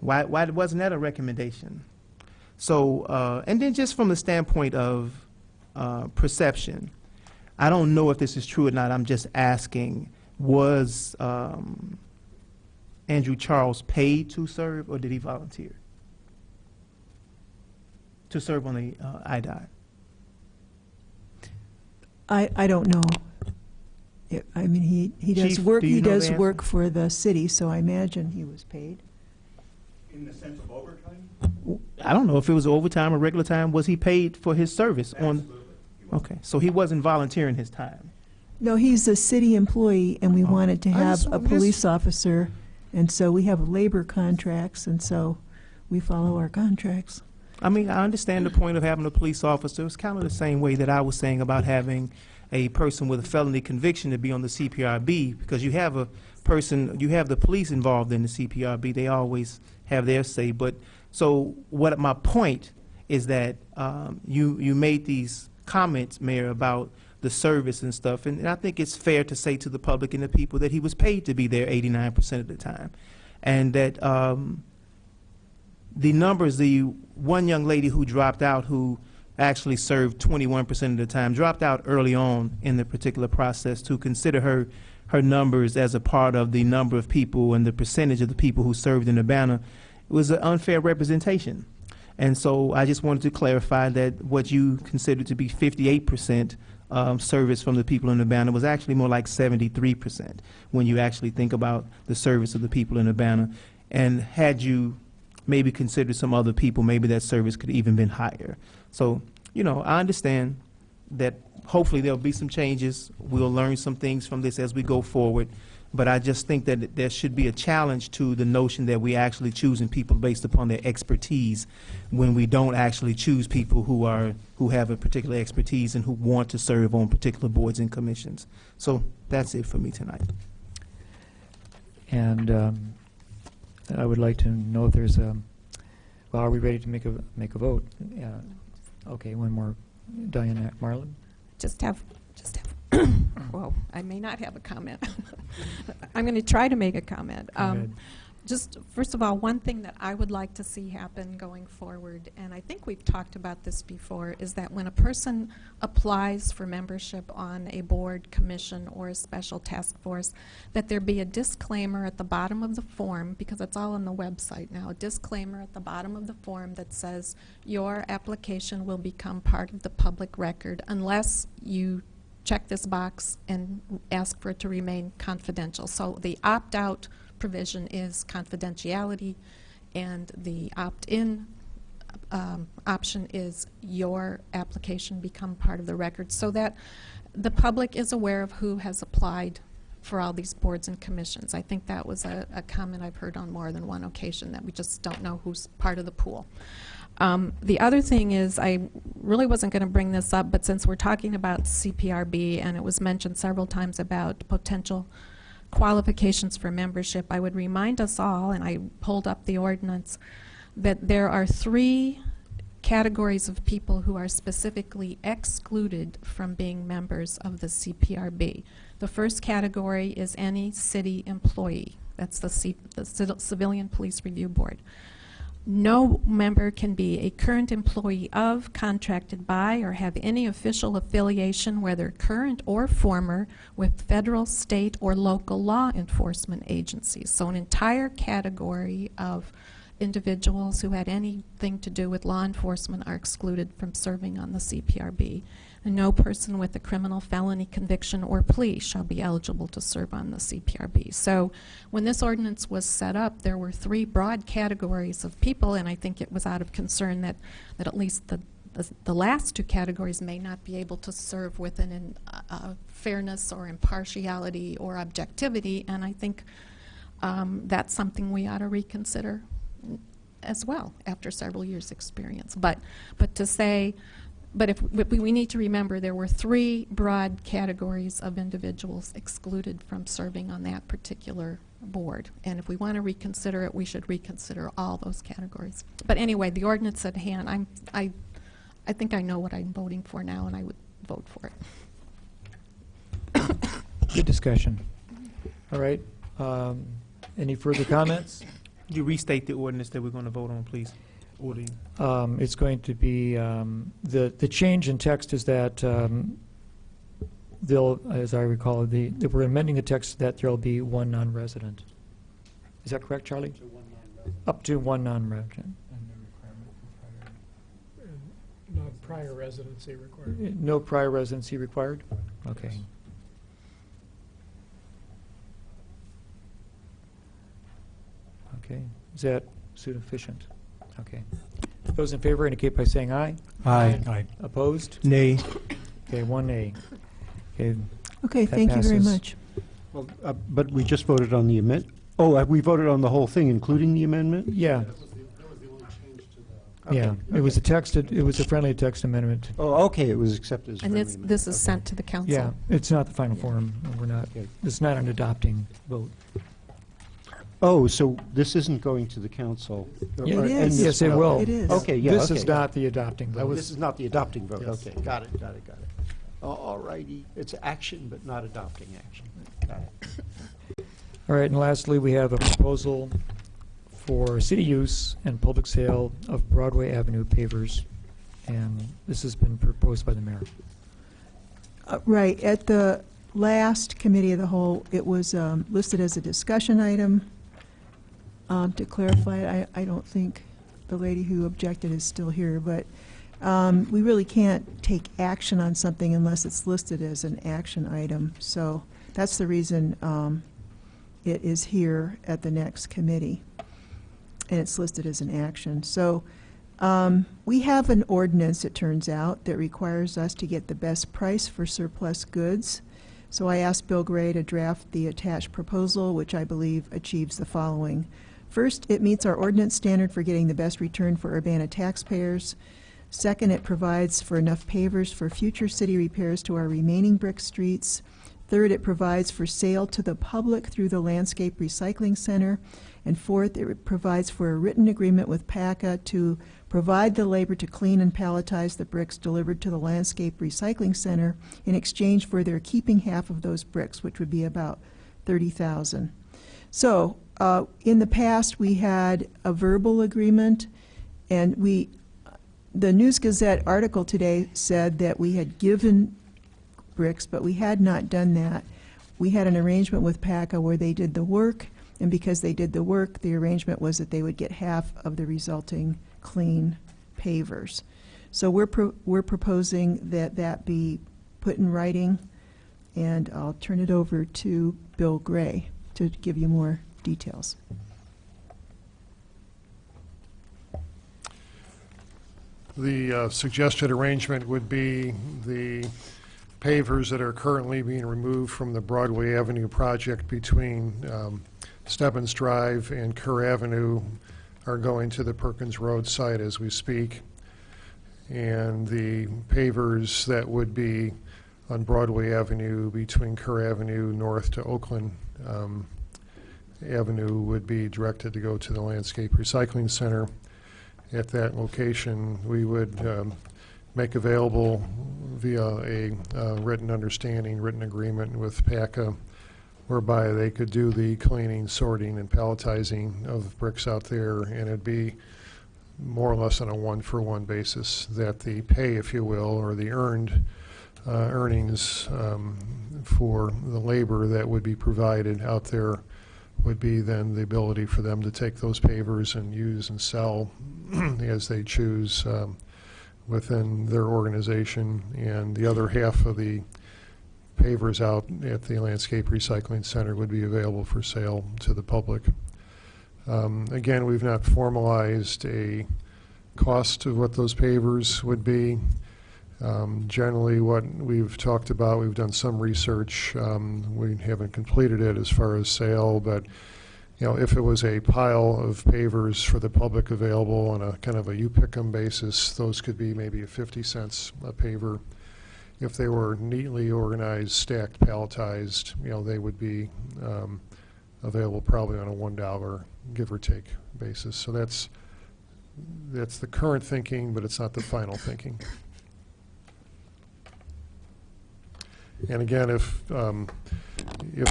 Why wasn't that a recommendation? So, and then just from the standpoint of perception, I don't know if this is true or not. I'm just asking, was Andrew Charles paid to serve, or did he volunteer to serve on the IDOT? I don't know. I mean, he does Chief, work. do you He know the does answer? work for the city, so I imagine he was paid. In the sense of overtime? I don't know if it was overtime or regular time. Was he paid for his service on? Okay, so he wasn't volunteering his time. No, he's a city employee, and we wanted to I have just- a police officer, and so we have labor contracts, and so we follow our contracts. I mean, I understand the point of having a police officer. It's kind of the same way that I was saying about having a person with a felony conviction to be on the CPRB, because you have a person, you have the police involved in the CPRB. They always have their say. But so what my point is that you made these comments, Mayor, about the service and stuff, and I think it's fair to say to the public and the people that he was paid to be there 89% of the time, and that the numbers, the one young lady who dropped out, who actually served 21% of the time, dropped out early on in the particular process, to consider her numbers as a part of the number of people and the percentage of the people who served in Urbana, it was an unfair representation. And so I just wanted to clarify that what you considered to be 58% service from the people in Urbana was actually more like 73% when you actually think about the service of the people in Urbana. And had you maybe considered some other people, maybe that service could have even been higher. So, you know, I understand that hopefully there'll be some changes. We'll learn some things from this as we go forward. But I just think that there should be a challenge to the notion that we actually choosing people based upon their expertise when we don't actually choose people who have a particular expertise and who want to serve on particular boards and commissions. So that's it for me tonight. And I would like to know if there's well, are we ready to make a vote? Okay, one more. Diane Marlin. Just have, well, I may not have a comment. I'm going to try to make a comment. ahead. Just, first of all, one thing that I would like to see happen going forward, and I think we've talked about this before, is that when a person applies for membership on a board, commission, or a special task force, that there be a disclaimer at the bottom of the form, because it's all on the website now, a disclaimer at the bottom of the form that says your application will become part of the public record unless you check this box and ask for it to remain confidential. So the opt-out provision is confidentiality, and the opt-in option is your application become part of the record, so that the public is aware of who has applied for all these boards and commissions. I think that was a comment I've heard on more than one occasion, that we just don't know who's part of the pool. The other thing is, I really wasn't going to bring this up, but since we're talking about CPRB and it was mentioned several times about potential qualifications for membership, I would remind us all, and I pulled up the ordinance, that there are 3 categories of people who are specifically excluded from being members of the CPRB. The first category is any city employee. That's the Civilian Police Review Board. No member can be a current employee of, contracted by, or have any official affiliation, whether current or former, with federal, state, or local law enforcement agencies. So an entire category of individuals who had anything to do with law enforcement are excluded from serving on the CPRB. And no person with a criminal felony conviction or plea shall be eligible to serve on the CPRB. So when this ordinance was set up, there were 3 broad categories of people, and I think it was out of concern that at least the last 2 categories may not be able to serve with an fairness or impartiality or objectivity, and I think that's something we ought to reconsider as well after several years' experience. But to say, if we need to remember there were 3 broad categories of individuals excluded from serving on that particular board, and if we want to reconsider it, we should reconsider all those categories. But anyway, the ordinance at hand, I think I know what I'm voting for now, and I would vote for it. Good discussion. All right. Any further comments? Could you restate the ordinance that we're going to vote on, please? It's going to be, the change in text is that they'll, as I recall, we're amending the text that there'll be 1 non-resident. Is that correct, Charlie? Up to 1 non-resident. Not prior residency required. No prior residency required? Okay. Okay. Is that sufficient? Okay. Those in favor indicate by saying aye. Aye. Aye. Opposed? Nay. Okay, 1 nay. Okay. Okay, that thank you very passes. much. Well, but we just voted on the amendment. Oh, have we voted on the whole thing, including the amendment? Yeah. Yeah, it was a text, it was a friendly text amendment. Oh, okay, it was accepted as a And friendly this amendment. is sent to the council. Yeah, it's not the final form. We're not, it's not an adopting vote. Oh, so this isn't going to the council? Yeah, Or- it and is. this- Yes, it will. It is. Okay, yeah, This okay. is not the adopting vote. This is not the adopting vote, Yes. okay, got it. All righty, it's action, but not adopting action. Got it. All right, and lastly, we have a proposal for city use and public sale of Broadway Avenue pavers, and this has been proposed by the mayor. Right, at the last committee of the whole, it was listed as a discussion item. To clarify, I don't think the lady who objected is still here, but we really can't take action on something unless it's listed as an action item. So that's the reason it is here at the next committee, and it's listed as an action. So we have an ordinance, it turns out, that requires us to get the best price for surplus goods. So I asked Bill Gray to draft the attached proposal, which I believe achieves the following. First, it meets our ordinance standard for getting the best return for Urbana taxpayers. Second, it provides for enough pavers for future city repairs to our remaining brick streets. Third, it provides for sale to the public through the Landscape Recycling Center. And fourth, it provides for a written agreement with PACA to provide the labor to clean and palletize the bricks delivered to the Landscape Recycling Center in exchange for their keeping half of those bricks, which would be about $30,000. So in the past, we had a verbal agreement, and the News Gazette article today said that we had given bricks, but we had not done that. We had an arrangement with PACA where they did the work, and because they did the work, the arrangement was that they would get half of the resulting clean pavers. So we're proposing that that be put in writing, and I'll turn it over to Bill Gray to give you more details. The suggested arrangement would be the pavers that are currently being removed from the Broadway Avenue project between Stebbins Drive and Kerr Avenue are going to the Perkins Road site as we speak. And the pavers that would be on Broadway Avenue between Kerr Avenue north to Oakland Avenue would be directed to go to the Landscape Recycling Center. At that location, we would make available via a written understanding, written agreement with PACA, whereby they could do the cleaning, sorting, and palletizing of bricks out there, and it'd be more or less on a one-for-one basis, that the pay, if you will, or the earned earnings for the labor that would be provided out there would be then the ability for them to take those pavers and use and sell as they choose within their organization. And the other half of the pavers out at the Landscape Recycling Center would be available for sale to the public. Again, we've not formalized a cost of what those pavers would be. Generally, what we've talked about, we've done some research. We haven't completed it as far as sale, but if it was a pile of pavers for the public available on a kind of a you-pick-em basis, those could be maybe 50 cents a paver. If they were neatly organized, stacked, palletized, they would be available probably on a $1 give or take basis. So that's the current thinking, but it's not the final thinking. And again, if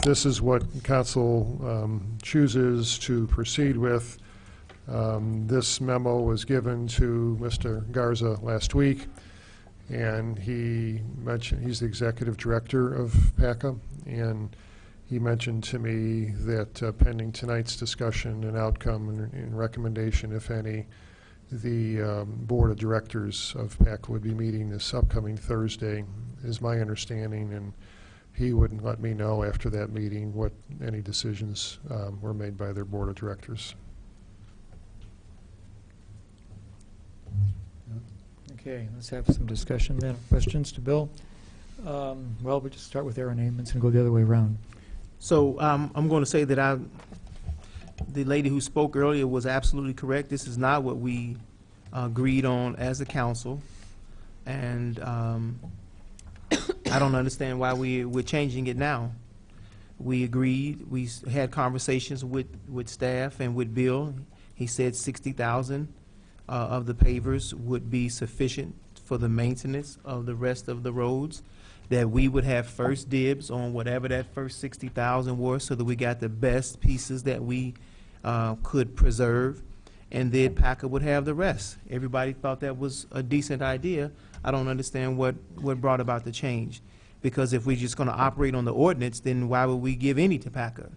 this is what council chooses to proceed with, this memo was given to Mr. Garza last week, and he mentioned he's the executive director of PACA, and he mentioned to me that pending tonight's discussion and outcome and recommendation, if any, the board of directors of PACA would be meeting this upcoming Thursday, is my understanding, and he would let me know after that meeting what any decisions were made by their board of directors. Okay, let's have some discussion then. Questions to Bill? Well, we'll just start with Aaron Amons and go the other way around. So I'm going to say that the lady who spoke earlier was absolutely correct. This is not what we agreed on as a council, and I don't understand why we're changing it now. We agreed. We had conversations with staff and with Bill. He said 60,000 of the pavers would be sufficient for the maintenance of the rest of the roads, that we would have first dibs on whatever that first 60,000 was, so that we got the best pieces that we could preserve, and then PACA would have the rest. Everybody thought that was a decent idea. I don't understand what brought about the change, because if we're just going to operate on the ordinance, then why would we give any to PACA?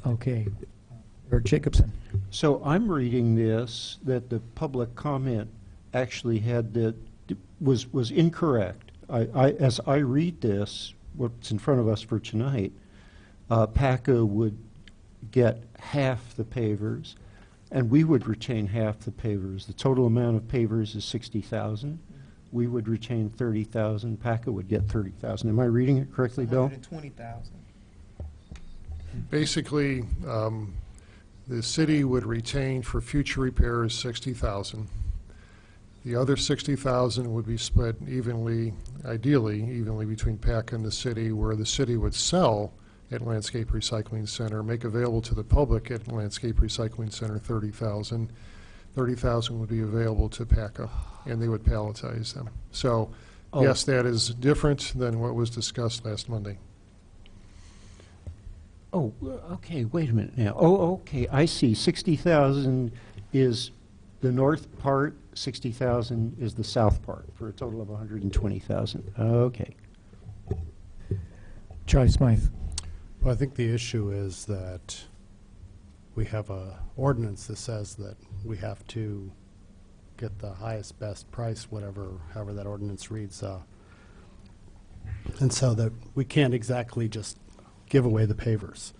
Okay. Eric Jacobson. So I'm reading this, that the public comment actually was incorrect. As I read this, what's in front of us for tonight, PACA would get half the pavers, and we would retain half the pavers. The total amount of pavers is 60,000. We would retain 30,000. PACA would get 30,000. Am I reading it correctly, Bill? 120,000. Basically, the city would retain for future repairs 60,000. The other 60,000 would be split evenly, ideally evenly, between PACA and the city, where the city would sell at Landscape Recycling Center, make available to the public at Landscape Recycling Center 30,000. 30,000 would be available to PACA, and they would palletize them. So, yes, that is different than what was discussed last Monday. Oh, okay, wait a minute now. Oh, okay, I see. 60,000 is the north part, 60,000 is the south part, for a total of 120,000. Okay. Charlie Smythe. Well, I think the issue is that we have a ordinance that says that we have to get the highest, best price, however that ordinance reads. And so that we can't exactly just give away the pavers.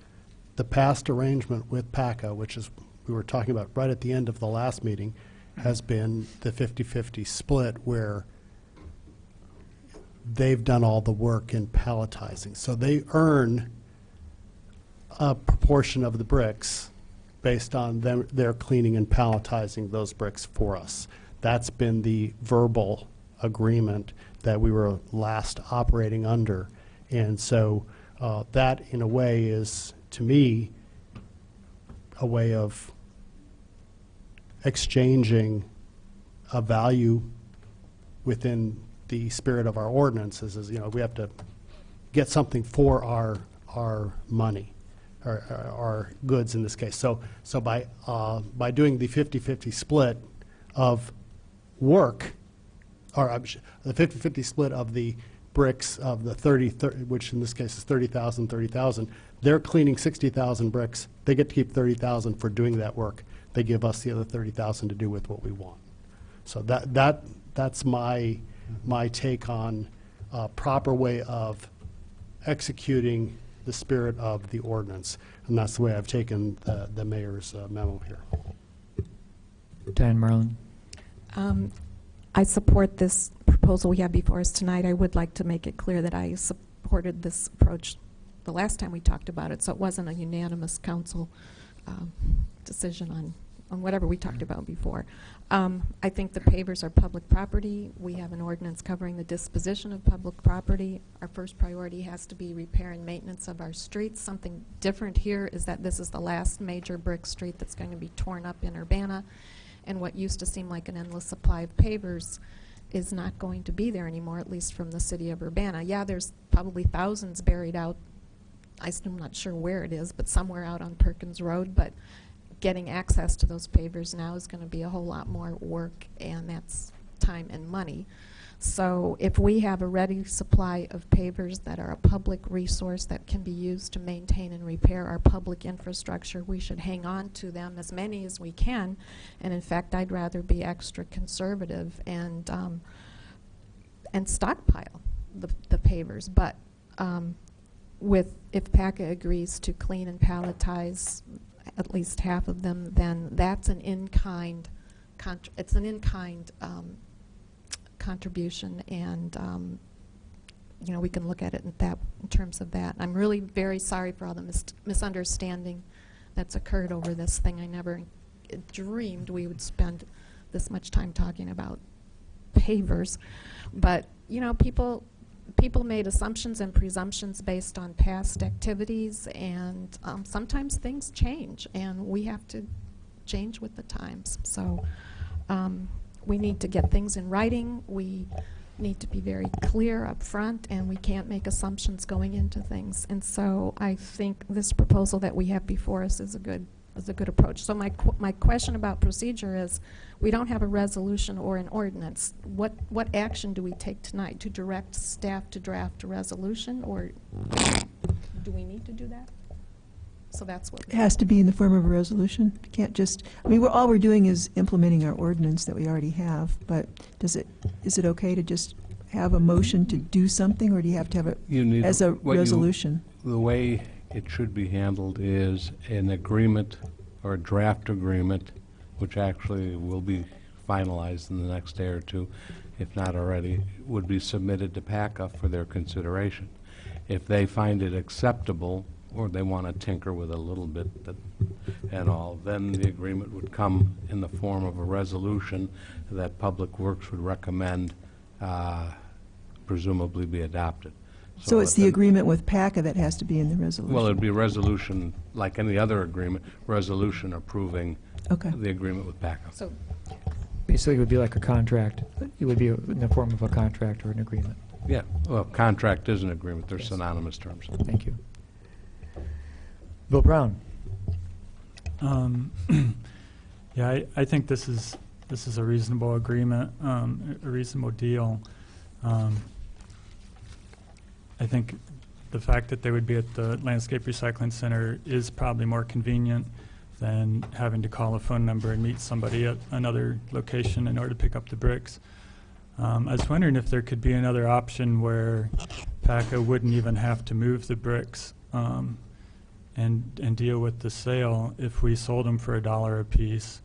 The past arrangement with PACA, which is we were talking about right at the end of the last meeting, has been the 50-50 split, where they've done all the work in palletizing. So they earn a proportion of the bricks based on their cleaning and palletizing those bricks for us. That's been the verbal agreement that we were last operating under. And so that, in a way, is, to me, a way of exchanging a value within the spirit of our ordinances. Is, we have to get something for our money, our goods in this case. So by doing the 50-50 split of work, or the 50-50 split of the bricks of the 30, which in this case is 30,000, 30,000. They're cleaning 60,000 bricks. They get to keep 30,000 for doing that work. They give us the other 30,000 to do with what we want. So that's my take on a proper way of executing the spirit of the ordinance, and that's the way I've taken the mayor's memo here. Diane Marlin. I support this proposal we have before us tonight. I would like to make it clear that I supported this approach the last time we talked about it, so it wasn't a unanimous council decision on whatever we talked about before. I think the pavers are public property. We have an ordinance covering the disposition of public property. Our first priority has to be repair and maintenance of our streets. Something different here is that this is the last major brick street that's going to be torn up in Urbana, and what used to seem like an endless supply of pavers is not going to be there anymore, at least from the city of Urbana. Yeah, there's probably thousands buried out. I'm not sure where it is, but somewhere out on Perkins Road, but getting access to those pavers now is going to be a whole lot more work, and that's time and money. So if we have a ready supply of pavers that are a public resource that can be used to maintain and repair our public infrastructure, we should hang on to them, as many as we can. And in fact, I'd rather be extra conservative and stockpile the pavers. But if PACA agrees to clean and palletize at least half of them, then that's an in-kind contribution, and you know, we can look at it in terms of that. I'm really very sorry for all the misunderstanding that's occurred over this thing. I never dreamed we would spend this much time talking about pavers, but you know, people made assumptions and presumptions based on past activities, and sometimes things change, and we have to change with the times. So we need to get things in writing. We need to be very clear up front, and we can't make assumptions going into things. And so I think this proposal that we have before us is a good approach. So my question about procedure is, we don't have a resolution or an ordinance. What action do we take tonight? To direct staff to draft a resolution, or do we need to do that? So that's what It has to be in the form of a resolution. You can't just, I mean, all we're doing is implementing our ordinance that we already have, but is it okay to just have a motion to do something, or do you have to have it as a resolution? The way it should be handled is an agreement or a draft agreement, which actually will be finalized in the next day or two, if not already, would be submitted to PACA for their consideration. If they find it acceptable, or they want to tinker with a little bit and all, then the agreement would come in the form of a resolution that Public Works would recommend presumably be adopted. So it's the agreement with PACA that has to be in the resolution? Well, it'd be a resolution, like any other agreement, resolution approving the agreement with PACA. So basically, it would be like a contract. It would be in the form of a contract or an agreement. Yeah, well, contract is an agreement. They're synonymous terms. Thank you. Bill Brown. Yeah, I think this is a reasonable agreement, a reasonable deal. I think the fact that they would be at the Landscape Recycling Center is probably more convenient than having to call a phone number and meet somebody at another location in order to pick up the bricks. I was wondering if there could be another option where PACA wouldn't even have to move the bricks and deal with the sale. If we sold them for $1 a piece,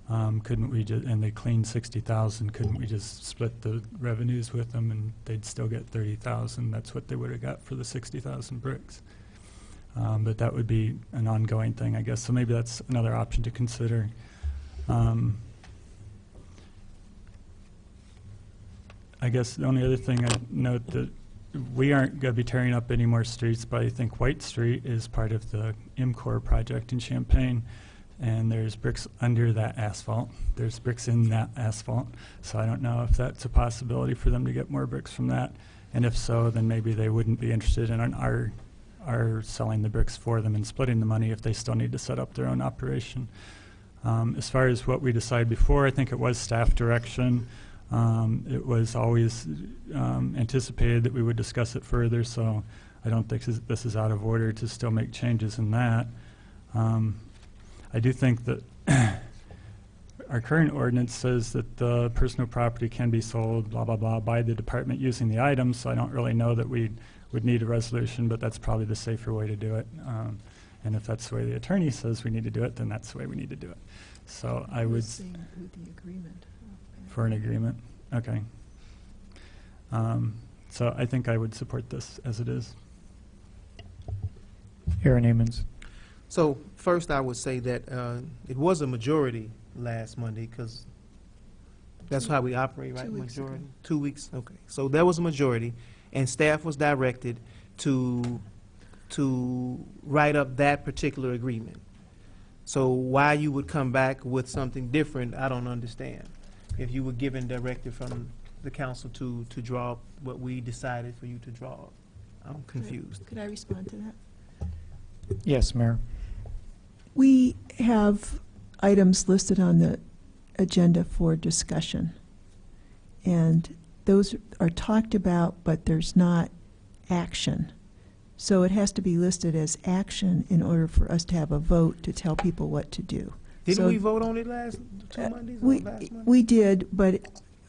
couldn't we just, and they cleaned 60,000, couldn't we just split the revenues with them and they'd still get 30,000? That's what they would have got for the 60,000 bricks. But that would be an ongoing thing, I guess. So maybe that's another option to consider. I guess the only other thing I'd note that we aren't going to be tearing up any more streets, but I think White Street is part of the MCOR project in Champaign, and there's bricks under that asphalt. There's bricks in that asphalt, so I don't know if that's a possibility for them to get more bricks from that, and if so, then maybe they wouldn't be interested in our selling the bricks for them and splitting the money if they still need to set up their own operation. As far as what we decided before, I think it was staff direction. It was always anticipated that we would discuss it further, so I don't think this is out of order to still make changes in that. I do think that our current ordinance says that the personal property can be sold, blah, blah, blah, by the department using the items, so I don't really know that we would need a resolution, but that's probably the safer way to do it. And if that's the way the attorney says we need to do it, then that's the way we need to do it. So I would... With the agreement. For an agreement? Okay. So I think I would support this as it is. Aaron Amons. So first, I would say that it was a majority last Monday because that's how we operate, right? 2 weeks Majority. ago. 2 weeks. Okay. So there was a majority, and staff was directed to write up that particular agreement. So why you would come back with something different, I don't understand. If you were given directive from the council to draw up what we decided for you to draw up, I'm confused. Could I respond to that? Yes, Mayor. We have items listed on the agenda for discussion, and those are talked about, but there's not action. So it has to be listed as action in order for us to have a vote to tell people what to do. Didn't So, we vote on it last 2 Mondays? Or last Monday? we did, but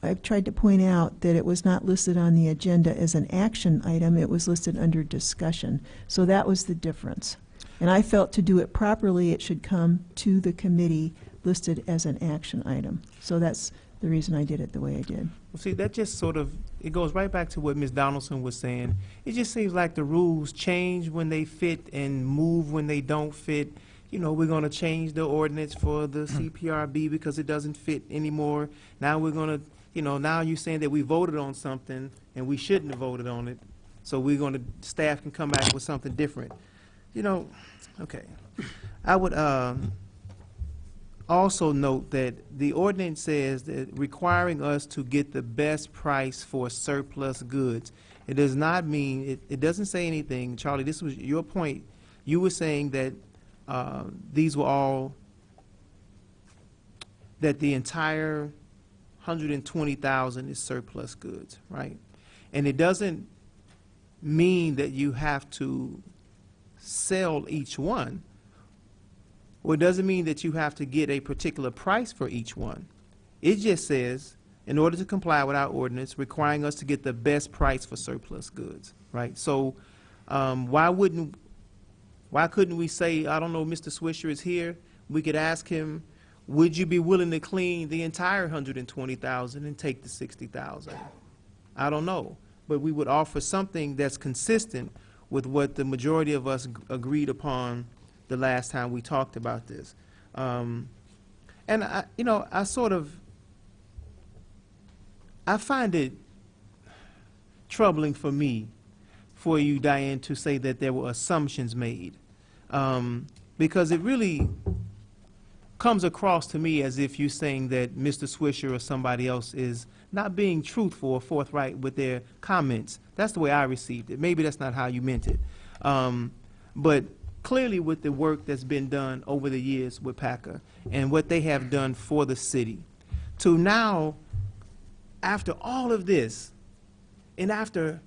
I've tried to point out that it was not listed on the agenda as an action item. It was listed under discussion. So that was the difference. And I felt to do it properly, it should come to the committee listed as an action item. So that's the reason I did it the way I did. Well, see, that just sort of, it goes right back to what Ms. Donaldson was saying. It just seems like the rules change when they fit and move when they don't fit. You know, we're going to change the ordinance for the CPRB because it doesn't fit anymore. Now we're going to, you know, now you're saying that we voted on something and we shouldn't have voted on it. So we're going to, staff can come back with something different. You know, okay. I would also note that the ordinance says that requiring us to get the best price for surplus goods. It does not mean, it doesn't say anything. Charlie, this was your point. You were saying that these were all, that the entire 120,000 is surplus goods, right? And it doesn't mean that you have to sell each one. Well, it doesn't mean that you have to get a particular price for each one. It just says, in order to comply with our ordinance, requiring us to get the best price for surplus goods, right? So why couldn't we say, I don't know, Mr. Swisher is here, we could ask him, would you be willing to clean the entire 120,000 and take the 60,000? I don't know, but we would offer something that's consistent with what the majority of us agreed upon the last time we talked about this. And I find it troubling for me, for you, Diane, to say that there were assumptions made, because it really comes across to me as if you're saying that Mr. Swisher or somebody else is not being truthful or forthright with their comments. That's the way I received it. Maybe that's not how you meant it. But clearly with the work that's been done over the years with PACA and what they have done for the city, to now, after all of this, and after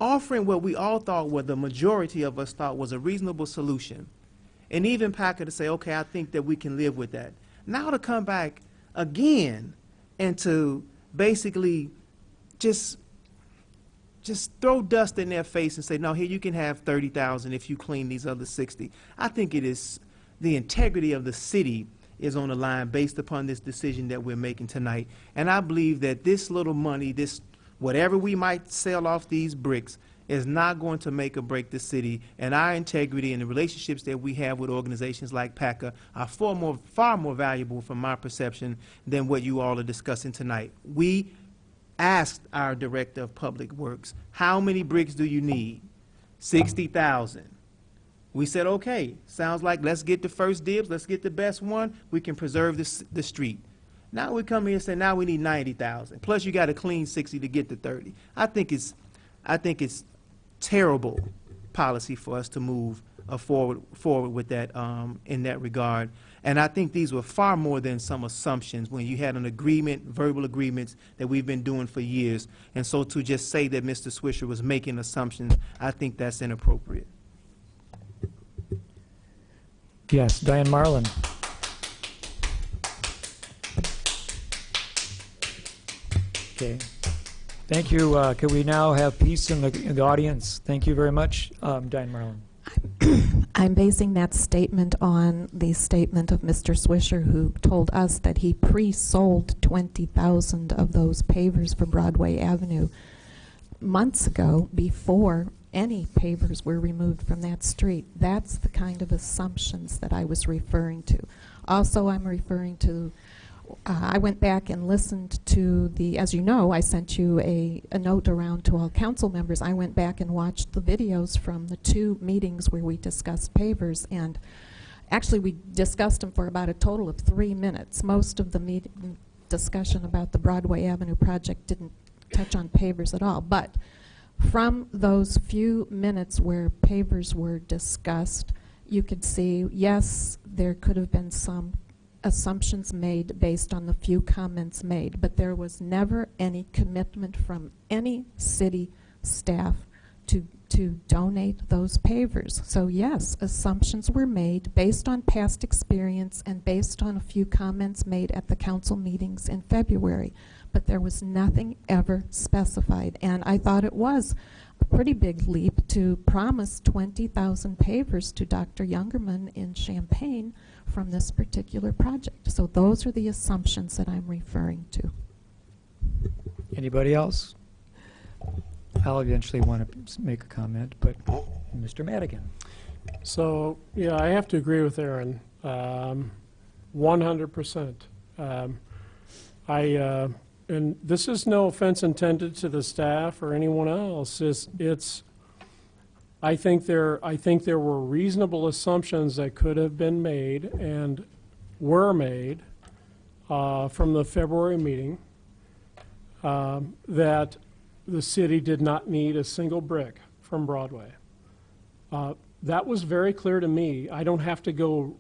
offering what we all thought, what the majority of us thought was a reasonable solution, and even PACA to say, okay, I think that we can live with that. Now to come back again and to basically just throw dust in their face and say, no, here you can have 30,000 if you clean these other 60. I think it is the integrity of the city is on the line based upon this decision that we're making tonight. And I believe that this little money, this whatever we might sell off these bricks, is not going to make or break the city, and our integrity and the relationships that we have with organizations like PACA are far more valuable from my perception than what you all are discussing tonight. We asked our Director of Public Works, how many bricks do you need? 60,000. We said, okay, sounds like let's get the first dibs, let's get the best one, we can preserve the street. Now we come here and say, now we need 90,000. Plus you got to clean 60 to get to 30. I think it's terrible policy for us to move forward with that in that regard. And I think these were far more than some assumptions when you had an agreement, verbal agreements that we've been doing for years. And so to just say that Mr. Swisher was making assumptions, I think that's inappropriate. Yes, Diane Marlin. Okay. Thank you. Can we now have peace in the audience? Thank you very much, Diane Marlin. I'm basing that statement on the statement of Mr. Swisher, who told us that he pre-sold 20,000 of those pavers for Broadway Avenue months ago, before any pavers were removed from that street. That's the kind of assumptions that I was referring to. Also, I'm referring to, I went back and listened to the, as you know, I sent you a note around to all council members. I went back and watched the videos from the 2 meetings where we discussed pavers, and actually we discussed them for about a total of 3 minutes. Most of the discussion about the Broadway Avenue project didn't touch on pavers at all, but from those few minutes where pavers were discussed, you could see, yes, there could have been some assumptions made based on the few comments made, but there was never any commitment from any city staff to donate those pavers. So yes, assumptions were made based on past experience and based on a few comments made at the council meetings in February, but there was nothing ever specified. And I thought it was a pretty big leap to promise 20,000 pavers to Dr. Youngerman in Champaign from this particular project. So those are the assumptions that I'm referring to. Anybody else? I'll eventually want to make a comment, but Mr. Madigan. So, yeah, I have to agree with Aaron, 100%. And this is no offense intended to the staff or anyone else. I think there were reasonable assumptions that could have been made and were made from the February meeting that the city did not need a single brick from Broadway. That was very clear to me. I don't have to go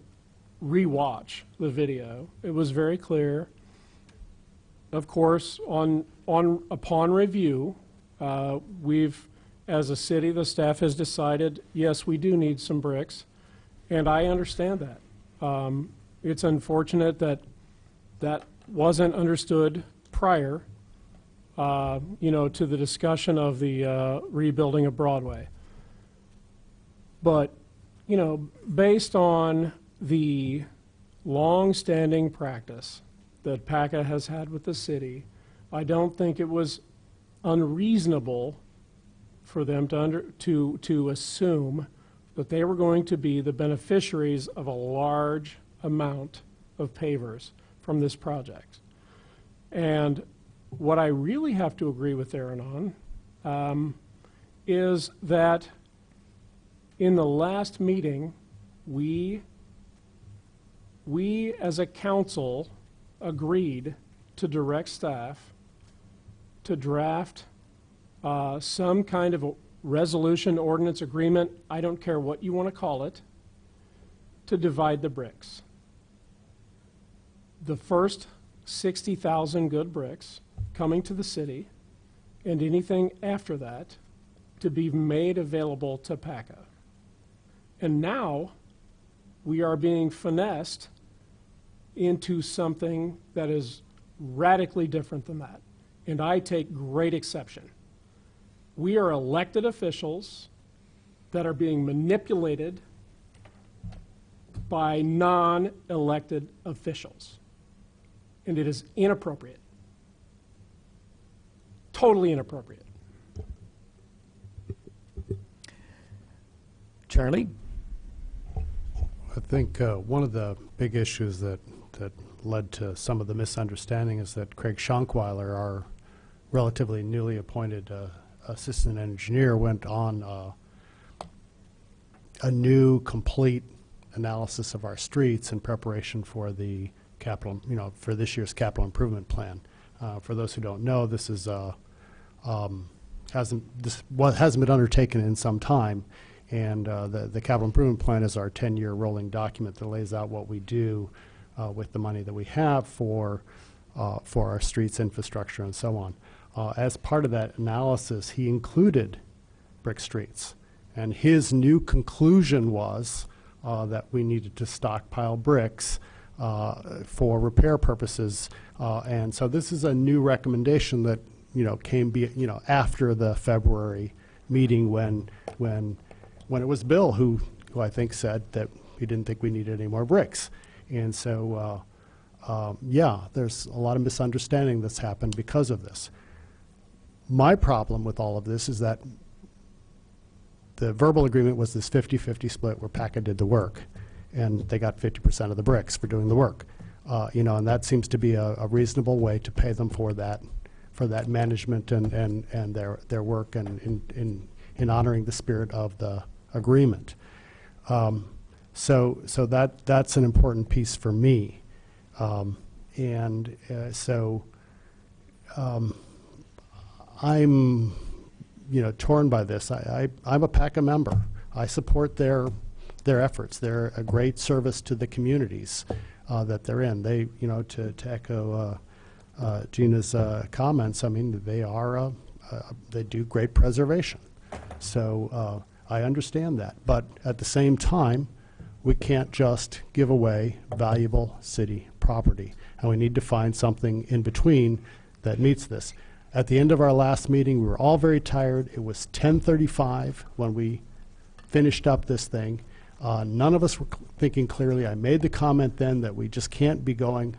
rewatch the video. It was very clear. Of course, upon review, we've, as a city, the staff has decided, yes, we do need some bricks, and I understand that. It's unfortunate that that wasn't understood prior, to the discussion of the rebuilding of Broadway. But, based on the long-standing practice that PACA has had with the city, I don't think it was unreasonable for them to assume that they were going to be the beneficiaries of a large amount of pavers from this project. And what I really have to agree with Aaron on is that in the last meeting, we as a council agreed to direct staff to draft some kind of a resolution, ordinance, agreement, I don't care what you want to call it, to divide the bricks. The first 60,000 good bricks coming to the city, and anything after that to be made available to PACA. And now we are being finessed into something that is radically different than that. And I take great exception. We are elected officials that are being manipulated by non-elected officials. And it is inappropriate. Totally inappropriate. Charlie? I think one of the big issues that led to some of the misunderstanding is that Craig Schonkweiler, our relatively newly appointed assistant engineer, went on a new, complete analysis of our streets in preparation for the capital, for this year's capital improvement plan. For those who don't know, this is hasn't been undertaken in some time, And the capital improvement plan is our 10-year rolling document that lays out what we do with the money that we have for our streets, infrastructure, and so on. As part of that analysis, he included brick streets. And his new conclusion was that we needed to stockpile bricks for repair purposes. And so this is a new recommendation that, came after the February meeting when it was Bill who I think said that he didn't think we needed any more bricks. And so, yeah, there's a lot of misunderstanding that's happened because of this. My problem with all of this is that the verbal agreement was this 50-50 split where PACA did the work, and they got 50% of the bricks for doing the work. And that seems to be a reasonable way to pay them for that management and their work and in honoring the spirit of the agreement. So that's an important piece for me. I'm torn by this. I'm a PACA member. I support their efforts. They're a great service to the communities that they're in. They, to echo Gina's comments, I mean, they do great preservation. So I understand that. But at the same time, we can't just give away valuable city property. And we need to find something in between that meets this. At the end of our last meeting, we were all very tired. It was 10:35 when we finished up this thing. None of us were thinking clearly. I made the comment then that we just can't be going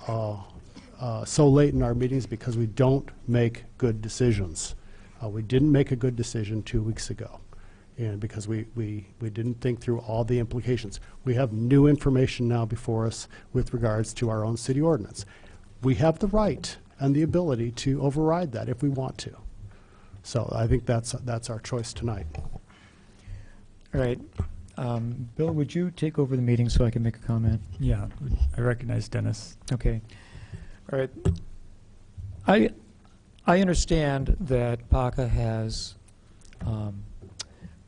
so late in our meetings because we don't make good decisions. We didn't make a good decision 2 weeks ago, and because we didn't think through all the implications. We have new information now before us with regards to our own city ordinance. We have the right and the ability to override that if we want to. So I think that's our choice tonight. All right. Bill, would you take over the meeting so I can make a comment? Yeah, I recognize Dennis. Okay. All right. I understand that PACA has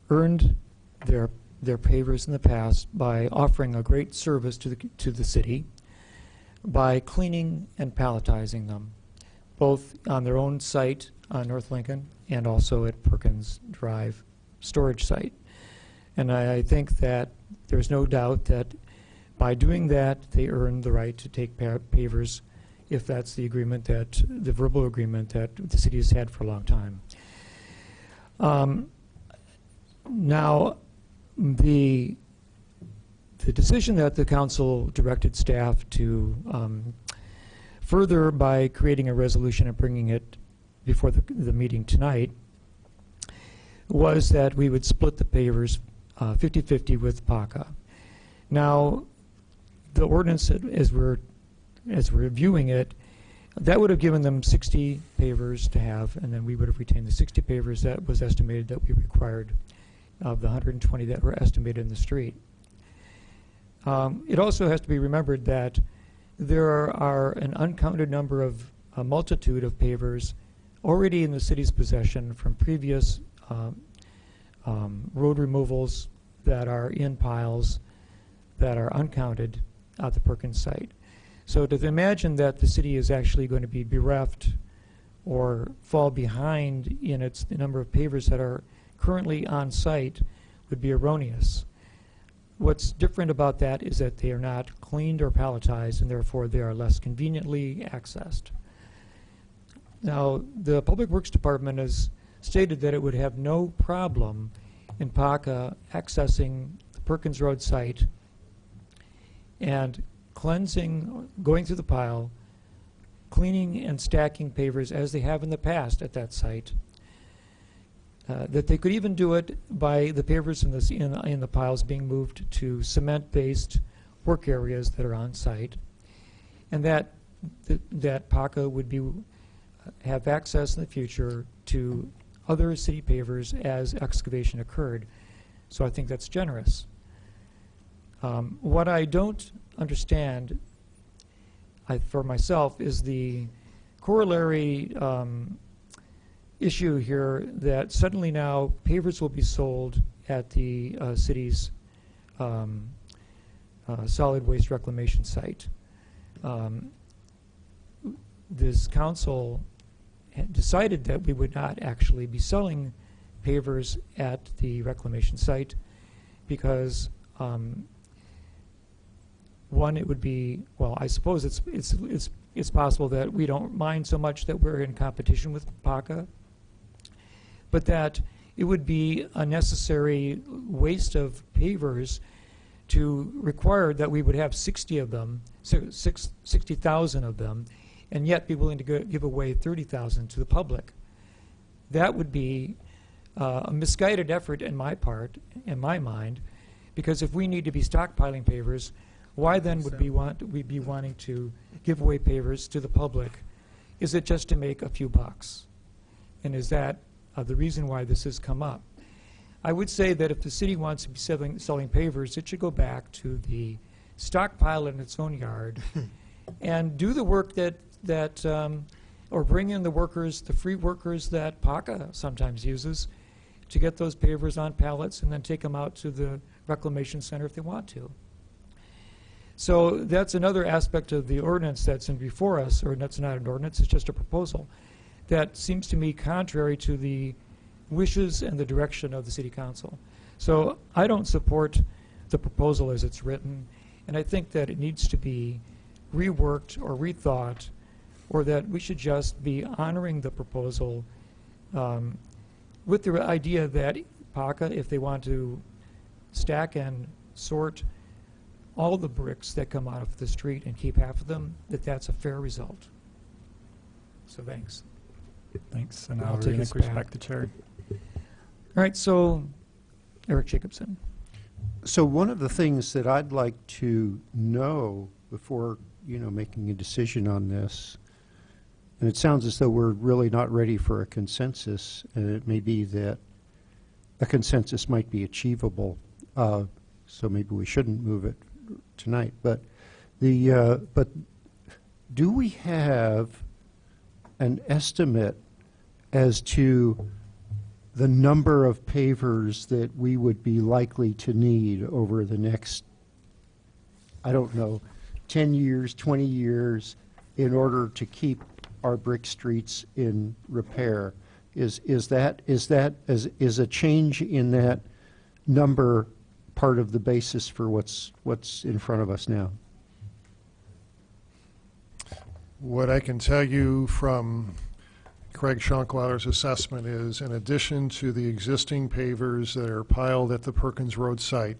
earned their pavers in the past by offering a great service to the city by cleaning and palletizing them, both on their own site on North Lincoln and also at Perkins Drive storage site. And I think that there's no doubt that by doing that, they earn the right to take pavers if that's the agreement the verbal agreement that the city has had for a long time. Now, the decision that the council directed staff to further by creating a resolution and bringing it before the meeting tonight was that we would split the pavers 50-50 with PACA. Now, the ordinance, as we're reviewing it, that would have given them 60 pavers to have, and then we would have retained the 60 pavers that was estimated that we required of the 120 that were estimated in the street. It also has to be remembered that there are an uncounted number of a multitude of pavers already in the city's possession from previous road removals that are in piles that are uncounted at the Perkins site. So to imagine that the city is actually going to be bereft or fall behind in the number of pavers that are currently on site would be erroneous. What's different about that is that they are not cleaned or palletized, and therefore they are less conveniently accessed. Now, the Public Works Department has stated that it would have no problem in PACA accessing the Perkins Road site and cleansing, going through the pile, cleaning and stacking pavers as they have in the past at that site. That they could even do it by the pavers in the piles being moved to cement-based work areas that are on site, and that PACA would have access in the future to other city pavers as excavation occurred. So I think that's generous. What I don't understand for myself is the corollary issue here that suddenly now pavers will be sold at the city's solid waste reclamation site. This council had decided that we would not actually be selling pavers at the reclamation site because one, it would be, well, I suppose it's possible that we don't mind so much that we're in competition with PACA, but that it would be a necessary waste of pavers to require that we would have 60 of them, 60,000 of them, and yet be willing to give away 30,000 to the public. That would be a misguided effort in my part, in my mind, because if we need to be stockpiling pavers, why then would we be wanting to give away pavers to the public? Is it just to make a few bucks? And is that the reason why this has come up? I would say that if the city wants to be selling pavers, it should go back to the stockpile in its own yard and do the work or bring in the workers, the free workers that PACA sometimes uses to get those pavers on pallets and then take them out to the reclamation center if they want to. So that's another aspect of the ordinance that's in before us, or that's not an ordinance, it's just a proposal, that seems to me contrary to the wishes and the direction of the City Council. So I don't support the proposal as it's written, and I think that it needs to be reworked or rethought, or that we should just be honoring the proposal with the idea that PACA, if they want to stack and sort all the bricks that come out of the street and keep half of them, that's a fair result. So thanks. Thanks, and I'll I'll take us relinquish back. back the chair. All right, so Eric Jacobson. So one of the things that I'd like to know before, making a decision on this, and it sounds as though we're really not ready for a consensus, and it may be that a consensus might be achievable, so maybe we shouldn't move it tonight. But but do we have an estimate as to the number of pavers that we would be likely to need over the next, I don't know, 10 years, 20 years, in order to keep our brick streets in repair? Is a change in that number part of the basis for what's in front of us now? What I can tell you from Craig Schonkweiler's assessment is, in addition to the existing pavers that are piled at the Perkins Road site,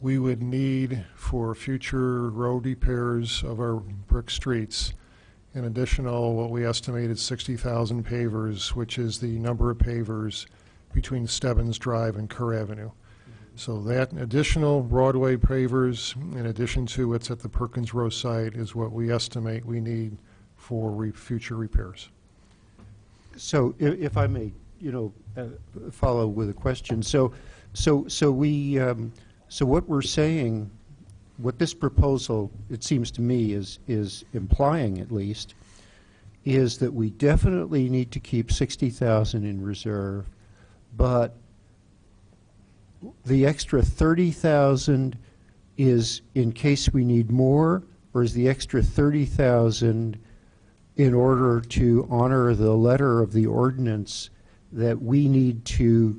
we would need, for future road repairs of our brick streets, an additional, what we estimated, 60,000 pavers, which is the number of pavers between Stebbins Drive and Kerr Avenue. So that additional Broadway pavers, in addition to what's at the Perkins Road site, is what we estimate we need for future repairs. So if I may, follow with a question. So what we're saying, what this proposal, it seems to me, is implying, at least, is that we definitely need to keep 60,000 in reserve, but the extra 30,000 is in case we need more, or is the extra 30,000 in order to honor the letter of the ordinance that we need to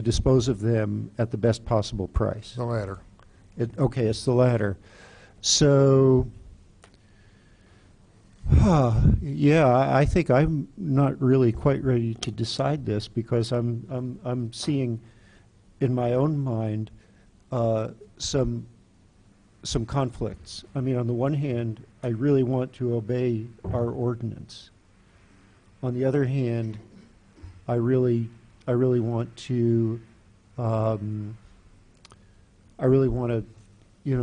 dispose of them at the best possible price? The latter. Okay, it's the latter. So, yeah, I think I'm not really quite ready to decide this, because I'm seeing in my own mind some conflicts. I mean, on the one hand, I really want to obey our ordinance. On the other hand, I really want to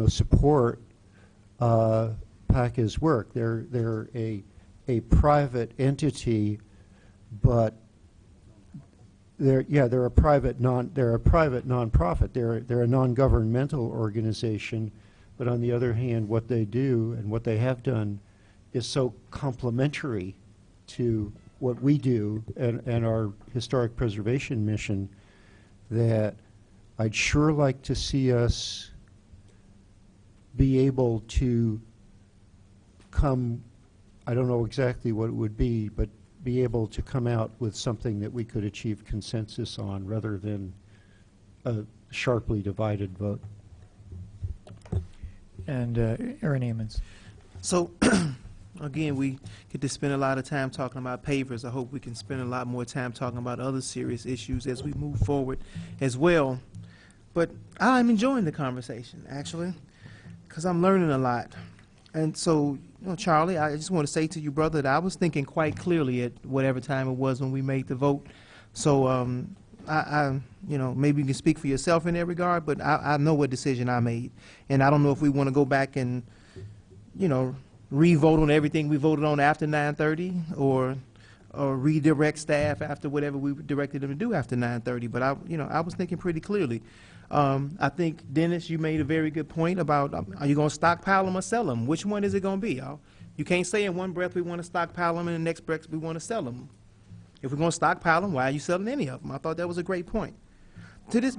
support PACA's work. They're a private entity, but they're a private nonprofit. They're a non-governmental organization, but on the other hand, what they do and what they have done is so complementary to what we do and our historic preservation mission that I'd sure like to see us be able to come, I don't know exactly what it would be, but be able to come out with something that we could achieve consensus on rather than a sharply divided vote. And Aaron Amons. So, again, we get to spend a lot of time talking about pavers. I hope we can spend a lot more time talking about other serious issues as we move forward as well. But I'm enjoying the conversation, actually, because I'm learning a lot. And so, Charlie, I just want to say to you, brother, that I was thinking quite clearly at whatever time it was when we made the vote. So, maybe you can speak for yourself in that regard, but I know what decision I made. And I don't know if we want to go back and, re-vote on everything we voted on after 9:30 or redirect staff after whatever we directed them to do after 9:30. But I was thinking pretty clearly. I think, Dennis, you made a very good point about are you going to stockpile them or sell them? Which one is it going to be? You can't say in one breath we want to stockpile them and in the next breath we want to sell them. If we're going to stockpile them, why are you selling any of them? I thought that was a great point.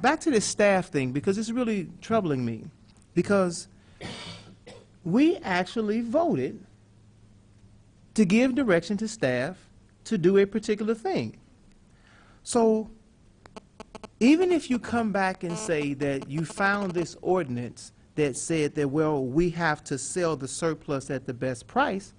Back to this staff thing, because it's really troubling me. Because we actually voted to give direction to staff to do a particular thing. So even if you come back and say that you found this ordinance that said that, well, we have to sell the surplus at the best price,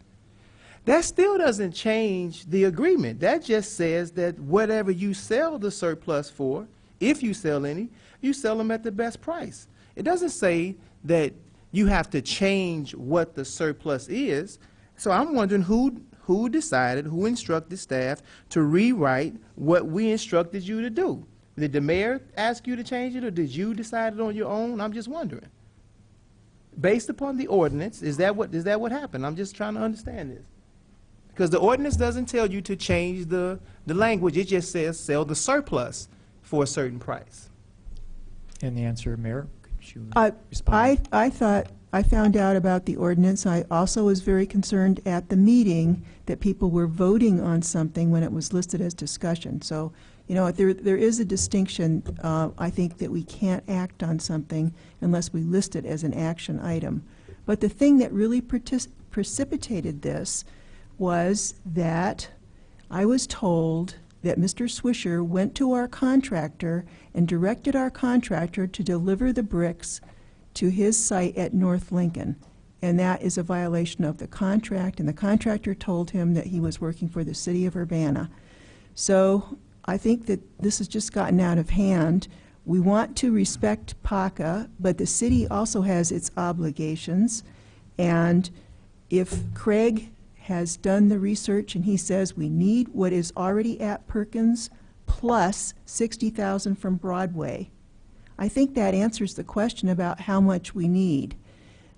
that still doesn't change the agreement. That just says that whatever you sell the surplus for, if you sell any, you sell them at the best price. It doesn't say that you have to change what the surplus is. So I'm wondering who decided, who instructed staff to rewrite what we instructed you to do. Did the mayor ask you to change it, or did you decide it on your own? I'm just wondering. Based upon the ordinance, is that what happened? I'm just trying to understand this. Because the ordinance doesn't tell you to change the language. It just says sell the surplus for a certain price. And the answer, Mayor, could you respond? I thought I found out about the ordinance. I also was very concerned at the meeting that people were voting on something when it was listed as discussion. So, there is a distinction. I think that we can't act on something unless we list it as an action item. But the thing that really precipitated this was that I was told that Mr. Swisher went to our contractor and directed our contractor to deliver the bricks to his site at North Lincoln. And that is a violation of the contract, and the contractor told him that he was working for the city of Urbana. So I think that this has just gotten out of hand. We want to respect PACA, but the city also has its obligations. And if Craig has done the research and he says we need what is already at Perkins plus $60,000 from Broadway, I think that answers the question about how much we need.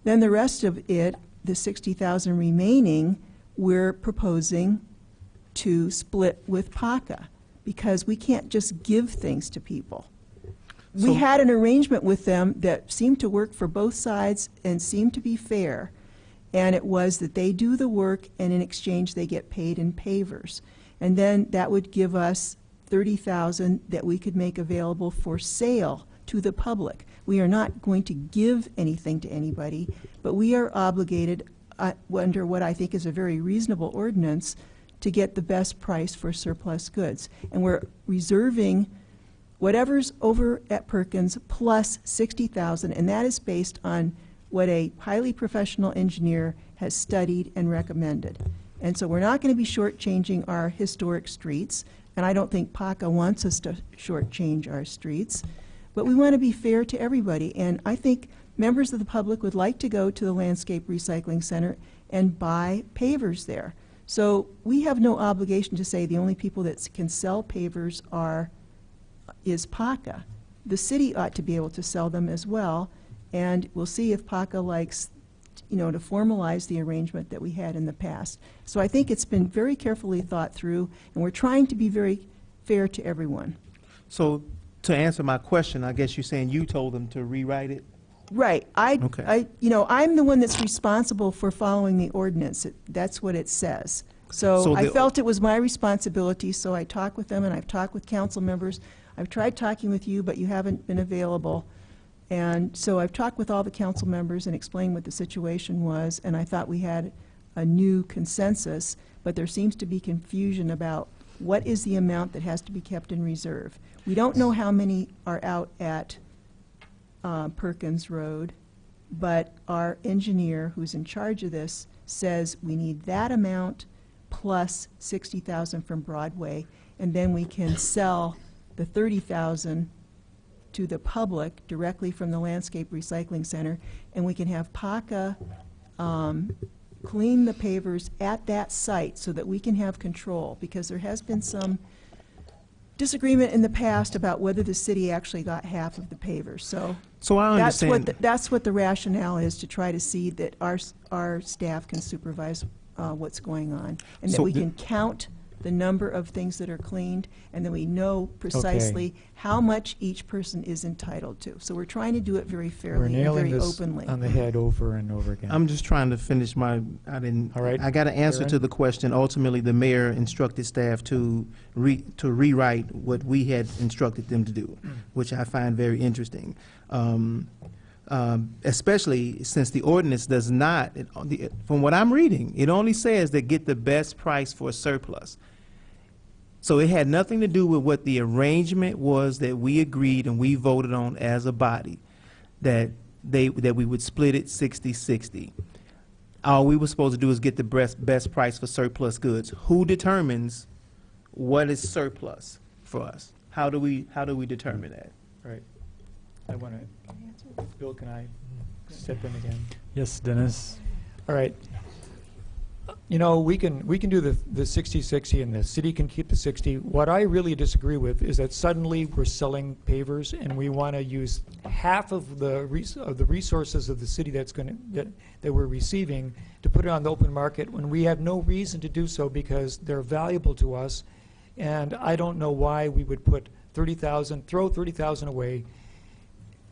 Then the rest of it, the $60,000 remaining, we're proposing to split with PACA, because we can't just give things to people. We had an arrangement with them that seemed to work for both sides and seemed to be fair, and it was that they do the work and in exchange they get paid in pavers. And then that would give us $30,000 that we could make available for sale to the public. We are not going to give anything to anybody, but we are obligated under what I think is a very reasonable ordinance to get the best price for surplus goods. And we're reserving whatever's over at Perkins plus $60,000, and that is based on what a highly professional engineer has studied and recommended. And so we're not going to be shortchanging our historic streets, and I don't think PACA wants us to shortchange our streets, but we want to be fair to everybody. And I think members of the public would like to go to the Landscape Recycling Center and buy pavers there. So we have no obligation to say the only people that can sell pavers is PACA. The city ought to be able to sell them as well, and we'll see if PACA likes, to formalize the arrangement that we had in the past. So I think it's been very carefully thought through, and we're trying to be very fair to everyone. So to answer my question, I guess you're saying you told them to rewrite it? Right. I'm the one that's responsible for following the ordinance. That's what it says. So I felt it was my responsibility, so I talked with them, and I've talked with council members. I've tried talking with you, but you haven't been available. And so I've talked with all the council members and explained what the situation was, and I thought we had a new consensus, but there seems to be confusion about what is the amount that has to be kept in reserve. We don't know how many are out at Perkins Road, but our engineer, who's in charge of this, says we need that amount plus 60,000 from Broadway, and then we can sell the 30,000 to the public directly from the Landscape Recycling Center, and we can have PACA clean the pavers at that site so that we can have control, because there has been some disagreement in the past about whether the city actually got half of the pavers. So I understand. That's what the rationale is, to try to see that our staff can supervise what's going on, and that So we the- can count the number of things that are cleaned, and then we know precisely how much each person is entitled to. So we're trying to do it very We're fairly and nailing very this openly. on the head over and over again. I'm just trying to finish my, All right. I got an answer Aaron? to the question. Ultimately, the mayor instructed staff to rewrite what we had instructed them to do, which I find very interesting. Especially since the ordinance does not, from what I'm reading, it only says that get the best price for a surplus. So it had nothing to do with what the arrangement was that we agreed and we voted on as a body, that we would split it 60-60. All we were supposed to do is get the best price for surplus goods. Who determines what is surplus for us? How do we determine that? Right. I want to, Bill, can I step in again? Yes, Dennis. All right. You know, we can do the 60-60 and the city can keep the 60. What I really disagree with is that suddenly we're selling pavers and we want to use half of the resources of the city that we're receiving to put it on the open market when we have no reason to do so, because they're valuable to us. And I don't know why we would put 30,000, throw 30,000 away.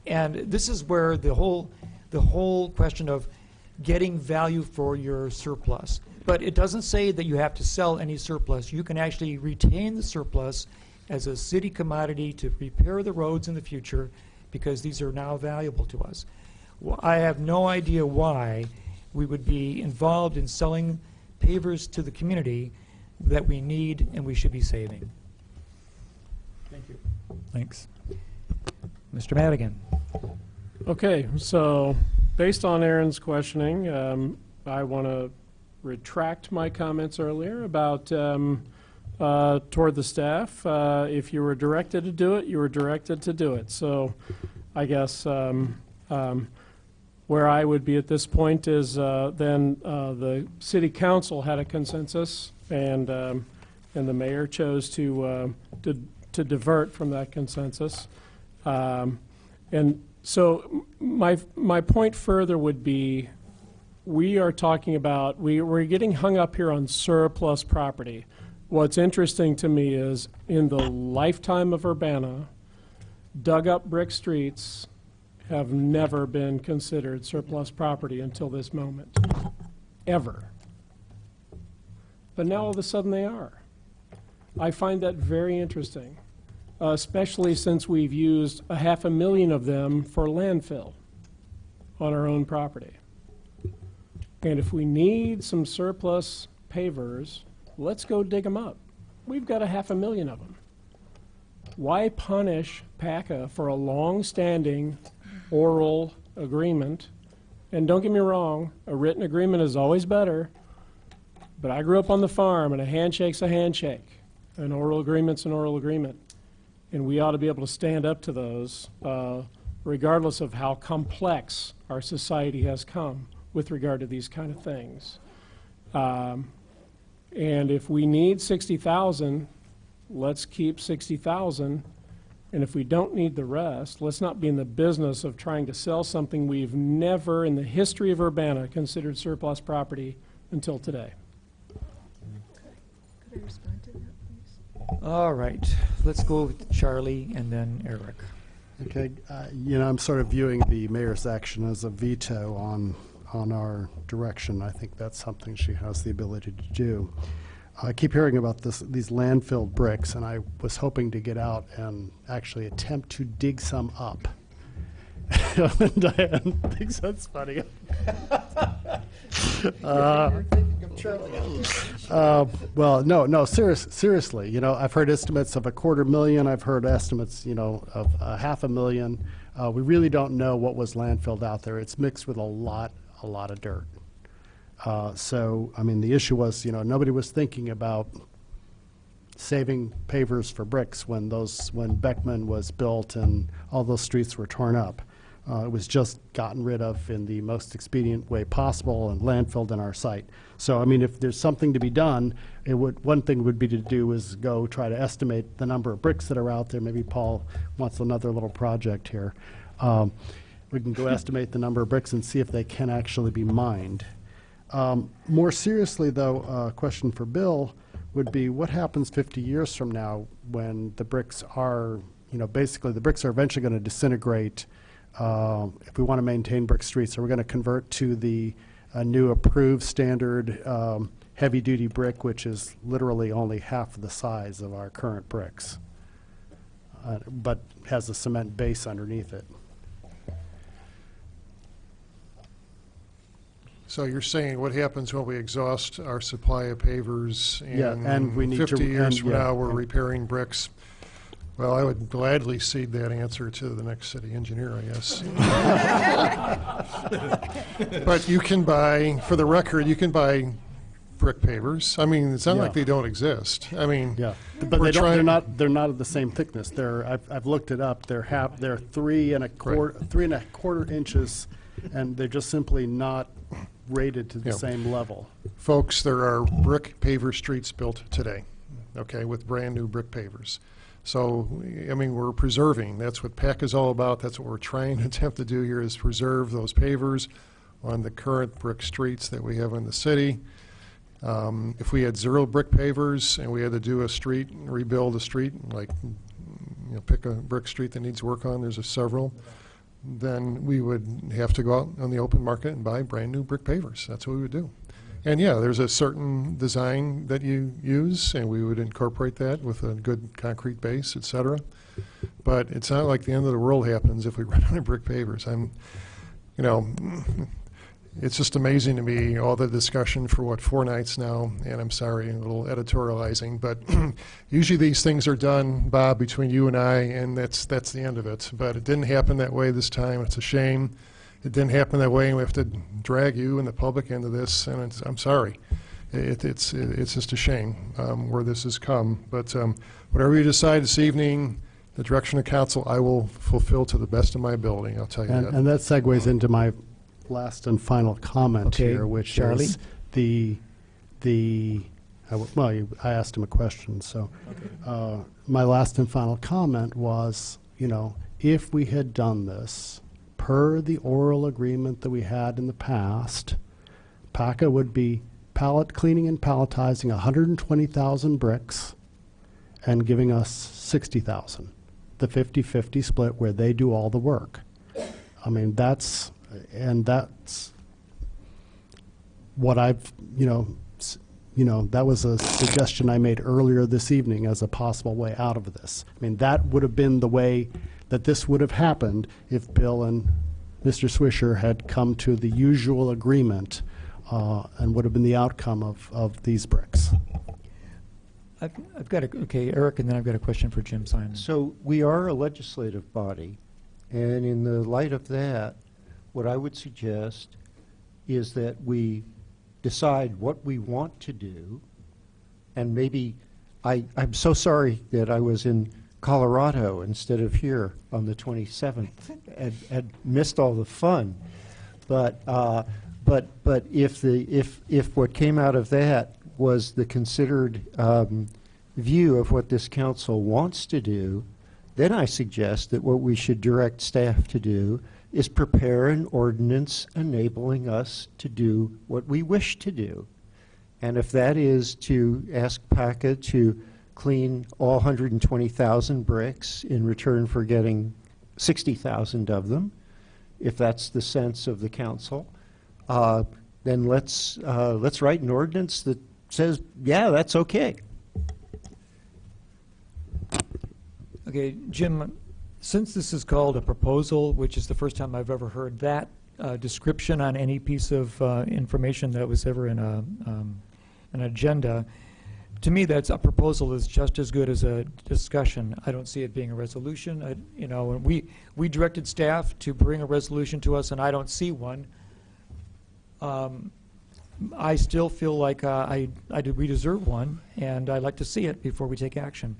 And this is where the whole question of getting value for your surplus. But it doesn't say that you have to sell any surplus. You can actually retain the surplus as a city commodity to repair the roads in the future, because these are now valuable to us. Well, I have no idea why we would be involved in selling pavers to the community that we need and we should be saving. Thank you. Thanks. Mr. Madigan. Okay, so based on Aaron's questioning, I want to retract my comments earlier about toward the staff. If you were directed to do it, you were directed to do it. So I guess where I would be at this point is then the city council had a consensus, and the mayor chose to divert from that consensus. And so my point further would be, we are talking about, we're getting hung up here on surplus property. What's interesting to me is, in the lifetime of Urbana, dug up brick streets have never been considered surplus property until this moment, ever. But now all of a sudden they are. I find that very interesting, especially since we've used 500,000 of them for landfill on our own property. And if we need some surplus pavers, let's go dig them up. We've got 500,000 of them. Why punish PACA for a long-standing oral agreement? And don't get me wrong, a written agreement is always better, but I grew up on the farm, and a handshake's a handshake. An oral agreement's an oral agreement. And we ought to be able to stand up to those, regardless of how complex our society has come with regard to these kind of things. And if we need 60,000, let's keep 60,000. And if we don't need the rest, let's not be in the business of trying to sell something we've never in the history of Urbana considered surplus property until today. Could I respond to that, please? All right. Let's go with Charlie and then Eric. Okay, I'm sort of viewing the mayor's action as a veto on our direction. I think that's something she has the ability to do. I keep hearing about these landfill bricks, and I was hoping to get out and actually attempt to dig some up. Diane thinks that's funny. Well, no, seriously. You know, I've heard estimates of $250,000. I've heard estimates, you know, of $500,000. We really don't know what was landfilled out there. It's mixed with a lot of dirt. So, I mean, the issue was, you know, nobody was thinking about saving pavers for bricks when Beckman was built and all those streets were torn up. It was just gotten rid of in the most expedient way possible and landfilled in our site. So, I mean, if there's something to be done, one thing would be to do is go try to estimate the number of bricks that are out there. Maybe Paul wants another little project here. We can go estimate the number of bricks and see if they can actually be mined. More seriously, though, a question for Bill would be, what happens 50 years from now when the bricks are, you know, basically the bricks are eventually going to disintegrate. If we want to maintain brick streets, are we going to convert to the new approved standard heavy-duty brick, which is literally only half the size of our current bricks, but has a cement base underneath it? So you're saying what happens when we exhaust our supply of pavers and, Yeah, and we need 50 years from yeah, now we're repairing bricks? Well, I would gladly cede that answer to the next city engineer, I guess. But you can buy, for the record, you can buy brick pavers. I mean, it's not like they don't exist. I mean, yeah, but they're not of the same thickness. I've looked it up. They're 3.25 inches, and they're just simply not rated to the same level. Folks, there are brick paver streets built today, okay, with brand new brick pavers. So, I mean, we're preserving. That's what PAC is all about. That's what we're trying to attempt to do here, is preserve those pavers on the current brick streets that we have in the city. If we had 0 brick pavers and we had to do a street, rebuild a street, like, you know, pick a brick street that needs work on, there's several, then we would have to go out on the open market and buy brand new brick pavers. That's what we would do. And yeah, there's a certain design that you use, and we would incorporate that with a good concrete base, et cetera. But it's not like the end of the world happens if we run out of brick pavers. You know, it's just amazing to me, all the discussion for 4 nights now, and I'm sorry, a little editorializing, but usually these things are done, Bob, between you and I, and that's the end of it. But it didn't happen that way this time. It's a shame. It didn't happen that way, and we have to drag you and the public into this, and I'm sorry. It's just a shame where this has come. But whatever you decide this evening, the direction of council, I will fulfill to the best of my ability, I'll tell you that. And that segues into my last and final comment here, which Charlie? is I asked him a question, so my last and final comment was, you know, if we had done this per the oral agreement that we had in the past, PACA would be pallet cleaning and palletizing 120,000 bricks and giving us 60,000, the 50-50 split where they do all the work. I mean, that's what I've, that was a suggestion I made earlier this evening as a possible way out of this. I mean, that would have been the way that this would have happened if Bill and Mr. Swisher had come to the usual agreement and would have been the outcome of these bricks. I've got Eric, and then I've got a question for Jim Simon. So we are a legislative body, and in the light of that, what I would suggest is that we decide what we want to do, and maybe I'm so sorry that I was in Colorado instead of here on the 27th and missed all the fun, but if what came out of that was the considered view of what this council wants to do, then I suggest that what we should direct staff to do is prepare an ordinance enabling us to do what we wish to do. And if that is to ask PACA to clean all 120,000 bricks in return for getting 60,000 of them, if that's the sense of the council, then let's write an ordinance says, yeah, that's okay. Okay, Jim, since this is called a proposal, which is the first time I've ever heard that description on any piece of information that was ever in an agenda, to me, that's a proposal is just as good as a discussion. I don't see it being a resolution. And we directed staff to bring a resolution to us, and I don't see one. I still feel like we deserve one, and I'd like to see it before we take action.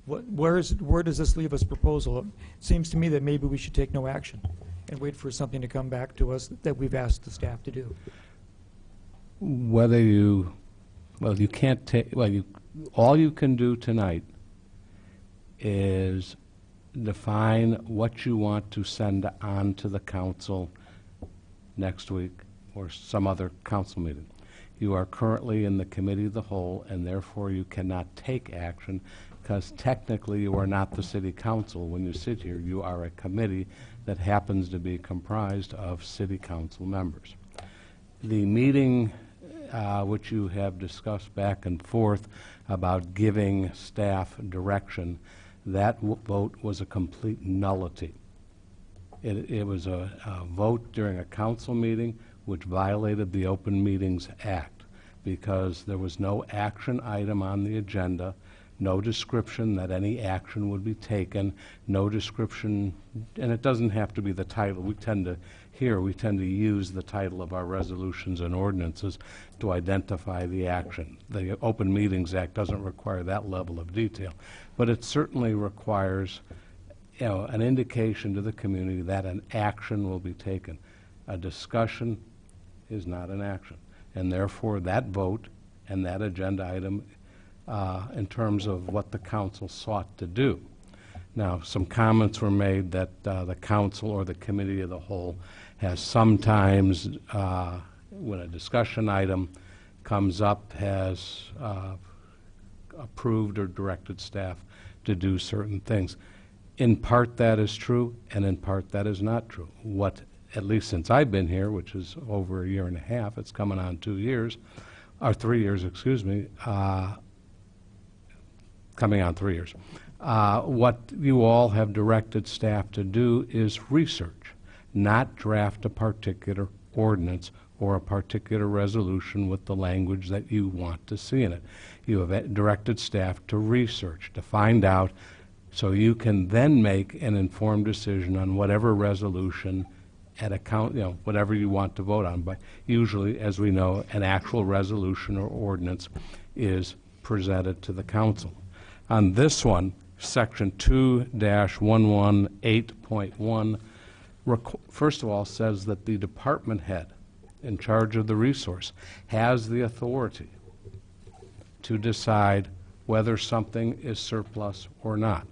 Where does this leave us proposal? It seems to me that maybe we should take no action and wait for something to come back to us that we've asked the staff to do. You can't take, all you can do tonight is define what you want to send on to the council next week or some other council meeting. You are currently in the committee of the whole, and therefore you cannot take action, because technically you are not the city council. When you sit here, you are a committee that happens to be comprised of city council members. The meeting which you have discussed back and forth about giving staff direction, that vote was a complete nullity. It was a vote during a council meeting which violated the Open Meetings Act, because there was no action item on the agenda, no description that any action would be taken, no description, and it doesn't have to be the title. We tend to use the title of our resolutions and ordinances to identify the action. The Open Meetings Act doesn't require that level of detail, but it certainly requires, an indication to the community that an action will be taken. A discussion is not an action, and therefore that vote and that agenda item in terms of what the council sought to do. Now, some comments were made that the council or the committee of the whole has sometimes, when a discussion item comes up, has approved or directed staff to do certain things. In part that is true, and in part that is not true. What, at least since I've been here, which is over a year and a half, it's coming on 2 years, or 3 years, excuse me, coming on 3 years. What you all have directed staff to do is research, not draft a particular ordinance or a particular resolution with the language that you want to see in it. You have directed staff to research, to find out, so you can then make an informed decision on whatever resolution at whatever you want to vote on. But usually, as we know, an actual resolution or ordinance is presented to the council. On this one, Section 2-118.1, first of all, says that the department head in charge of the resource has the authority to decide whether something is surplus or not.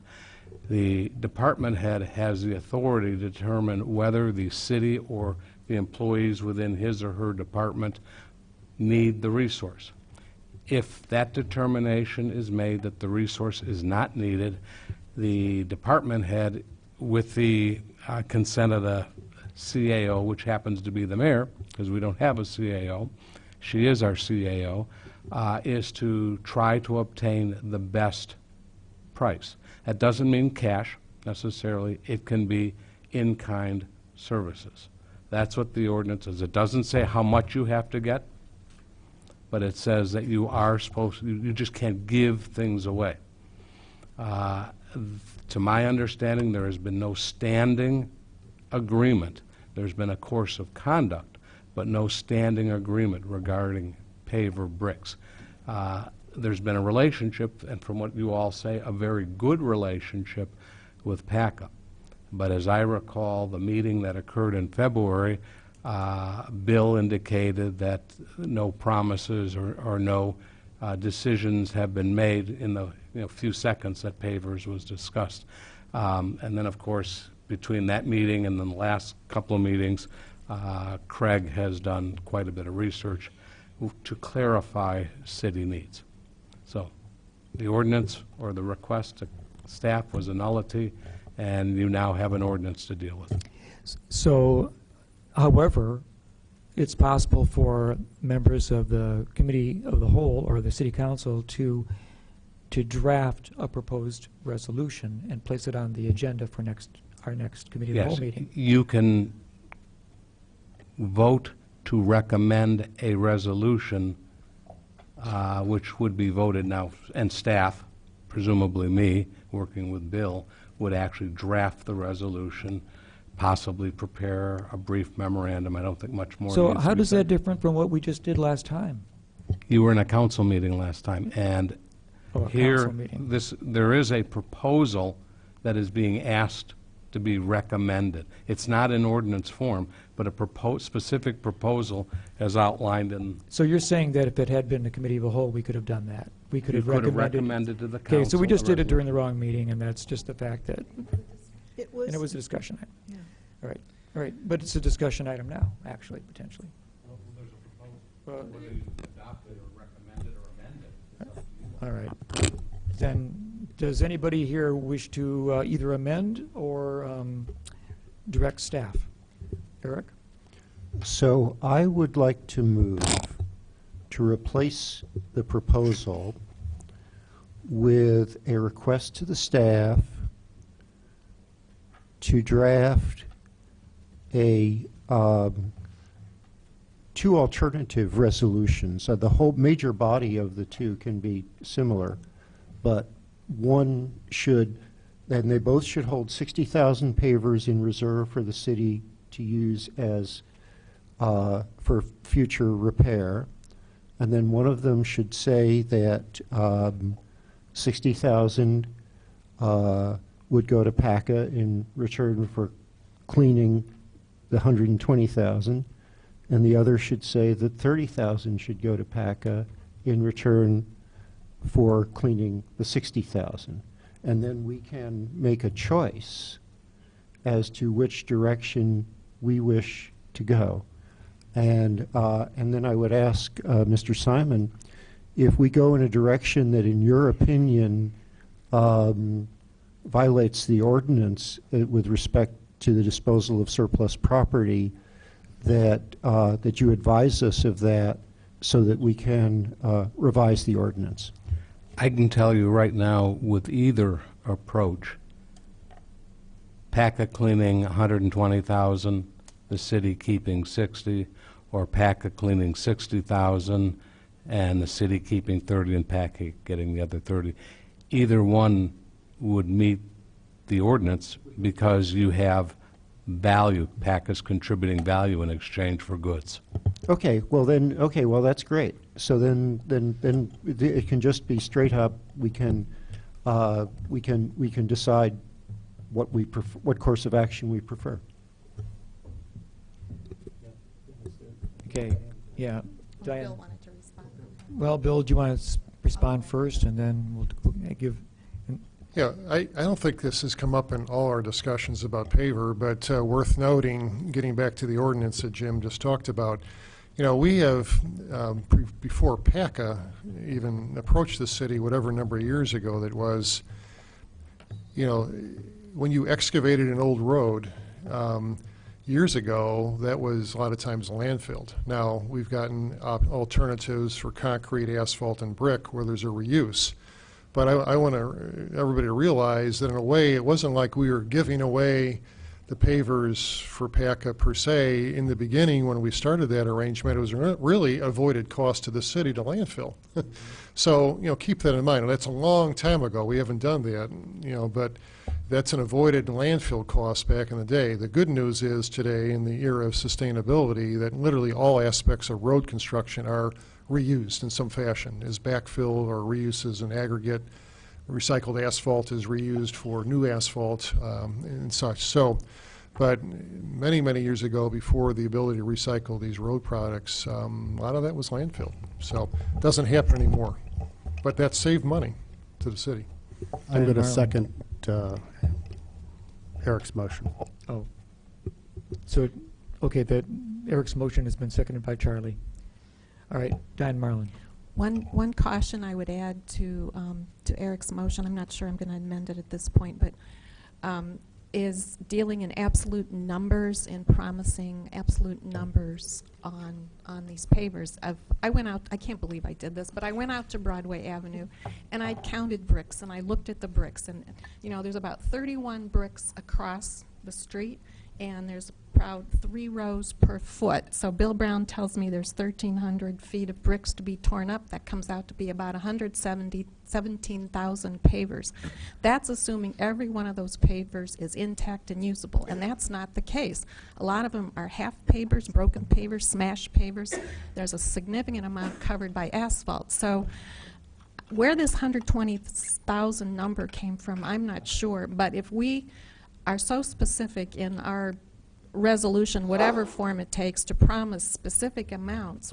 The department head has the authority to determine whether the city or the employees within his or her department need the resource. If that determination is made that the resource is not needed, the department head, with the consent of the CAO, which happens to be the mayor, because we don't have a CAO, she is our CAO, is to try to obtain the best price. That doesn't mean cash necessarily. It can be in-kind services. That's what the ordinance says. It doesn't say how much you have to get, but it says that you are supposed to, you just can't give things away. To my understanding, there has been no standing agreement. There's been a course of conduct, but no standing agreement regarding paver bricks. There's been a relationship, and from what you all say, a very good relationship with PACA. But as I recall, the meeting that occurred in February, Bill indicated that no promises or no decisions have been made in the few seconds that pavers was discussed. And then, of course, between that meeting and then the last couple of meetings, Craig has done quite a bit of research to clarify city needs. So the ordinance or the request to staff was a nullity, and you now have an ordinance to deal with. So, however, it's possible for members of the committee of the whole or the city council to draft a proposed resolution and place it on the agenda for our next committee of the whole meeting. You can vote to recommend a resolution, which would be voted now, and staff, presumably me, working with Bill, would actually draft the resolution, possibly prepare a brief memorandum. I don't think much more So needs to how be does said. that different from what we just did last time? You were in a council meeting last time, and Oh, a here, council meeting. there is a proposal that is being asked to be recommended. It's not in ordinance form, but a specific proposal as outlined in. So you're saying that if it had been the committee of the whole, we could have done that? We could You have could have recommended. recommended to the council. Okay, so we just a did it during the resolution. wrong meeting, and that's just the fact that, It was. and it was a discussion item. Yeah. All right, but it's a discussion item now, actually, potentially. Well, all right. Then, does anybody here wish to either amend or direct staff? Eric? So I would like to move to replace the proposal with a request to the staff to draft a two alternative resolutions. The whole major body of the two can be similar, but one should, and they both should hold 60,000 pavers in reserve for the city to use as for future repair. And then one of them should say that 60,000 would go to PACA in return for cleaning the 120,000. And the other should say that 30,000 should go to PACA in return for cleaning the 60,000. And then we can make a choice as to which direction we wish to go. And then I would ask Mr. Simon, if we go in a direction that, in your opinion, violates the ordinance with respect to the disposal of surplus property, that you advise us of that so that we can revise the ordinance. I can tell you right now, with either approach, PACA cleaning 120,000, the city keeping 60, or PACA cleaning 60,000 and the city keeping 30 and PACA getting the other 30. Either one would meet the ordinance because you have value. PACA's contributing value in exchange for goods. Okay, well that's great. So then it can just be straight up. We can decide what course of action we prefer. Okay, yeah. Diane? Bill wanted to respond. Well, Bill, do you want to respond first, and then we'll give... Yeah, I don't think this has come up in all our discussions about paver, but worth noting, getting back to the ordinance that Jim just talked about, you know, we have, before PACA even approached the city, whatever number of years ago that was, you know, when you excavated an old road, years ago, that was a lot of times landfilled. Now, we've gotten alternatives for concrete, asphalt, and brick where there's a reuse. But I want everybody to realize that in a way, it wasn't like we were giving away the pavers for PACA per se. In the beginning, when we started that arrangement, it was really avoided cost to the city to landfill. So, you know, keep that in mind. And that's a long time ago. We haven't done that, you know, but that's an avoided landfill cost back in the day. The good news is today, in the era of sustainability, that literally all aspects of road construction are reused in some fashion, as backfill or reuse as an aggregate. Recycled asphalt is reused for new asphalt and such. So, but many, many years ago, before the ability to recycle these road products, a lot of that was landfill. So it doesn't happen anymore. But that saved money to the city. I'm going to second Eric's motion. Oh. So, okay, Eric's motion has been seconded by Charlie. All right, Diane Marlin. One caution I would add to Eric's motion, I'm not sure I'm going to amend it at this point, but is dealing in absolute numbers and promising absolute numbers on these pavers. I went out, I can't believe I did this, but I went out to Broadway Avenue and I counted bricks and I looked at the bricks, and you know, there's about 31 bricks across the street, and there's about 3 rows per foot. So Bill Brown tells me there's 1,300 feet of bricks to be torn up. That comes out to be about 17,000 pavers. That's assuming every one of those pavers is intact and usable, and that's not the case. A lot of them are half pavers, broken pavers, smashed pavers. There's a significant amount covered by asphalt. So where this 120,000 number came from, I'm not sure, but if we are so specific in our resolution, whatever form it takes, to promise specific amounts,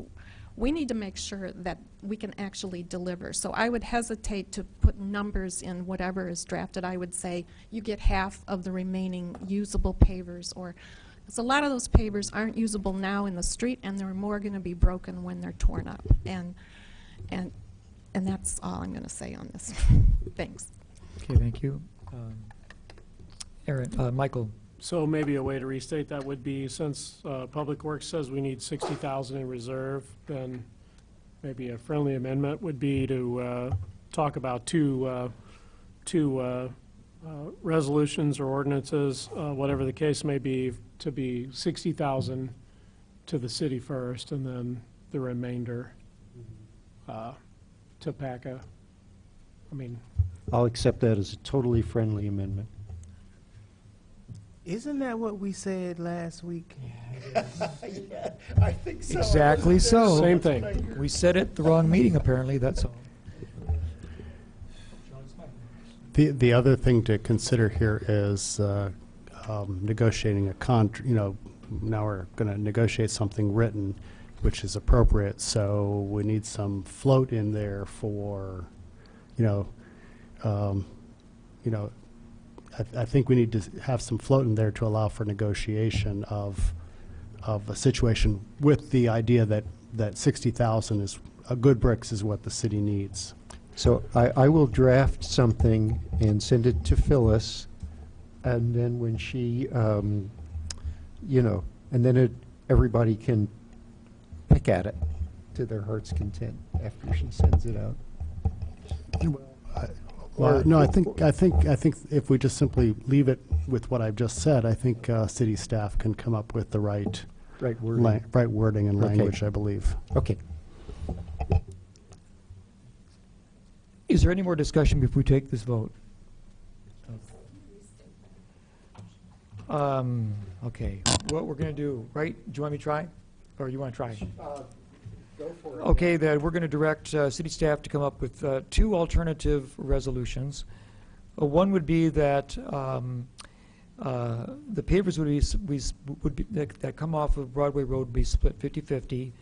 we need to make sure that we can actually deliver. So I would hesitate to put numbers in whatever is drafted. I would say you get half of the remaining usable pavers, or because a lot of those pavers aren't usable now in the street, and they're more going to be broken when they're torn up. And that's all I'm going to say on this. Thanks. Okay, thank you. Aaron, Michael. So maybe a way to restate that would be, since Public Works says we need 60,000 in reserve, then maybe a friendly amendment would be to talk about two resolutions or ordinances, whatever the case may be, to be 60,000 to the city first, and then the remainder to PACA. I mean, I'll accept that as a totally friendly amendment. Isn't that what we said last week? Yeah, I think so. Exactly so. Same thing. We said it at the wrong meeting, apparently, that's all. The other thing to consider here is negotiating a now we're going to negotiate something written which is appropriate, so we need some float in there for, I think we need to have some float in there to allow for negotiation of a situation with the idea that 60,000 is a good bricks is what the city needs. So I will draft something and send it to Phyllis, and then when she, and then everybody can pick at it to their heart's content after she sends it out. Well, no, I think if we just simply leave it with what I've just said, I think city staff can come up with the right wording and language, I believe. Okay. Is there any more discussion before we take this vote? Okay, what we're going to do, right? Do you want me to try? Or you want to try? Go for it. Okay, then we're going to direct city staff to come up with 2 alternative resolutions. One would be that the pavers would be that come off of Broadway Road would be split 50-50,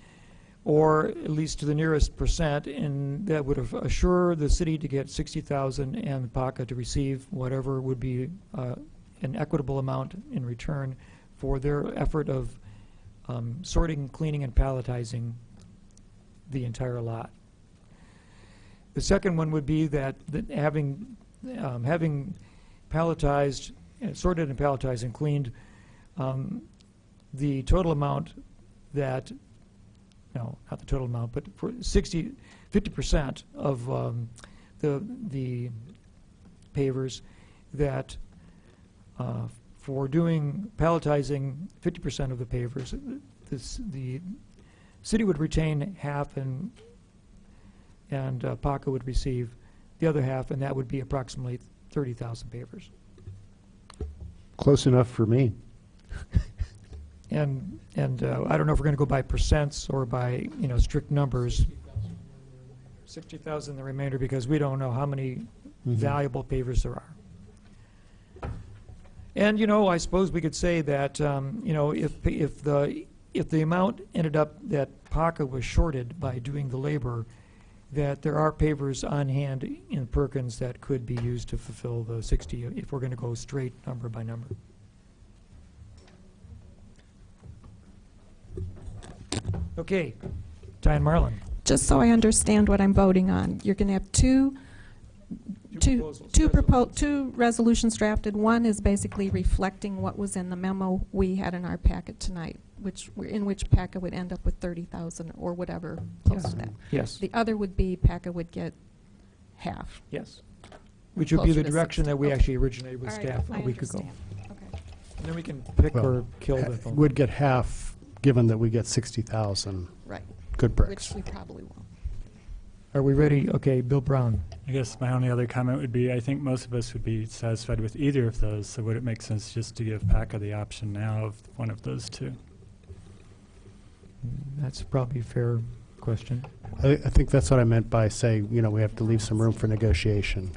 or at least to the nearest percent, and that would assure the city to get 60,000 and PACA to receive whatever would be an equitable amount in return for their effort of sorting, cleaning, and palletizing the entire lot. The second one would be that having palletized, sorted and palletized and cleaned, the total amount that, no, not the total amount, but for 50% of the pavers, that for doing palletizing 50% of the pavers, the city would retain half, and PACA would receive the other half, and that would be approximately 30,000 pavers. Close enough for me. And I don't know if we're going to go by percents or by strict numbers. 60,000 the remainder, because we don't know how many valuable pavers there are. And I suppose we could say that if the amount ended up that PACA was shorted by doing the labor, that there are pavers on hand in Perkins that could be used to fulfill the 60 if we're going to go straight number by number. Okay, Diane Marlin. Just so I understand what I'm voting on, you're going to have two two resolutions drafted. One is basically reflecting what was in the memo we had in our packet tonight, in which PACA would end up with 30,000 or whatever close to that. Yes. The other would be PACA would get half. Yes. Which would be Closer the to direction 60. that we Okay. actually originated with All right, staff I a week ago. understand. Okay. And then we can pick Well, or kill the phone. Would get half, given that we get 60,000 Right. good bricks. Which we probably won't. Are we ready? Okay, Bill Brown. I guess my only other comment would be, I think most of us would be satisfied with either of those, so would it make sense just to give PACA the option now of one of those two? That's probably a fair question. I think that's what I meant by saying, we have to leave some room for negotiation.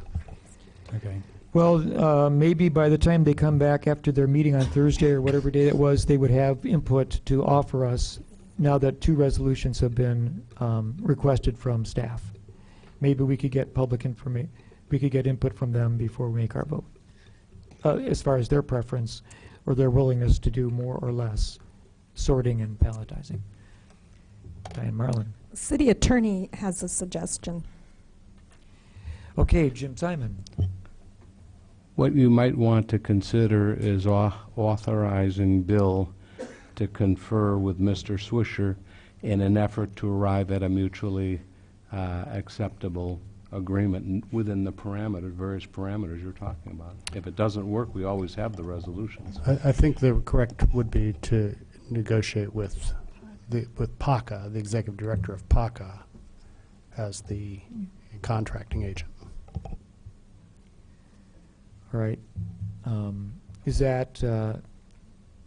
Okay. Well, maybe by the time they come back after their meeting on Thursday or whatever day it was, they would have input to offer us, now that two resolutions have been requested from staff. Maybe we could get public information, we could get input from them before we make our vote, as far as their preference or their willingness to do more or less sorting and palletizing. Diane Marlin. City attorney has a suggestion. Okay, Jim Simon. What you might want to consider is authorizing Bill to confer with Mr. Swisher in an effort to arrive at a mutually acceptable agreement within the various parameters you're talking about. If it doesn't work, we always have the resolutions. I think the correct would be to negotiate with PACA, the executive director of PACA, as the contracting agent. All right. Is that going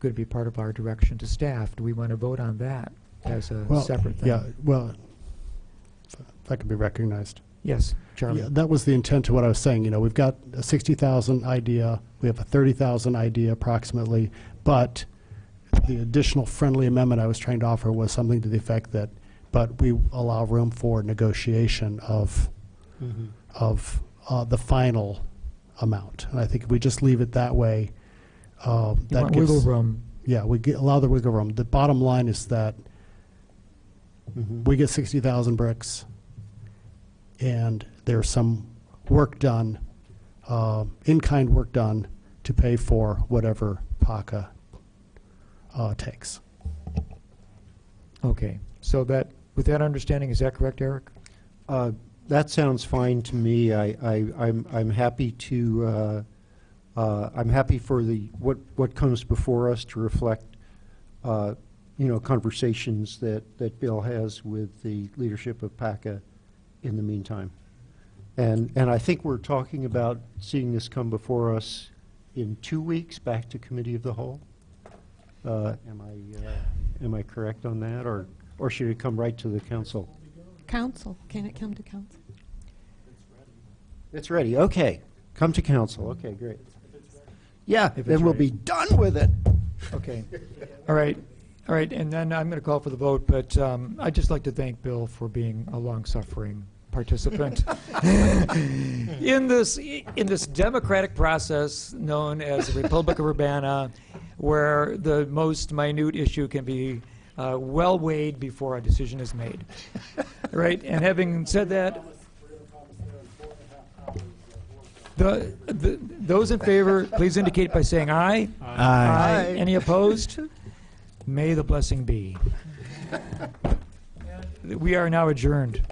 to be part of our direction to staff? Do we want to vote on that as a separate thing? Yeah, well, if that could be recognized. Yes, Charlie. Yeah, that was the intent of what I was saying. We've got a 60,000 idea, we have a 30,000 idea approximately, but the additional friendly amendment I was trying to offer was something to the effect that, but we allow room for negotiation of the final amount. And I think if we just leave it that way, that gives wiggle room. Yeah, allow the wiggle room. The bottom line is that we get 60,000 bricks, and there's some work done, in-kind work done, to pay for whatever PACA takes. Okay. So with that understanding, is that correct, Eric? That sounds fine to me. I'm happy to. I'm happy for what comes before us to reflect, conversations that Bill has with the leadership of PACA in the meantime. And I think we're talking about seeing this come before us in 2 weeks back to Committee of the Whole. Am I correct on that, or should it come right to the council? Council. Can it come to council? It's ready. Okay, come to council. Okay, great. Yeah, If then it's we'll ready. be done with it. Okay. All right. All right. And then I'm going to call for the vote, but I'd just like to thank Bill for being a long-suffering participant in this democratic process known as the Republic of Urbana, where the most minute issue can be well weighed before a decision is made. Right? And having said that, those in favor, please indicate by saying aye. Aye. Any opposed? May the blessing be. We are now adjourned.